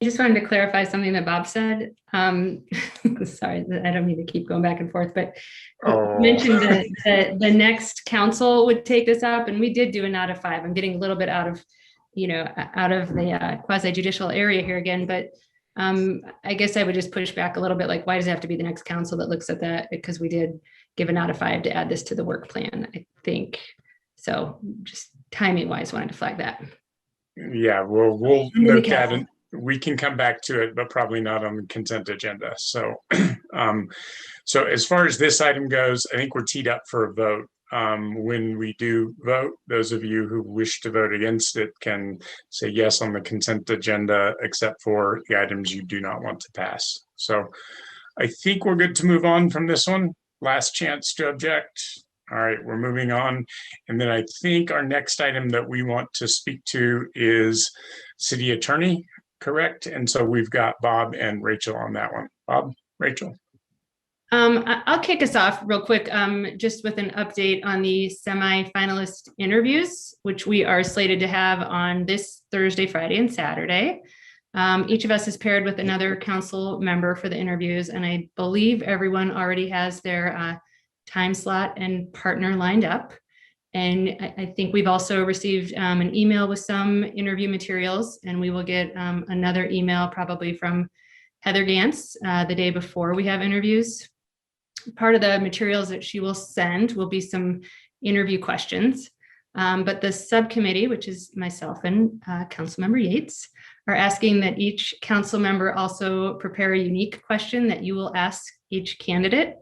I just wanted to clarify something that Bob said. Sorry, I don't mean to keep going back and forth, but you mentioned that the next council would take this up, and we did do an out of 5. I'm getting a little bit out of the quasi judicial area here again, but I guess I would just push back a little bit. Like, why does it have to be the next council that looks at that? Because we did give an out of 5 to add this to the work plan, I think. So just timing wise, wanted to flag that. Yeah, we'll note that, and we can come back to it, but probably not on the consent agenda. So, so as far as this item goes, I think we're teed up for a vote. When we do vote, those of you who wish to vote against it can say yes on the consent agenda, except for the items you do not want to pass. So I think we're good to move on from this one. Last chance to object. All right, we're moving on. And then I think our next item that we want to speak to is city attorney, correct? And so we've got Bob and Rachel on that one. Bob, Rachel. I'll kick us off real quick, just with an update on the semi-finalist interviews, which we are slated to have on this Thursday, Friday, and Saturday. Each of us is paired with another council member for the interviews, and I believe everyone already has their time slot and partner lined up. And I think we've also received an email with some interview materials, and we will get another email probably from Heather Gantz the day before we have interviews. Part of the materials that she will send will be some interview questions, but the subcommittee, which is myself and Councilmember Yates, are asking that each council member also prepare a unique question that you will ask each candidate.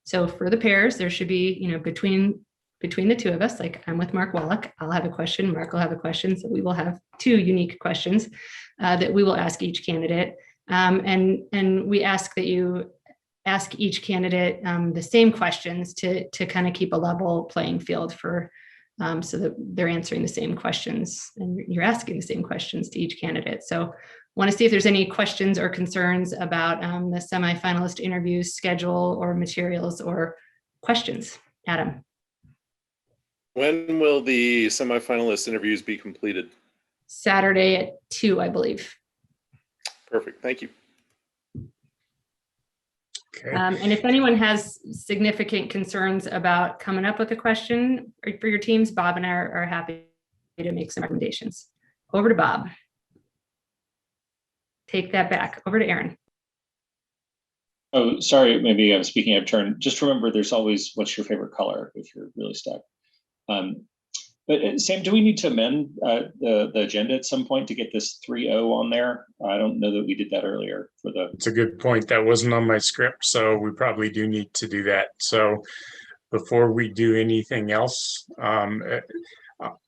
So for the pairs, there should be, between the two of us, like I'm with Mark Wallach, I'll have a question, Mark will have a question. So we will have 2 unique questions that we will ask each candidate. And we ask that you ask each candidate the same questions to kind of keep a level playing field for, so that they're answering the same questions and you're asking the same questions to each candidate. So want to see if there's any questions or concerns about the semi-finalist interviews schedule or materials or questions. Adam. When will the semi-finalist interviews be completed? Saturday at 2, I believe. Perfect. Thank you. Okay. And if anyone has significant concerns about coming up with a question for your teams, Bob and I are happy to make some recommendations. Over to Bob. Take that back. Over to Aaron. Oh, sorry, maybe I'm speaking out of turn. Just remember, there's always what's your favorite color if you're really stuck. But Sam, do we need to amend the agenda at some point to get this 3-0 on there? I don't know that we did that earlier for the. It's a good point. That wasn't on my script, so we probably do need to do that. So before we do anything else, I'll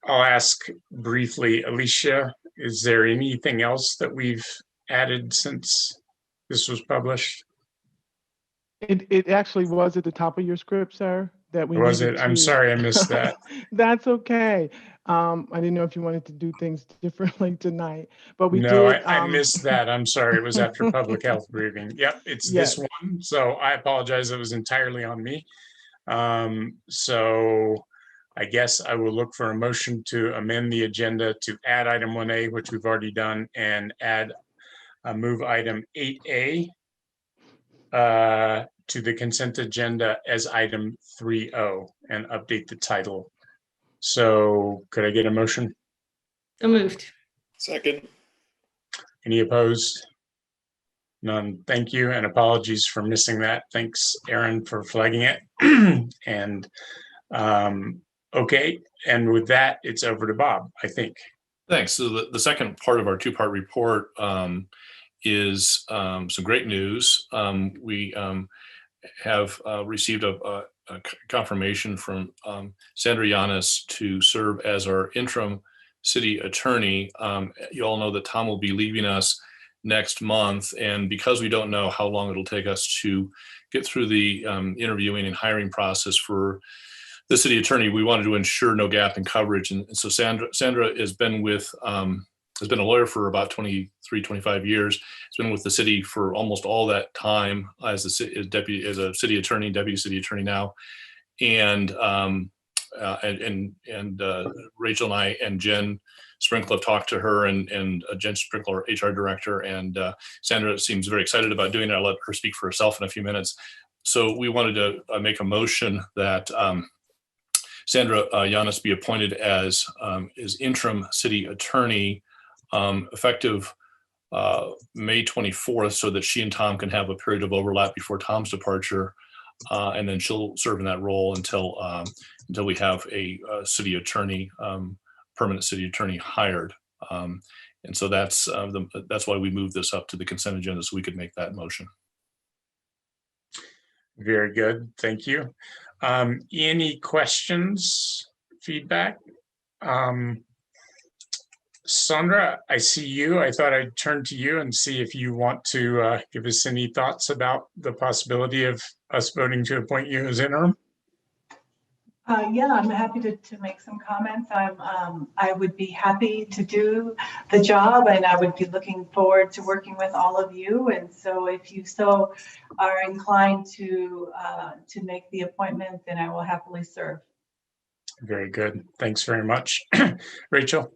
ask briefly, Alicia, is there anything else that we've added since this was published? It actually was at the top of your script, sir. that we Was needed it? I'm to. sorry, I missed that. That's okay. I didn't know if you wanted to do things differently tonight, but we No, did. I missed that. I'm sorry. It was after public health briefing. Yep, it's this Yes. one. So I apologize. It was entirely on me. So I guess I will look for a motion to amend the agenda to add item 1A, which we've already done, and add move item 8A to the consent agenda as item 3O and update the title. So could I get a motion? So moved. Second. Any opposed? None. Thank you, and apologies for missing that. Thanks, Aaron, for flagging it. And okay, and with that, it's over to Bob, I think. Thanks. So the second part of our two-part report is some great news. We have received a confirmation from Sandra Yanis to serve as our interim city attorney. You all know that Tom will be leaving us next month, and because we don't know how long it'll take us to get through the interviewing and hiring process for the city attorney, we wanted to ensure no gap in coverage. And so Sandra has been with has been a lawyer for about 23, 25 years. Has been with the city for almost all that time as a city attorney, deputy city attorney now. And Rachel and I and Jen Sprinkle have talked to her, and Jen Sprinkle, our HR director, and Sandra seems very excited about doing it. I'll let her speak for herself in a few minutes. So we wanted to make a motion that Sandra Yanis be appointed as interim city attorney effective May 24th, so that she and Tom can have a period of overlap before Tom's departure, and then she'll serve in that role until we have a city attorney, permanent city attorney hired. And so that's why we moved this up to the consent agenda, so we could make that motion. Very good. Thank you. Any questions, feedback? Sandra, I see you. I thought I'd turn to you and see if you want to give us any thoughts about the possibility of us voting to appoint you as interim. Yeah, I'm happy to make some comments. I would be happy to do the job, and I would be looking forward to working with all of you. And so if you so are inclined to make the appointment, then I will happily serve. Very good. Thanks very much. Rachel?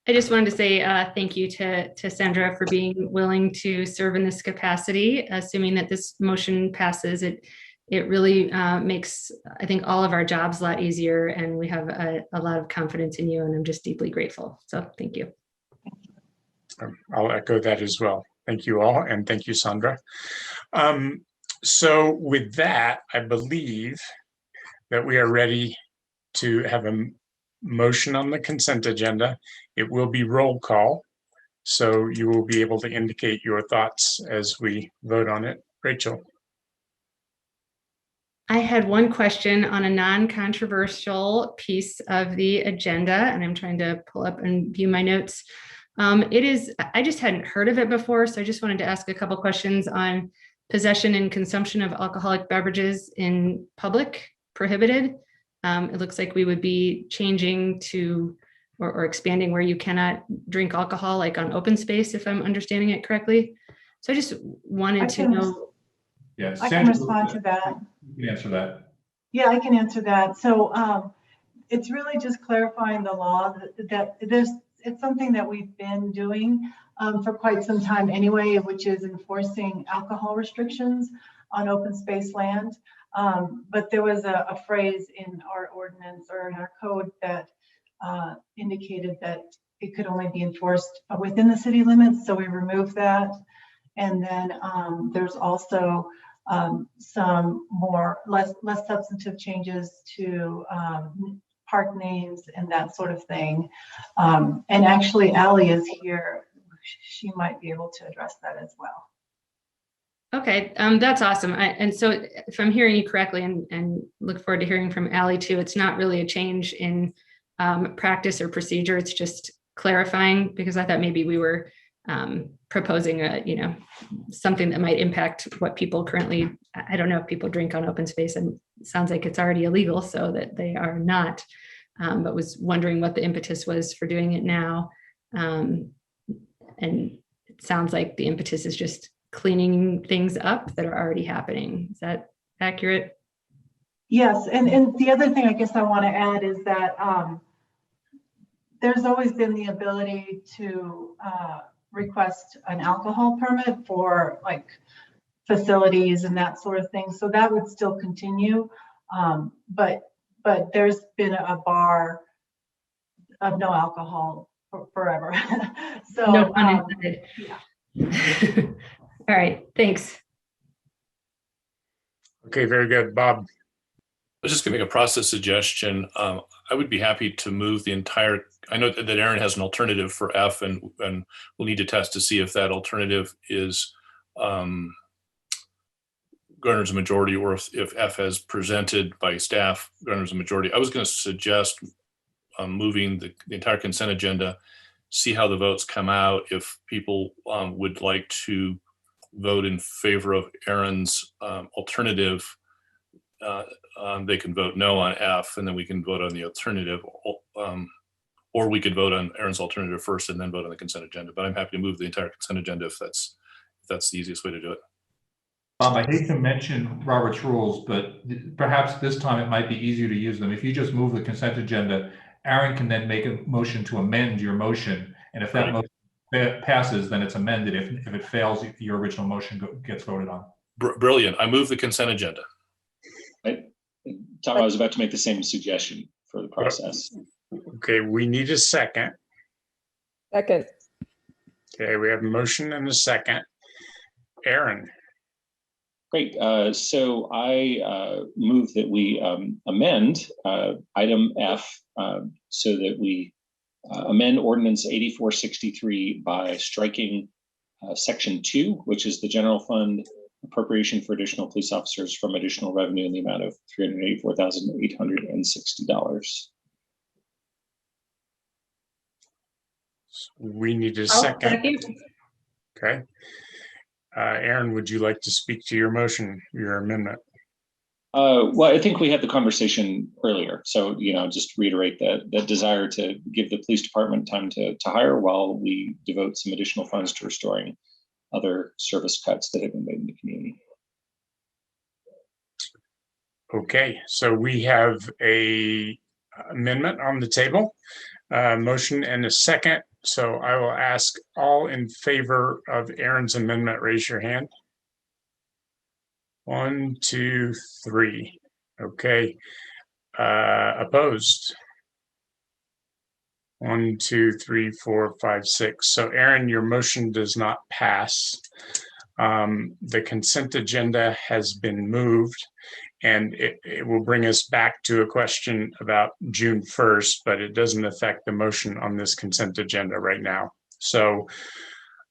I just wanted to say thank you to Sandra for being willing to serve in this capacity. Assuming that this motion passes, it really makes, I think, all of our jobs a lot easier, and we have a lot of confidence in you, and I'm just deeply grateful. So thank you. I'll echo that as well. Thank you all, and thank you, Sandra. So with that, I believe that we are ready to have a motion on the consent agenda. It will be roll call, so you will be able to indicate your thoughts as we vote on it. Rachel? I had one question on a non-controversial piece of the agenda, and I'm trying to pull up and view my notes. I just hadn't heard of it before, so I just wanted to ask a couple questions on possession and consumption of alcoholic beverages in public, prohibited. It looks like we would be changing to or expanding where you cannot drink alcohol, like on open space, if I'm understanding it correctly. So I just wanted to know. Yeah, I can respond to that. You can answer that. Yeah, I can answer that. So it's really just clarifying the law that it's something that we've been doing for quite some time anyway, which is enforcing alcohol restrictions on open space land. But there was a phrase in our ordinance or in our code that indicated that it could only be enforced within the city limits. So we removed that. And then there's also some less substantive changes to park names and that sort of thing. And actually, Allie is here. She might be able to address that as well. Okay, that's awesome. And so if I'm hearing you correctly, and look forward to hearing from Allie too, it's not really a change in practice or procedure. It's just clarifying, because I thought maybe we were proposing something that might impact what people currently, I don't know if people drink on open space, and sounds like it's already illegal, so that they are not, but was wondering what the impetus was for doing it now. And it sounds like the impetus is just cleaning things up that are already happening. Is that accurate? Yes, and the other thing I guess I want to add is that there's always been the ability to request an alcohol permit for like facilities and that sort of thing. So that would still continue. But there's been a bar of no alcohol forever. So no pun intended. Yeah. All right, thanks. Okay, very good. Bob. I was just gonna make a process suggestion. I would be happy to move the entire, I know that Aaron has an alternative for F, and we'll need to test to see if that alternative is garners a majority, or if F as presented by staff garners a majority. I was gonna suggest moving the entire consent agenda, see how the votes come out. If people would like to vote in favor of Aaron's alternative, they can vote no on F, and then we can vote on the alternative, or we could vote on Aaron's alternative first and then vote on the consent agenda. But I'm happy to move the entire consent agenda if that's the easiest way to do it. I hate to mention Robert's rules, but perhaps this time it might be easier to use them. If you just move the consent agenda, Aaron can then make a motion to amend your motion, and if that motion passes, then it's amended. If it fails, your original motion gets voted on. Brilliant. I move the consent agenda. Tom, I was about to make the same suggestion for the process. Okay, we need a second. Second. Okay, we have a motion and a second. Aaron. Great. So I move that we amend item F so that we amend ordinance 8463 by striking section 2, which is the general fund appropriation for additional police officers from additional revenue in the amount of $384,860. We need a second. Okay. Aaron, would you like to speak to your motion, your amendment? Well, I think we had the conversation earlier. So, just reiterate the desire to give the police department time to hire while we devote some additional funds to restoring other service cuts that have been made in the community. Okay, so we have a amendment on the table, motion and a second. So I will ask all in favor of Aaron's amendment, raise your hand. 1, 2, 3. Okay. Opposed? 1, 2, 3, 4, 5, 6. So Aaron, your motion does not pass. The consent agenda has been moved, and it will bring us back to a question about June 1st, but it doesn't affect the motion on this consent agenda right now. So,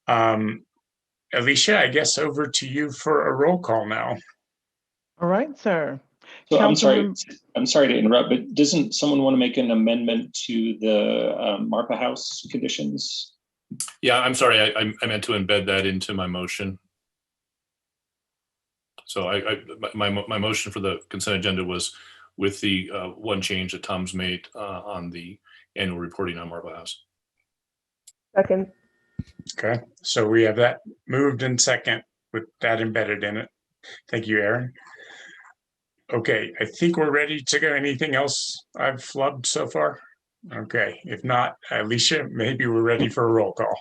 Alicia, I guess over to you for a roll call now. All right, sir. So I'm sorry to interrupt, but doesn't someone want to make an amendment to the Marpa House conditions? Yeah, I'm sorry. I meant to embed that into my motion. So my motion for the consent agenda was with the one change that Tom's made on the annual reporting on Marpa House. Second. Okay, so we have that moved in second with that embedded in it. Thank you, Aaron. Okay, I think we're ready to go. Anything else I've flubbed so far? Okay, if not, Alicia, maybe we're ready for a roll call.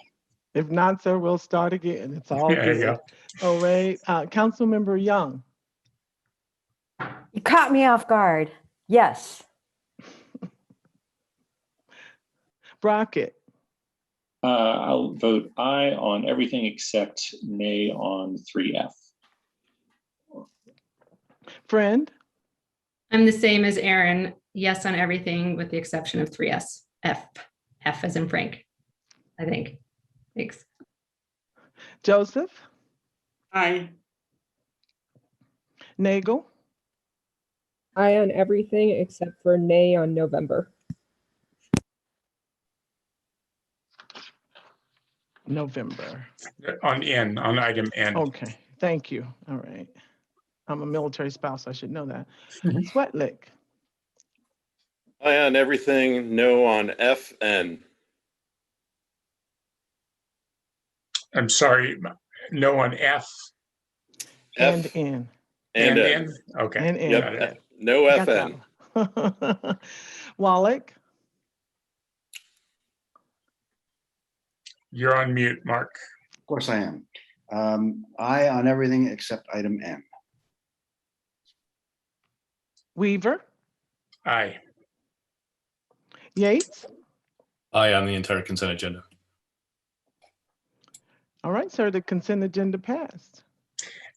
If not, sir, we'll start again. It's all There you good. go. All right, Councilmember Young. You caught me off guard. Yes. Brockett. I'll vote aye on everything except nay on 3F. Friend. I'm the same as Aaron. Yes on everything with the exception of 3S. F as in Frank, I think. Thanks. Joseph. Aye. Nagel. Aye on everything except for nay on November. November. On item N. Okay, thank you. All right. I'm a military spouse. I should know that. Mhm. Sweatlick. Aye on everything, no on F, N. I'm sorry, no on F And N. and N. N. Okay. And N. got it. Yep, no I got that FN. one. Wallach. You're on mute, Mark. Of course I am. Aye on everything except item M. Weaver. Aye. Yates. Aye on the entire consent agenda. All right, sir, the consent agenda passed.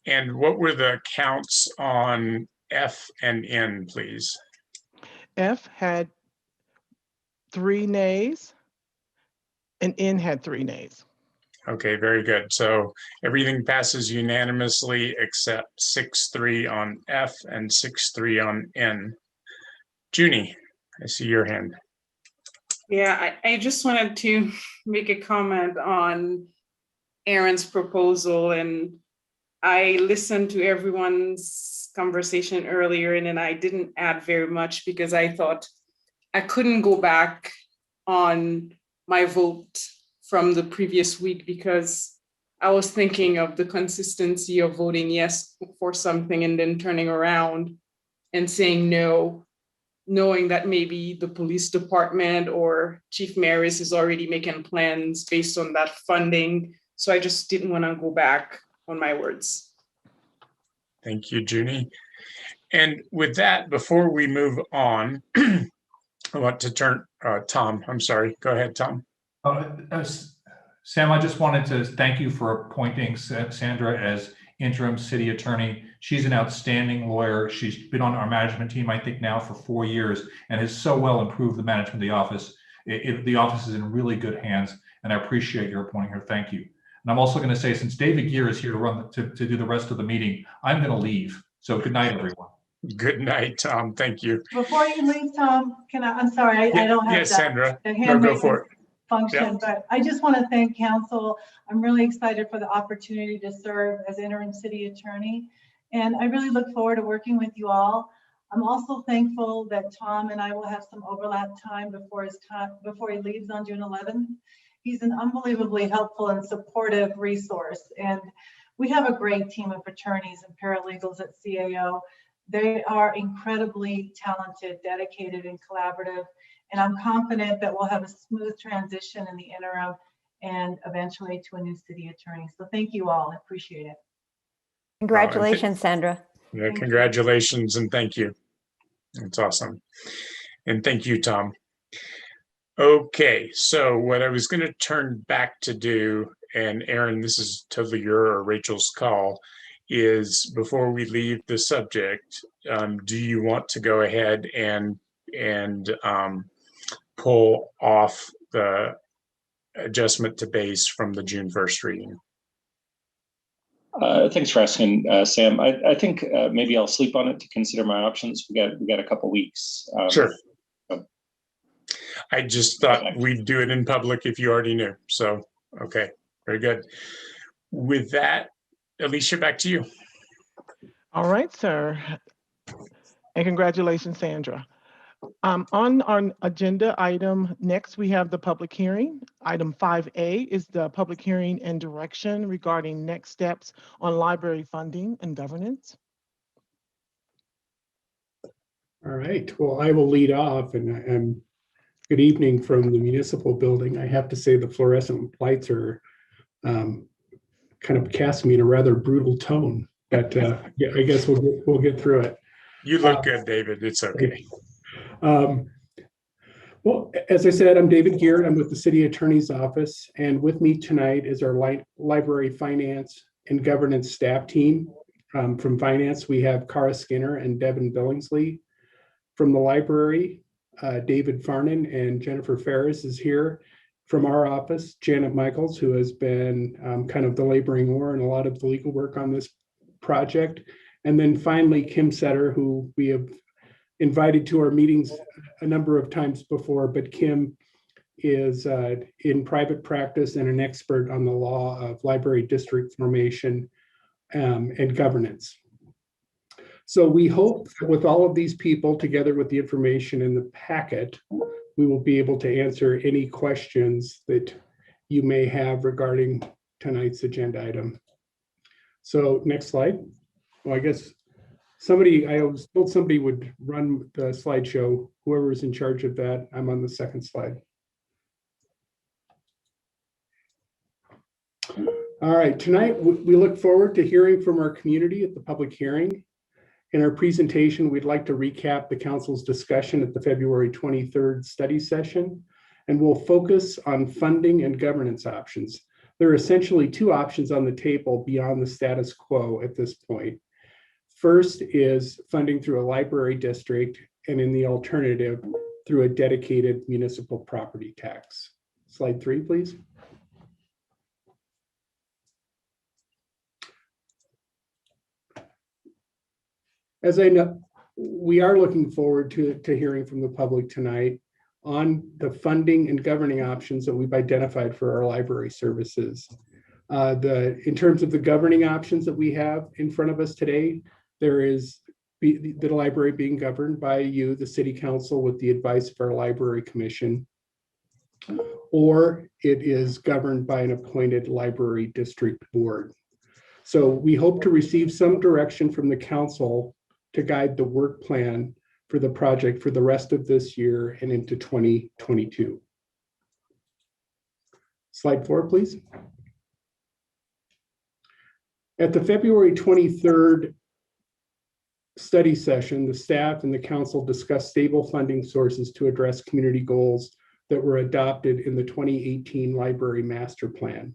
And what were the counts on F and N, please? F had 3 nays and N had 3 nays. Okay, very good. So everything passes unanimously except 6-3 on F and 6-3 on N. Junie, I see your hand. Yeah, I just wanted to make a comment on Aaron's proposal, and I listened to everyone's conversation earlier, and then I didn't add very much because I thought I couldn't go back on my vote from the previous week because I was thinking of the consistency of voting yes for something and then turning around and saying no, knowing that maybe the police department or Chief Maris is already making plans based on that funding. So I just didn't want to go back on my words. Thank you, Junie. And with that, before we move on, I want to turn, Tom, I'm sorry. Go ahead, Tom. Sam, I just wanted to thank you for appointing Sandra as interim city attorney. She's an outstanding lawyer. She's been on our management team, I think now for 4 years, and has so well improved the management of the office. The office is in really good hands, and I appreciate your appointing her. Thank you. And I'm also going to say, since David Gear is here to run to do the rest of the meeting, I'm going to leave. So good night, everyone. Good night, Tom. Thank you. Before you leave, Tom, I'm sorry, I don't have yes, Sandra. the No, hand go raising for it. function, Yeah. but I just want to thank council. I'm really excited for the opportunity to serve as interim city attorney. And I really look forward to working with you all. I'm also thankful that Tom and I will have some overlap time before he leaves on June 11th. He's an unbelievably helpful and supportive resource. And we have a great team of attorneys and paralegals at CAO. They are incredibly talented, dedicated, and collaborative. And I'm confident that we'll have a smooth transition in the interim and eventually to a new city attorney. So thank you all. I appreciate it. Congratulations, Sandra. Yeah, congratulations and thank you. That's awesome. And thank you, Tom. Okay, so what I was going to turn back to do, and Aaron, this is totally your or Rachel's call, is before we leave the subject, do you want to go ahead and pull off the adjustment to base from the June 1st reading? Thanks for asking, Sam. I think maybe I'll sleep on it to consider my options. We got a couple weeks. Sure. I just thought we'd do it in public if you already knew. So, okay, very good. With that, Alicia, back to you. All right, sir. And congratulations, Sandra. On our agenda item, next we have the public hearing. Item 5A is the public hearing and direction regarding next steps on library funding and governance. All right, well, I will lead off, and good evening from the municipal building. I have to say the fluorescent lights are kind of cast me in a rather brutal tone, but yeah, I guess we'll get through it. You look good, David. It's okay. Well, as I said, I'm David Gear. I'm with the City Attorney's Office, and with me tonight is our library finance and governance staff team. From finance, we have Cara Skinner and Devin Billingsley. From the library, David Farnan and Jennifer Ferris is here. From our office, Janet Michaels, who has been kind of the laboring oar and a lot of the legal work on this project. And then finally, Kim Setter, who we have invited to our meetings a number of times before, but Kim is in private practice and an expert on the law of library district formation and governance. So we hope that with all of these people, together with the information in the packet, we will be able to answer any questions that you may have regarding tonight's agenda item. So next slide. Well, I guess I was told somebody would run the slideshow. Whoever is in charge of that, I'm on the second slide. All right, tonight we look forward to hearing from our community at the public hearing. In our presentation, we'd like to recap the council's discussion at the February 23rd study session, and we'll focus on funding and governance options. There are essentially two options on the table beyond the status quo at this point. First is funding through a library district, and in the alternative, through a dedicated municipal property tax. Slide 3, please. As I know, we are looking forward to hearing from the public tonight on the funding and governing options that we've identified for our library services. In terms of the governing options that we have in front of us today, there is the library being governed by you, the city council, with the advice of our library commission, or it is governed by an appointed library district board. So we hope to receive some direction from the council to guide the work plan for the project for the rest of this year and into 2022. Slide 4, please. At the February 23rd study session, the staff and the council discussed stable funding sources to address community goals that were adopted in the 2018 library master plan.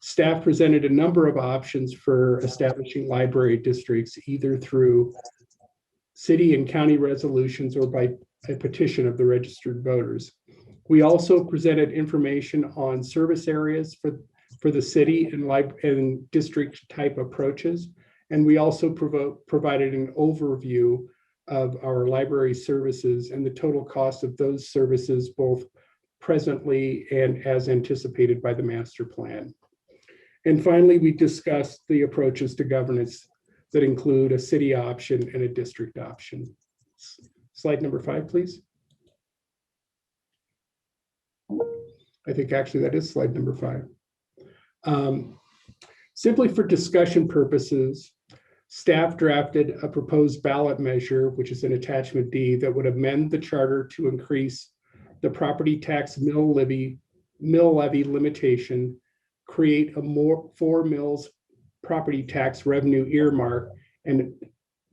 Staff presented a number of options for establishing library districts, either through city and county resolutions or by a petition of the registered voters. We also presented information on service areas for the city and district type approaches. And we also provided an overview of our library services and the total cost of those services, both presently and as anticipated by the master plan. And finally, we discussed the approaches to governance that include a city option and a district option. Slide number 5, please. I think actually that is slide number 5. Simply for discussion purposes, staff drafted a proposed ballot measure, which is in attachment D, that would amend the charter to increase the property tax mill levy limitation, create a 4 mills property tax revenue earmark, and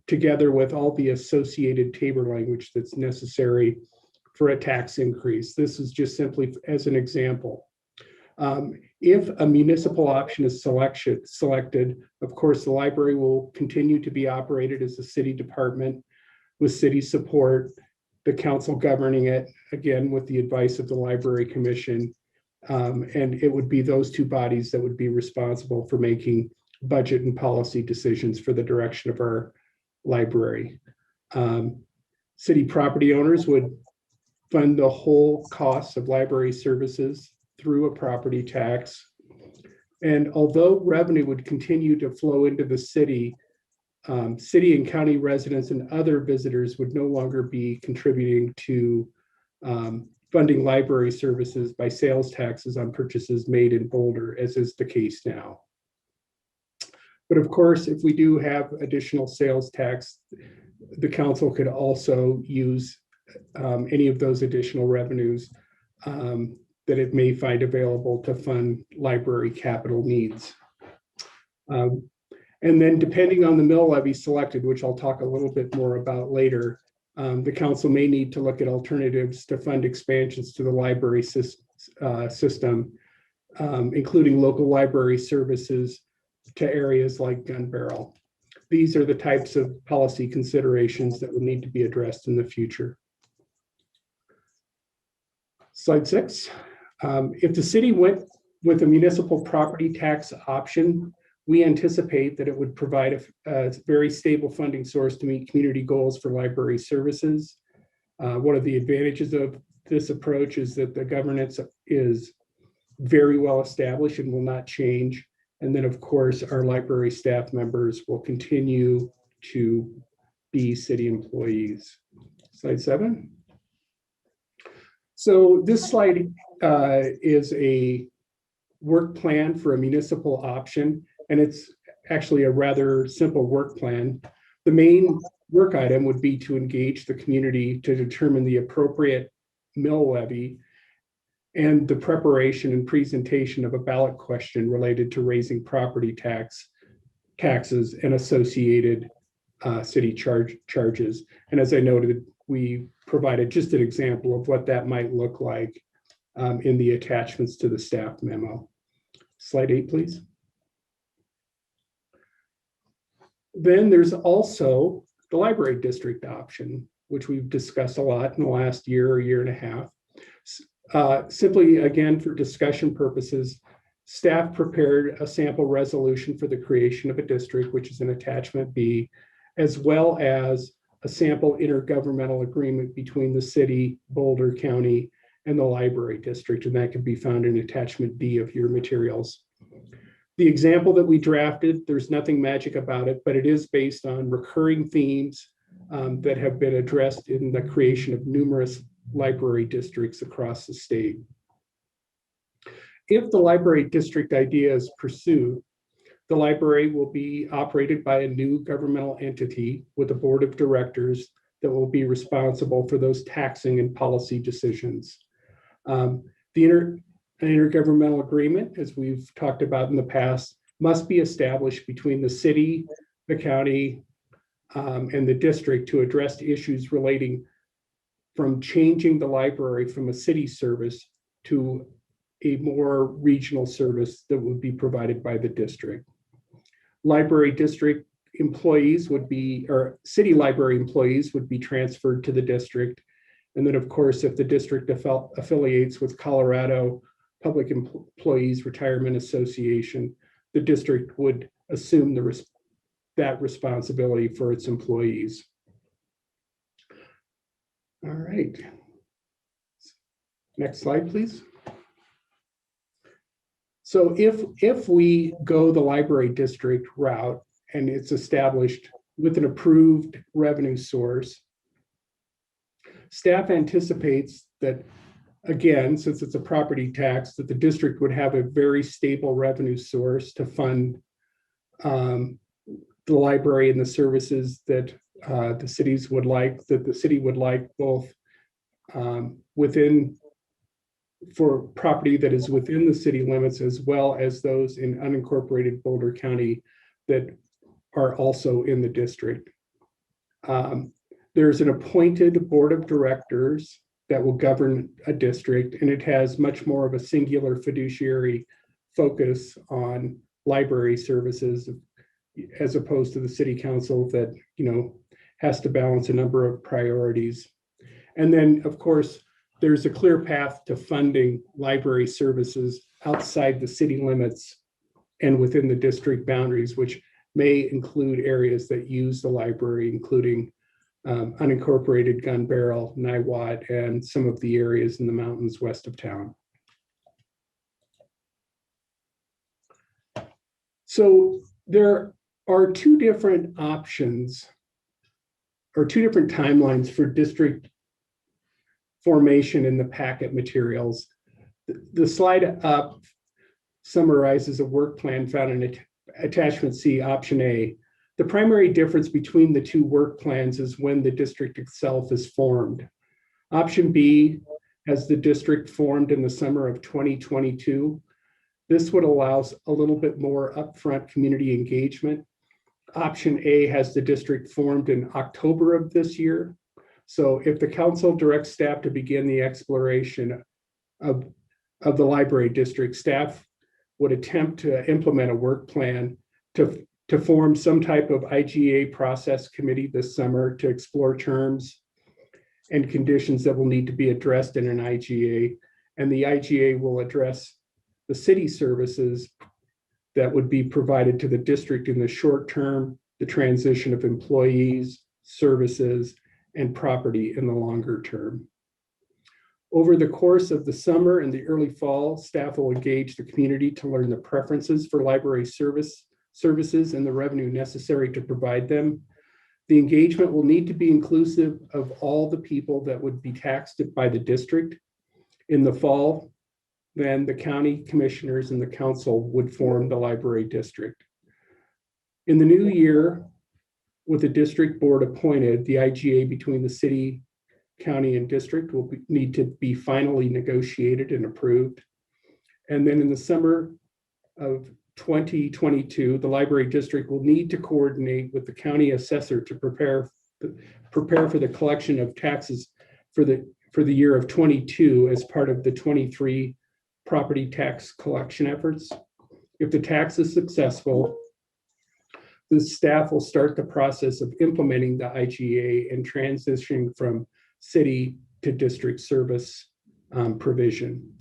together with all the associated table language that's necessary for a tax increase. This is just simply as an example. If a municipal option is selected, of course, the library will continue to be operated as a city department with city support, the council governing it, again, with the advice of the library commission. And it would be those two bodies that would be responsible for making budget and policy decisions for the direction of our library. City property owners would fund the whole cost of library services through a property tax. And although revenue would continue to flow into the city, city and county residents and other visitors would no longer be contributing to funding library services by sales taxes on purchases made in Boulder, as is the case now. But of course, if we do have additional sales tax, the council could also use any of those additional revenues that it may find available to fund library capital needs. And then depending on the mill levy selected, which I'll talk a little bit more about later, the council may need to look at alternatives to fund expansions to the library system, including local library services to areas like Gun Barrel. These are the types of policy considerations that will need to be addressed in the future. Slide 6. If the city went with a municipal property tax option, we anticipate that it would provide a very stable funding source to meet community goals for library services. One of the advantages of this approach is that the governance is very well established and will not change. And then, of course, our library staff members will continue to B, city employees. Slide 7. So this slide is a work plan for a municipal option, and it's actually a rather simple work plan. The main work item would be to engage the community to determine the appropriate mill levy and the preparation and presentation of a ballot question related to raising property taxes and associated city charges. And as I noted, we provided just an example of what that might look like in the attachments to the staff memo. Slide 8, please. Then there's also the library district option, which we've discussed a lot in the last year or year and a half. Simply, again, for discussion purposes, staff prepared a sample resolution for the creation of a district, which is an attachment B, as well as a sample intergovernmental agreement between the city, Boulder County, and the library district, and that can be found in attachment D of your materials. The example that we drafted, there's nothing magic about it, but it is based on recurring themes that have been addressed in the creation of numerous library districts across the state. If the library district idea is pursued, the library will be operated by a new governmental entity with a board of directors that will be responsible for those taxing and policy decisions. An intergovernmental agreement, as we've talked about in the past, must be established between the city, the county, and the district to address issues relating from changing the library from a city service to a more regional service that would be provided by the district. Library district employees would be, or city library employees would be transferred to the district. And then, of course, if the district affiliates with Colorado Public Employees Retirement Association, the district would assume that responsibility for its employees. All right. Next slide, please. So if we go the library district route and it's established with an approved revenue source, staff anticipates that, again, since it's a property tax, that the district would have a very stable revenue source to fund the library and the services that the cities would like, that the city would like, both within, for property that is within the city limits, as well as those in unincorporated Boulder County that are also in the district. There's an appointed board of directors that will govern a district, and it has much more of a singular fiduciary focus on library services as opposed to the city council that, has to balance a number of priorities. And then, of course, there's a clear path to funding library services outside the city limits and within the district boundaries, which may include areas that use the library, including unincorporated Gun Barrel, Niwot, and some of the areas in the mountains west of town. So there are two different options or two different timelines for district formation in the packet materials. The slide up summarizes a work plan found in attachment C, option A. The primary difference between the two work plans is when the district itself is formed. Option B has the district formed in the summer of 2022. This would allow a little bit more upfront community engagement. Option A has the district formed in October of this year. So if the council directs staff to begin the exploration of the library district, staff would attempt to implement a work plan to form some type of IGA process committee this summer to explore terms and conditions that will need to be addressed in an IGA. And the IGA will address the city services that would be provided to the district in the short term, the transition of employees, services, and property in the longer term. Over the course of the summer and the early fall, staff will engage the community to learn the preferences for library services and the revenue necessary to provide them. The engagement will need to be inclusive of all the people that would be taxed by the district. In the fall, then the county commissioners and the council would form the library district. In the new year, with the district board appointed, the IGA between the city, county, and district will need to be finally negotiated and approved. And then in the summer of 2022, the library district will need to coordinate with the county assessor to prepare for the collection of taxes for the year of 22 as part of the 23 property tax collection efforts. If the tax is successful, the staff will start the process of implementing the IGA and transitioning from city to district service provision.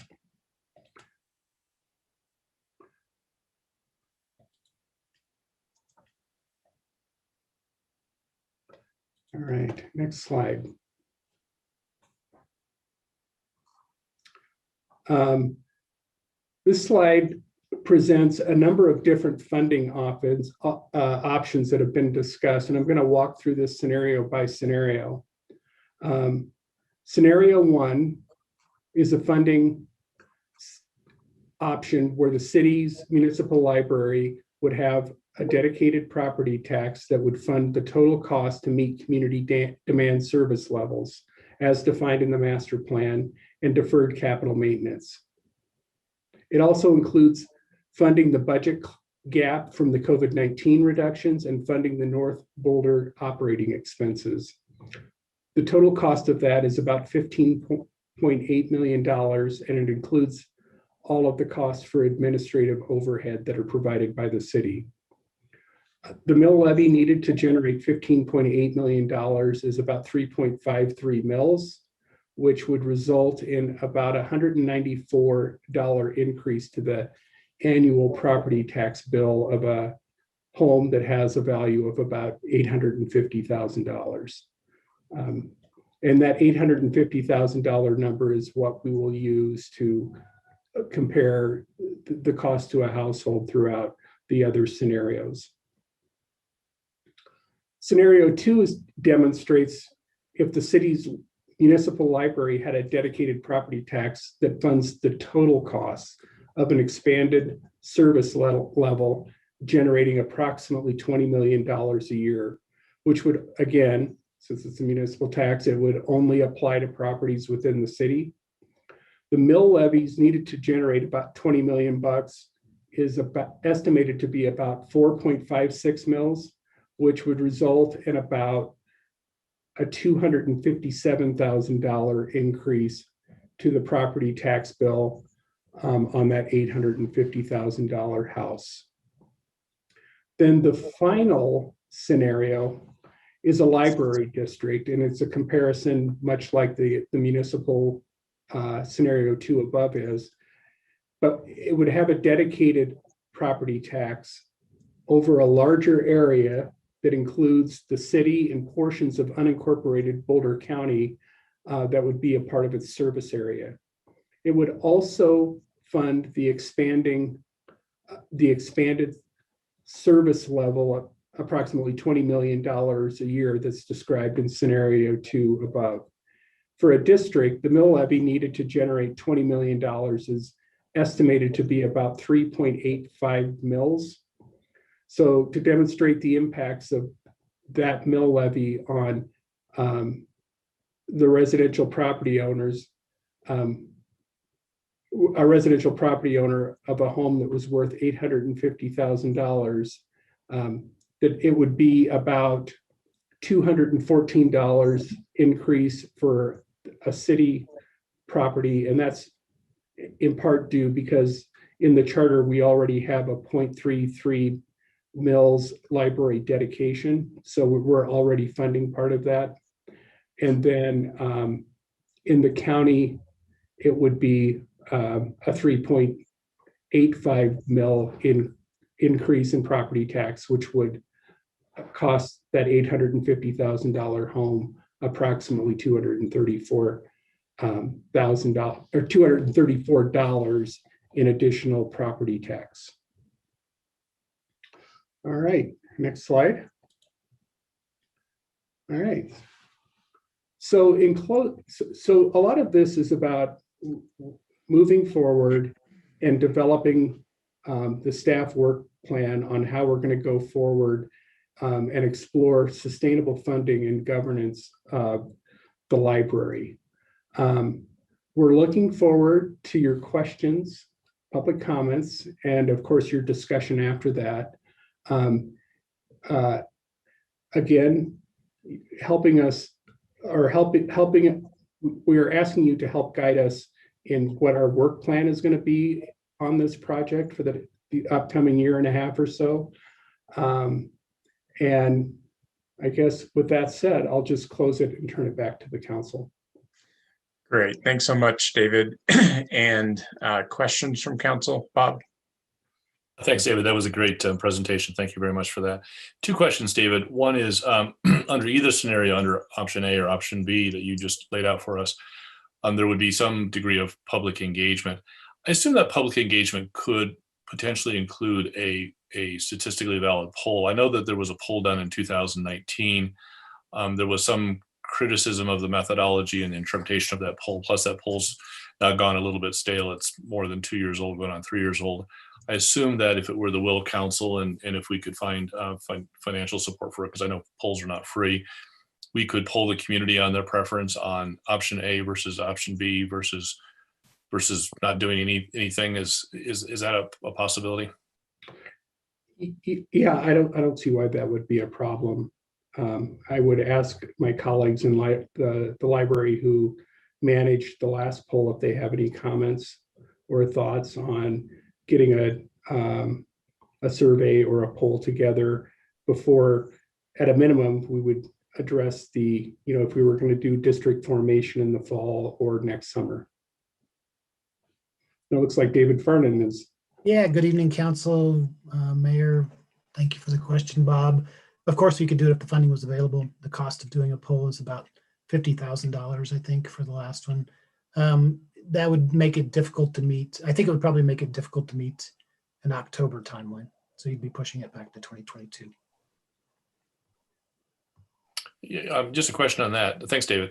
All right, next slide. This slide presents a number of different funding options that have been discussed, and I'm going to walk through this scenario by scenario. Scenario one is a funding option where the city's municipal library would have a dedicated property tax that would fund the total cost to meet community demand service levels as defined in the master plan and deferred capital maintenance. It also includes funding the budget gap from the COVID-19 reductions and funding the North Boulder operating expenses. The total cost of that is about $15.8 million, and it includes all of the costs for administrative overhead that are provided by the city. The mill levy needed to generate $15.8 million is about 3.53 mills, which would result in about $194 increase to the annual property tax bill of a home that has a value of about $850,000. And that $850,000 number is what we will use to compare the cost to a household throughout the other scenarios. Scenario two demonstrates if the city's municipal library had a dedicated property tax that funds the total costs of an expanded service level, generating approximately $20 million a year, which would, again, since it's a municipal tax, it would only apply to properties within the city. The mill levies needed to generate about $20 million is estimated to be about 4.56 mills, which would result in about a $257,000 increase to the property tax bill on that $850,000 house. Then the final scenario is a library district, and it's a comparison much like the municipal scenario two above is, but it would have a dedicated property tax over a larger area that includes the city and portions of unincorporated Boulder County that would be a part of its service area. It would also fund the expanded service level of approximately $20 million a year that's described in scenario two above. For a district, the mill levy needed to generate $20 million is estimated to be about 3.85 mills. So to demonstrate the impacts of that mill levy on the residential property owners, a residential property owner of a home that was worth $850,000, that it would be about $214 increase for a city property. And that's in part due because in the charter, we already have a 0.33 mills library dedication. So we're already funding part of that. And then in the county, it would be a 3.85 mil increase in property tax, which would cost that $850,000 home approximately $234,000 or $234 in additional property tax. All right, next slide. All right. So so a lot of this is about moving forward and developing the staff work plan on how we're going to go forward and explore sustainable funding and governance of the library. We're looking forward to your questions, public comments, and of course your discussion after that. Again, helping us or helping, we are asking you to help guide us in what our work plan is going to be on this project for the upcoming year and a half or so. And I guess with that said, I'll just close it and turn it back to the council. Great. Thanks so much, David. And questions from council, Bob? Thanks, David. That was a great presentation. Thank you very much for that. Two questions, David. One is under either scenario, under option A or option B that you just laid out for us, there would be some degree of public engagement. I assume that public engagement could potentially include a statistically valid poll. I know that there was a poll done in 2019. There was some criticism of the methodology and the interpretation of that poll. Plus, that poll's now gone a little bit stale. It's more than 2 years old, going on 3 years old. I assume that if it were the will of council and if we could find financial support for it, because I know polls are not free, we could poll the community on their preference on option A versus option B versus not doing anything. Is that a possibility? Yeah, I don't see why that would be a problem. I would ask my colleagues in the library who managed the last poll if they have any comments or thoughts on getting a survey or a poll together before, at a minimum, we would address the, if we were going to do district formation in the fall or next summer. It looks like David Farnan is. Yeah, good evening, council, mayor. Thank you for the question, Bob. Of course, we could do it if the funding was available. The cost of doing a poll is about $50,000, I think, for the last one. That would make it difficult to meet. I think it would probably make it difficult to meet an October timeline. So you'd be pushing it back to 2022. Yeah, just a question on that. Thanks, David.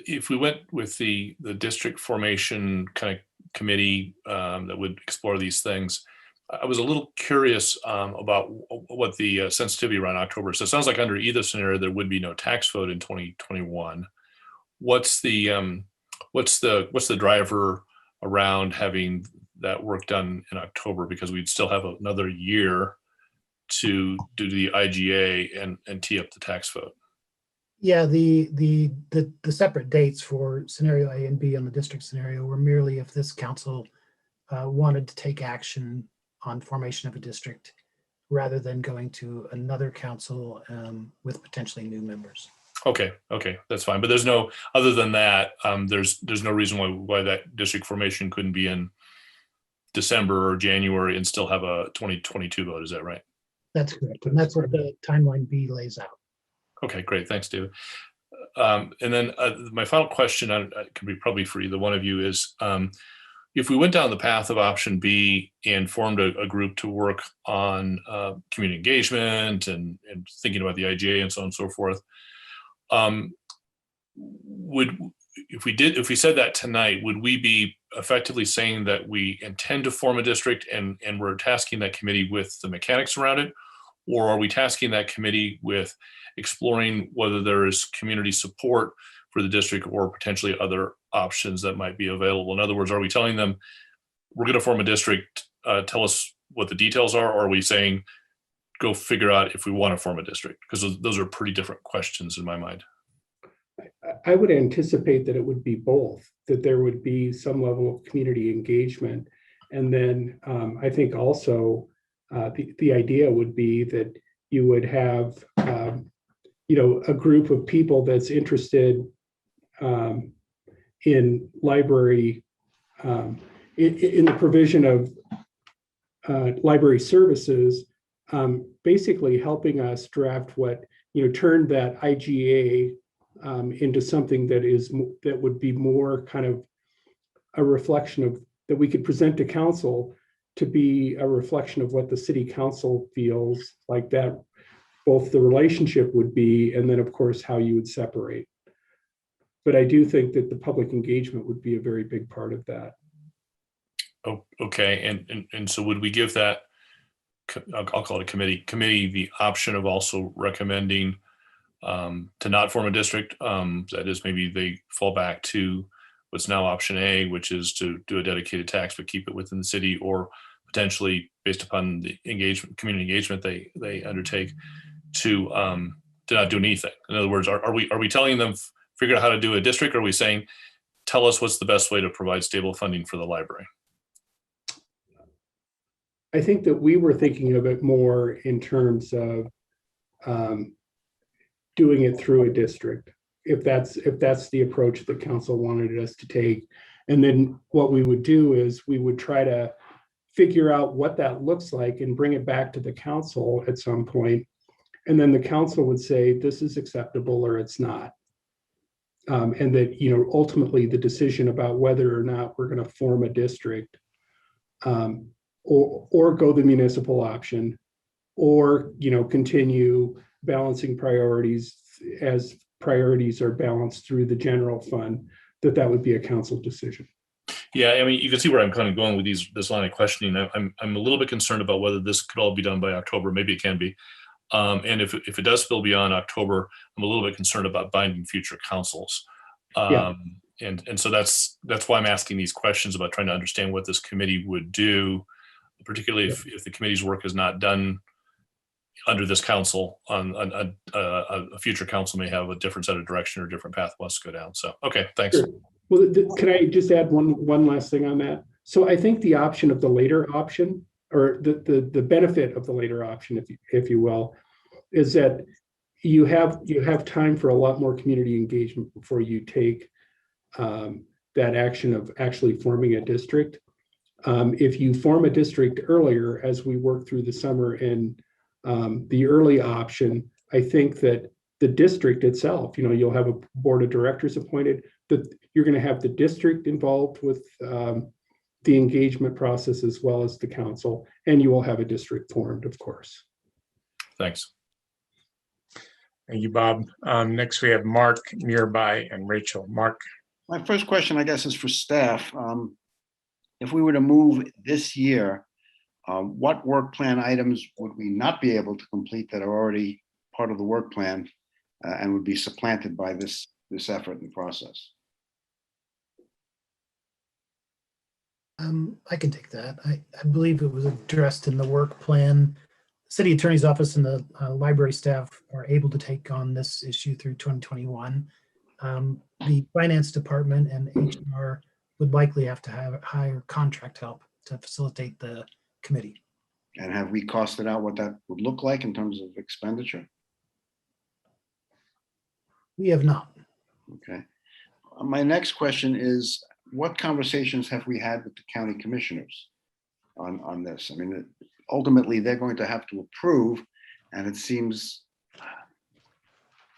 If we went with the district formation kind of committee that would explore these things, I was a little curious about what the sensitivity around October. So it sounds like under either scenario there would be no tax vote in 2021. What's the driver around having that work done in October? Because we'd still have another year to do the IGA and tee up the tax vote. Yeah, the separate dates for scenario A and B on the district scenario were merely if this council wanted to take action on formation of a district rather than going to another council with potentially new members. Okay, that's fine. But there's no, other than that, there's no reason why that district formation couldn't be in December or January and still have a 2022 vote. Is that right? That's correct. And that's what the timeline B lays out. Okay, great. Thanks, David. And then my final question could be probably for either one of you is, if we went down the path of option B and formed a group to work on community engagement and thinking about the IGA and so on and so forth, if we said that tonight, would we be effectively saying that we intend to form a district and we're tasking that committee with the mechanics around it? Or are we tasking that committee with exploring whether there is community support for the district or potentially other options that might be available? In other words, are we telling them we're going to form a district, tell us what the details are, or are we saying go figure out if we want to form a district? Because those are pretty different questions in my mind. I would anticipate that it would be both, that there would be some level of community engagement. And then I think also the idea would be that you would have a group of people that's interested in library, in the provision of library services, basically helping us draft what, turn that IGA into something that would be more kind of a reflection of, that we could present to council to be a reflection of what the city council feels like, that both the relationship would be, and then of course, how you would separate. But I do think that the public engagement would be a very big part of that. Oh, okay. And so would we give that, I'll call it a committee the option of also recommending to not form a district? That is, maybe they fall back to what's now option A, which is to do a dedicated tax, but keep it within the city, or potentially based upon the engagement, community engagement they undertake to not do anything. In other words, are we telling them figure out how to do a district? Or are we saying, tell us what's the best way to provide stable funding for the library? I think that we were thinking of it more in terms of doing it through a district, if that's the approach that council wanted us to take. And then what we would do is we would try to figure out what that looks like and bring it back to the council at some point. And then the council would say, this is acceptable or it's not. And that, you know, ultimately the decision about whether or not we're going to form a district or go the municipal option, or, you know, continue balancing priorities as priorities are balanced through the general fund, that would be a council decision. Yeah, I mean, you can see where I'm kind of going with this line of questioning. I'm a little bit concerned about whether this could all be done by October. Maybe it can be. And if it does spill beyond October, I'm a little bit concerned about binding future councils. Yeah. And so that's why I'm asking these questions about trying to understand what this committee would do, particularly if the committee's work is not done under this council. On a future council may have a different set of direction or different path wants to go down. So, okay, thanks. Sure. Well, can I just add one last thing on that? So I think the option of the later option, or the benefit of the later option, if you will, is that you have time for a lot more community engagement before you take that action of actually forming a district. If you form a district earlier, as we work through the summer in the early option, I think that the district itself, you know, you'll have a board of directors appointed, that you're going to have the district involved with the engagement process as well as the council, and you will have a district formed, of course. Thanks. Thank you, Bob. Next, we have Mark nearby and Rachel. Mark. My first question, I guess, is for staff. If we were to move this year, what work plan items would we not be able to complete that are already part of the work plan and would be supplanted by this effort and process? I can take that. I believe it was addressed in the work plan. City Attorney's Office and the library staff are able to take on this issue through 2021. The finance department and HR would likely have to hire contract help to facilitate the committee. And have we costed out what that would look like in terms of expenditure? We have not. Okay. My next question is, what conversations have we had with the county commissioners on this? I mean, ultimately, they're going to have to approve, and it seems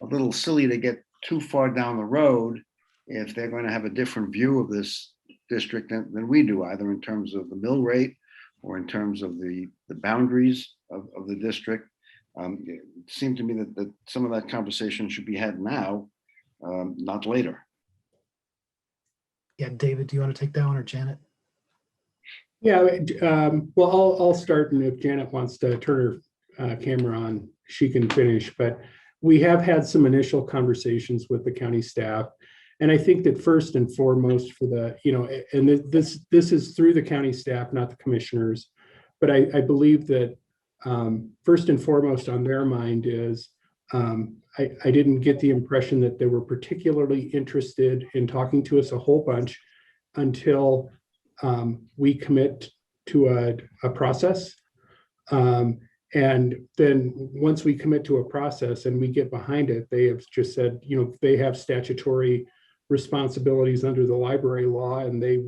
a little silly to get too far down the road if they're going to have a different view of this district than we do, either in terms of the mill rate or in terms of the boundaries of the district. It seemed to me that some of that conversation should be had now, not later. Yeah, David, do you want to take that one, or Janet? Yeah, well, I'll start, and if Janet wants to turn her camera on, she can finish. But we have had some initial conversations with the county staff, and I think that first and foremost for the, you know, and this is through the county staff, not the commissioners, but I believe that first and foremost on their mind is I didn't get the impression that they were particularly interested in talking to us a whole bunch until we commit to a process. And then once we commit to a process and we get behind it, they have just said, you know, they have statutory responsibilities under the library law, and they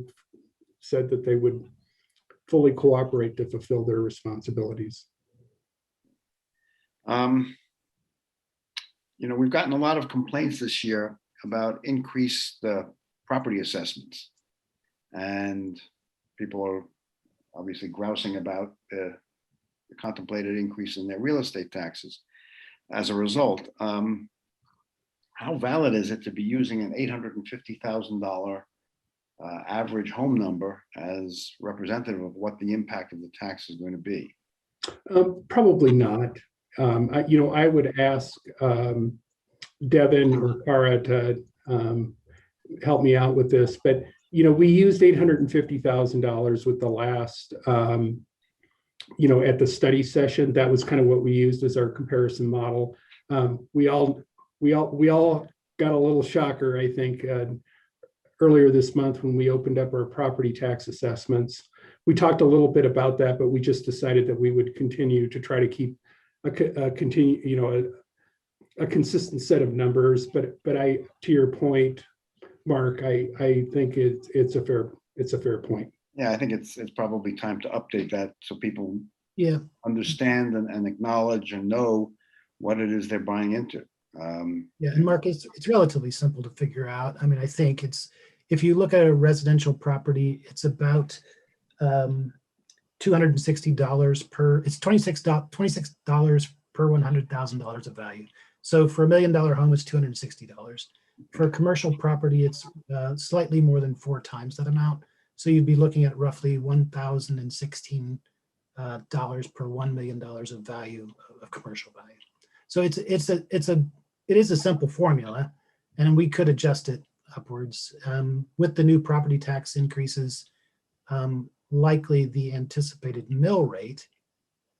said that they would fully cooperate to fulfill their responsibilities. You know, we've gotten a lot of complaints this year about increased property assessments, and people are obviously grousing about the contemplated increase in their real estate taxes. as a result, how valid is it to be using an $850,000 average home number as representative of what the impact of the tax is going to be? Probably not. I would ask Devin or Cara to help me out with this, but we used $850,000 with the last, at the study session. That was kind of what we used as our comparison model. We all got a little shocker, I think, earlier this month when we opened up our property tax assessments. We talked a little bit about that, but we just decided that we would continue to try to keep a consistent set of numbers. But to your point, Mark, I think it's a fair point. Yeah, I think it's probably time to update that so people understand and acknowledge and know what it is they're buying into. Yeah, and Mark, it's relatively simple to figure out. I mean, I think if you look at a residential property, it's about $260 per. It's $26 per $100,000 of value. So for $1 million home, it's $260. For a commercial property, it's slightly more than 4 times that amount. So you'd be looking at roughly $1,016 per $1 million of value of commercial value. So it is a simple formula, and we could adjust it upwards. With the new property tax increases, likely the anticipated mill rate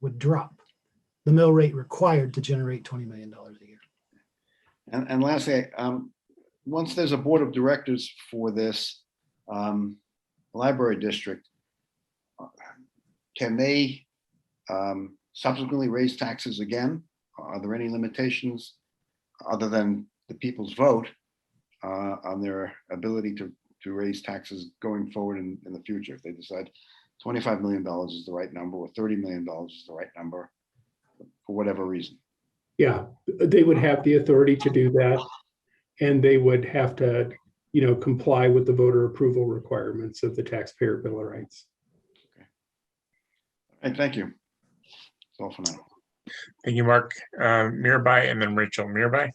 would drop. The mill rate required to generate $20 million a year. And lastly, once there's a board of directors for this library district, can they subsequently raise taxes again? Are there any limitations other than the people's vote on their ability to raise taxes going forward in the future? If they decide $25 million is the right number or $30 million is the right number for whatever reason. Yeah, they would have the authority to do that, and they would have to, comply with the voter approval requirements of the Taxpayer Bill of Rights. Okay. All right, thank you. That's all for now. Thank you, Mark. Mirabai and then Rachel. Mirabai?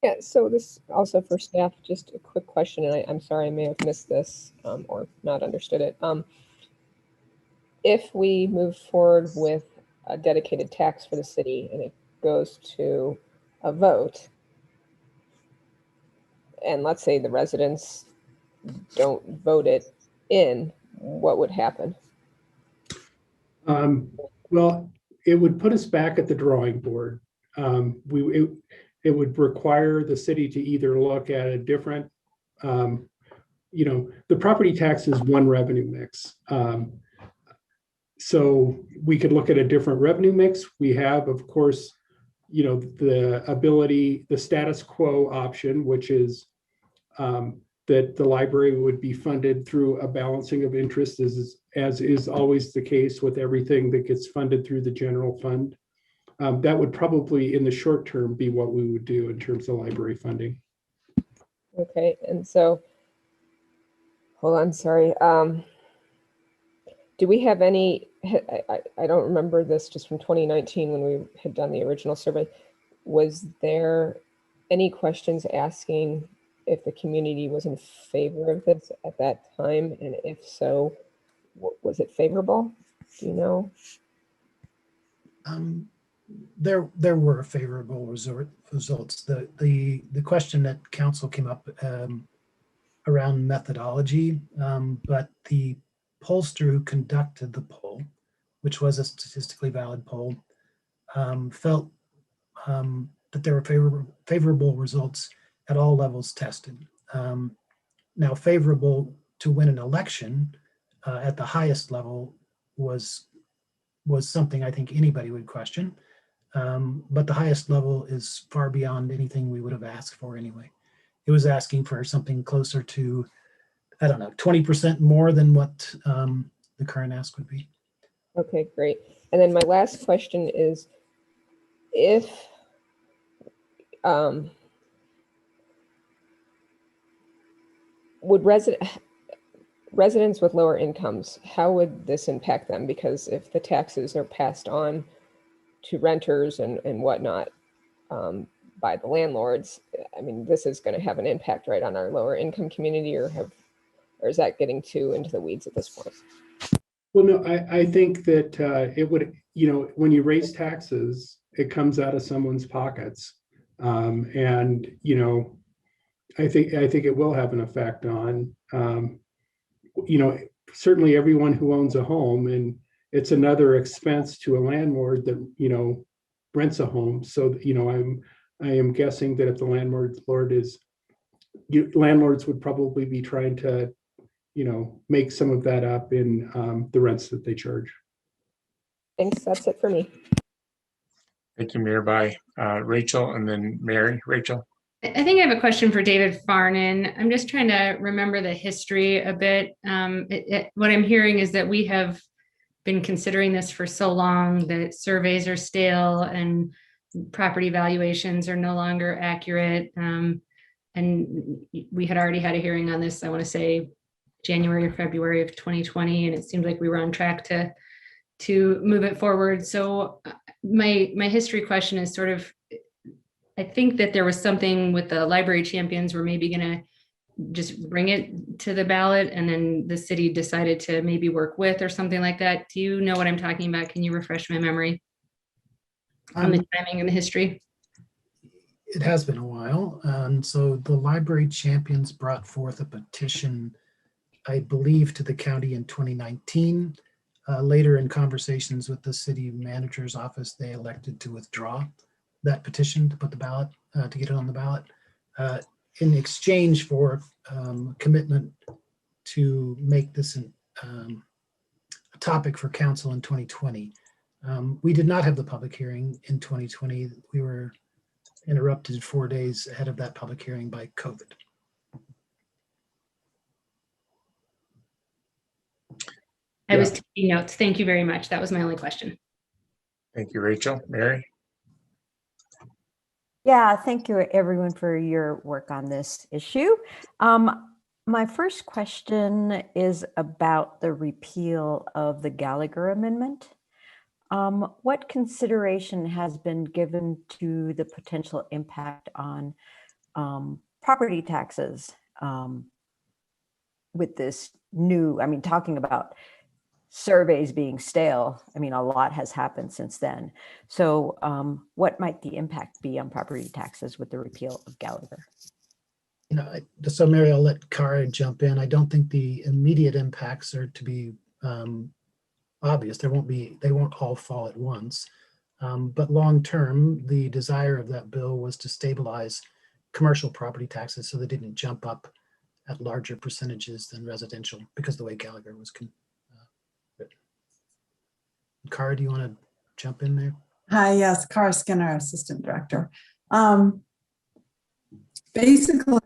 Yeah, so this also for staff, just a quick question, and I'm sorry I may have missed this or not understood it. If we move forward with a dedicated tax for the city and it goes to a vote, and let's say the residents don't vote it in, what would happen? Well, it would put us back at the drawing board. It would require the city to either look at a different, the property tax is one revenue mix. So we could look at a different revenue mix. We have, of course, the ability, the status quo option, which is that the library would be funded through a balancing of interest, as is always the case with everything that gets funded through the general fund. That would probably, in the short term, be what we would do in terms of library funding. Okay, and so, hold on, sorry. Do we have any, I don't remember this just from 2019 when we had done the original survey. Was there any questions asking if the community was in favor of this at that time? And if so, was it favorable? Do you know? There were favorable results. The question that council came up around methodology, but the pollster who conducted the poll, which was a statistically valid poll, felt that there were favorable results at all levels tested. Now, favorable to win an election at the highest level was something I think anybody would question. But the highest level is far beyond anything we would have asked for anyway. It was asking for something closer to, I don't know, 20% more than what the current ask would be. Okay, great. And then my last question is, if would residents with lower incomes, how would this impact them? Because if the taxes are passed on to renters and whatnot by the landlords. I mean, this is going to have an impact right on our lower income community, or is that getting too into the weeds at this point? Well, no, I think that it would, when you raise taxes, it comes out of someone's pockets. And, I think it will have an effect on, certainly everyone who owns a home, and it's another expense to a landlord that, rents a home. So, I am guessing that if the landlords would probably be trying to, make some of that up in the rents that they charge. Thanks, that's it for me. Thank you, Mayor. By Rachel, and then Mary. Rachel. I think I have a question for David Farnan. I'm just trying to remember the history a bit. What I'm hearing is that we have been considering this for so long that surveys are stale and property valuations are no longer accurate. And we had already had a hearing on this, I want to say January or February of 2020, and it seemed like we were on track to move it forward. So my history question is sort of, I think that there was something with the library champions, we're maybe going to just bring it to the ballot, and then the city decided to maybe work with or something like that. Do you know what I'm talking about? Can you refresh my memory on the timing and the history? It has been a while. So the library champions brought forth a petition, I believe, to the county in 2019. Later in conversations with the city manager's office, they elected to withdraw that petition to put the ballot, to get it on the ballot, in exchange for commitment to make this a topic for council in 2020. We did not have the public hearing in 2020. We were interrupted 4 days ahead of that public hearing by COVID. I was taking notes. Thank you very much. That was my only question. Thank you, Rachel. Mary? Yeah, thank you everyone for your work on this issue. My first question is about the repeal of the Gallagher Amendment. What consideration has been given to the potential impact on property taxes with this new, talking about surveys being stale, a lot has happened since then. So what might the impact be on property taxes with the repeal of Gallagher? So Mary, I'll let Kara jump in. I don't think the immediate impacts are to be obvious. They won't all fall at once. But long term, the desire of that bill was to stabilize commercial property taxes so they didn't jump up at larger percentages than residential because of the way Gallagher was written. Kara, do you want to jump in there? Hi, yes, Kara Skinner, Assistant Director. Basically,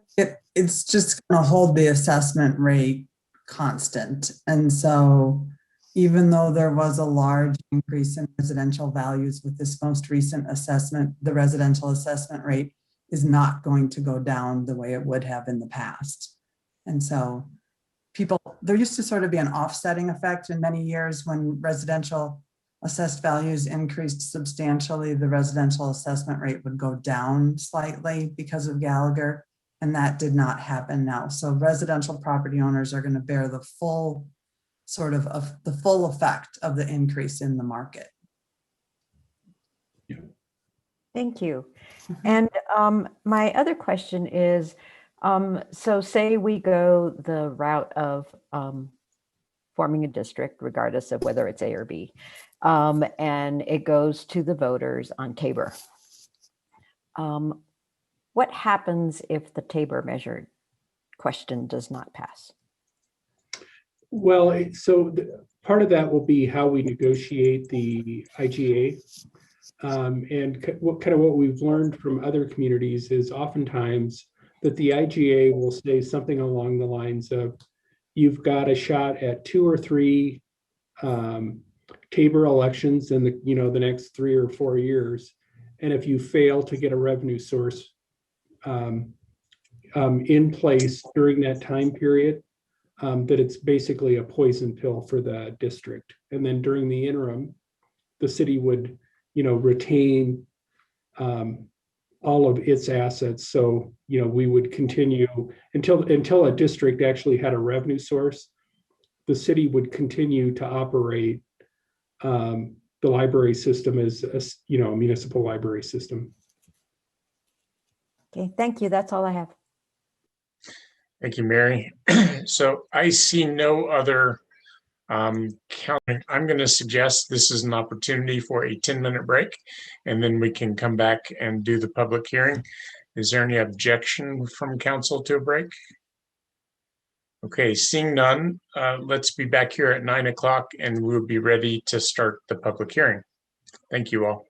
it's just going to hold the assessment rate constant. And so even though there was a large increase in residential values with this most recent assessment, the residential assessment rate is not going to go down the way it would have in the past. And so there used to sort of be an offsetting effect in many years when residential assessed values increased substantially, the residential assessment rate would go down slightly because of Gallagher, and that did not happen now. So residential property owners are going to bear the full the full effect of the increase in the market. Thank you. And my other question is, so say we go the route of forming a district, regardless of whether it's A or B, and it goes to the voters on Tabor. What happens if the Tabor measure question does not pass? Well, so part of that will be how we negotiate the IGA. And what we've learned from other communities is oftentimes that the IGA will say something along the lines of, you've got a shot at 2 or 3 Tabor elections in the next 3 or 4 years. And if you fail to get a revenue source in place during that time period, that it's basically a poison pill for the district. And then during the interim, the city would retain all of its assets. So, we would continue until a district actually had a revenue source, the city would continue to operate the library system as a municipal library system. Okay, thank you. That's all I have. Thank you, Mary. So I see no other counting. I'm going to suggest this is an opportunity for a 10-minute break, and then we can come back and do the public hearing. Is there any objection from council to a break? Okay, seeing none, let's be back here at 9 o'clock and we'll be ready to start the public hearing. Thank you all.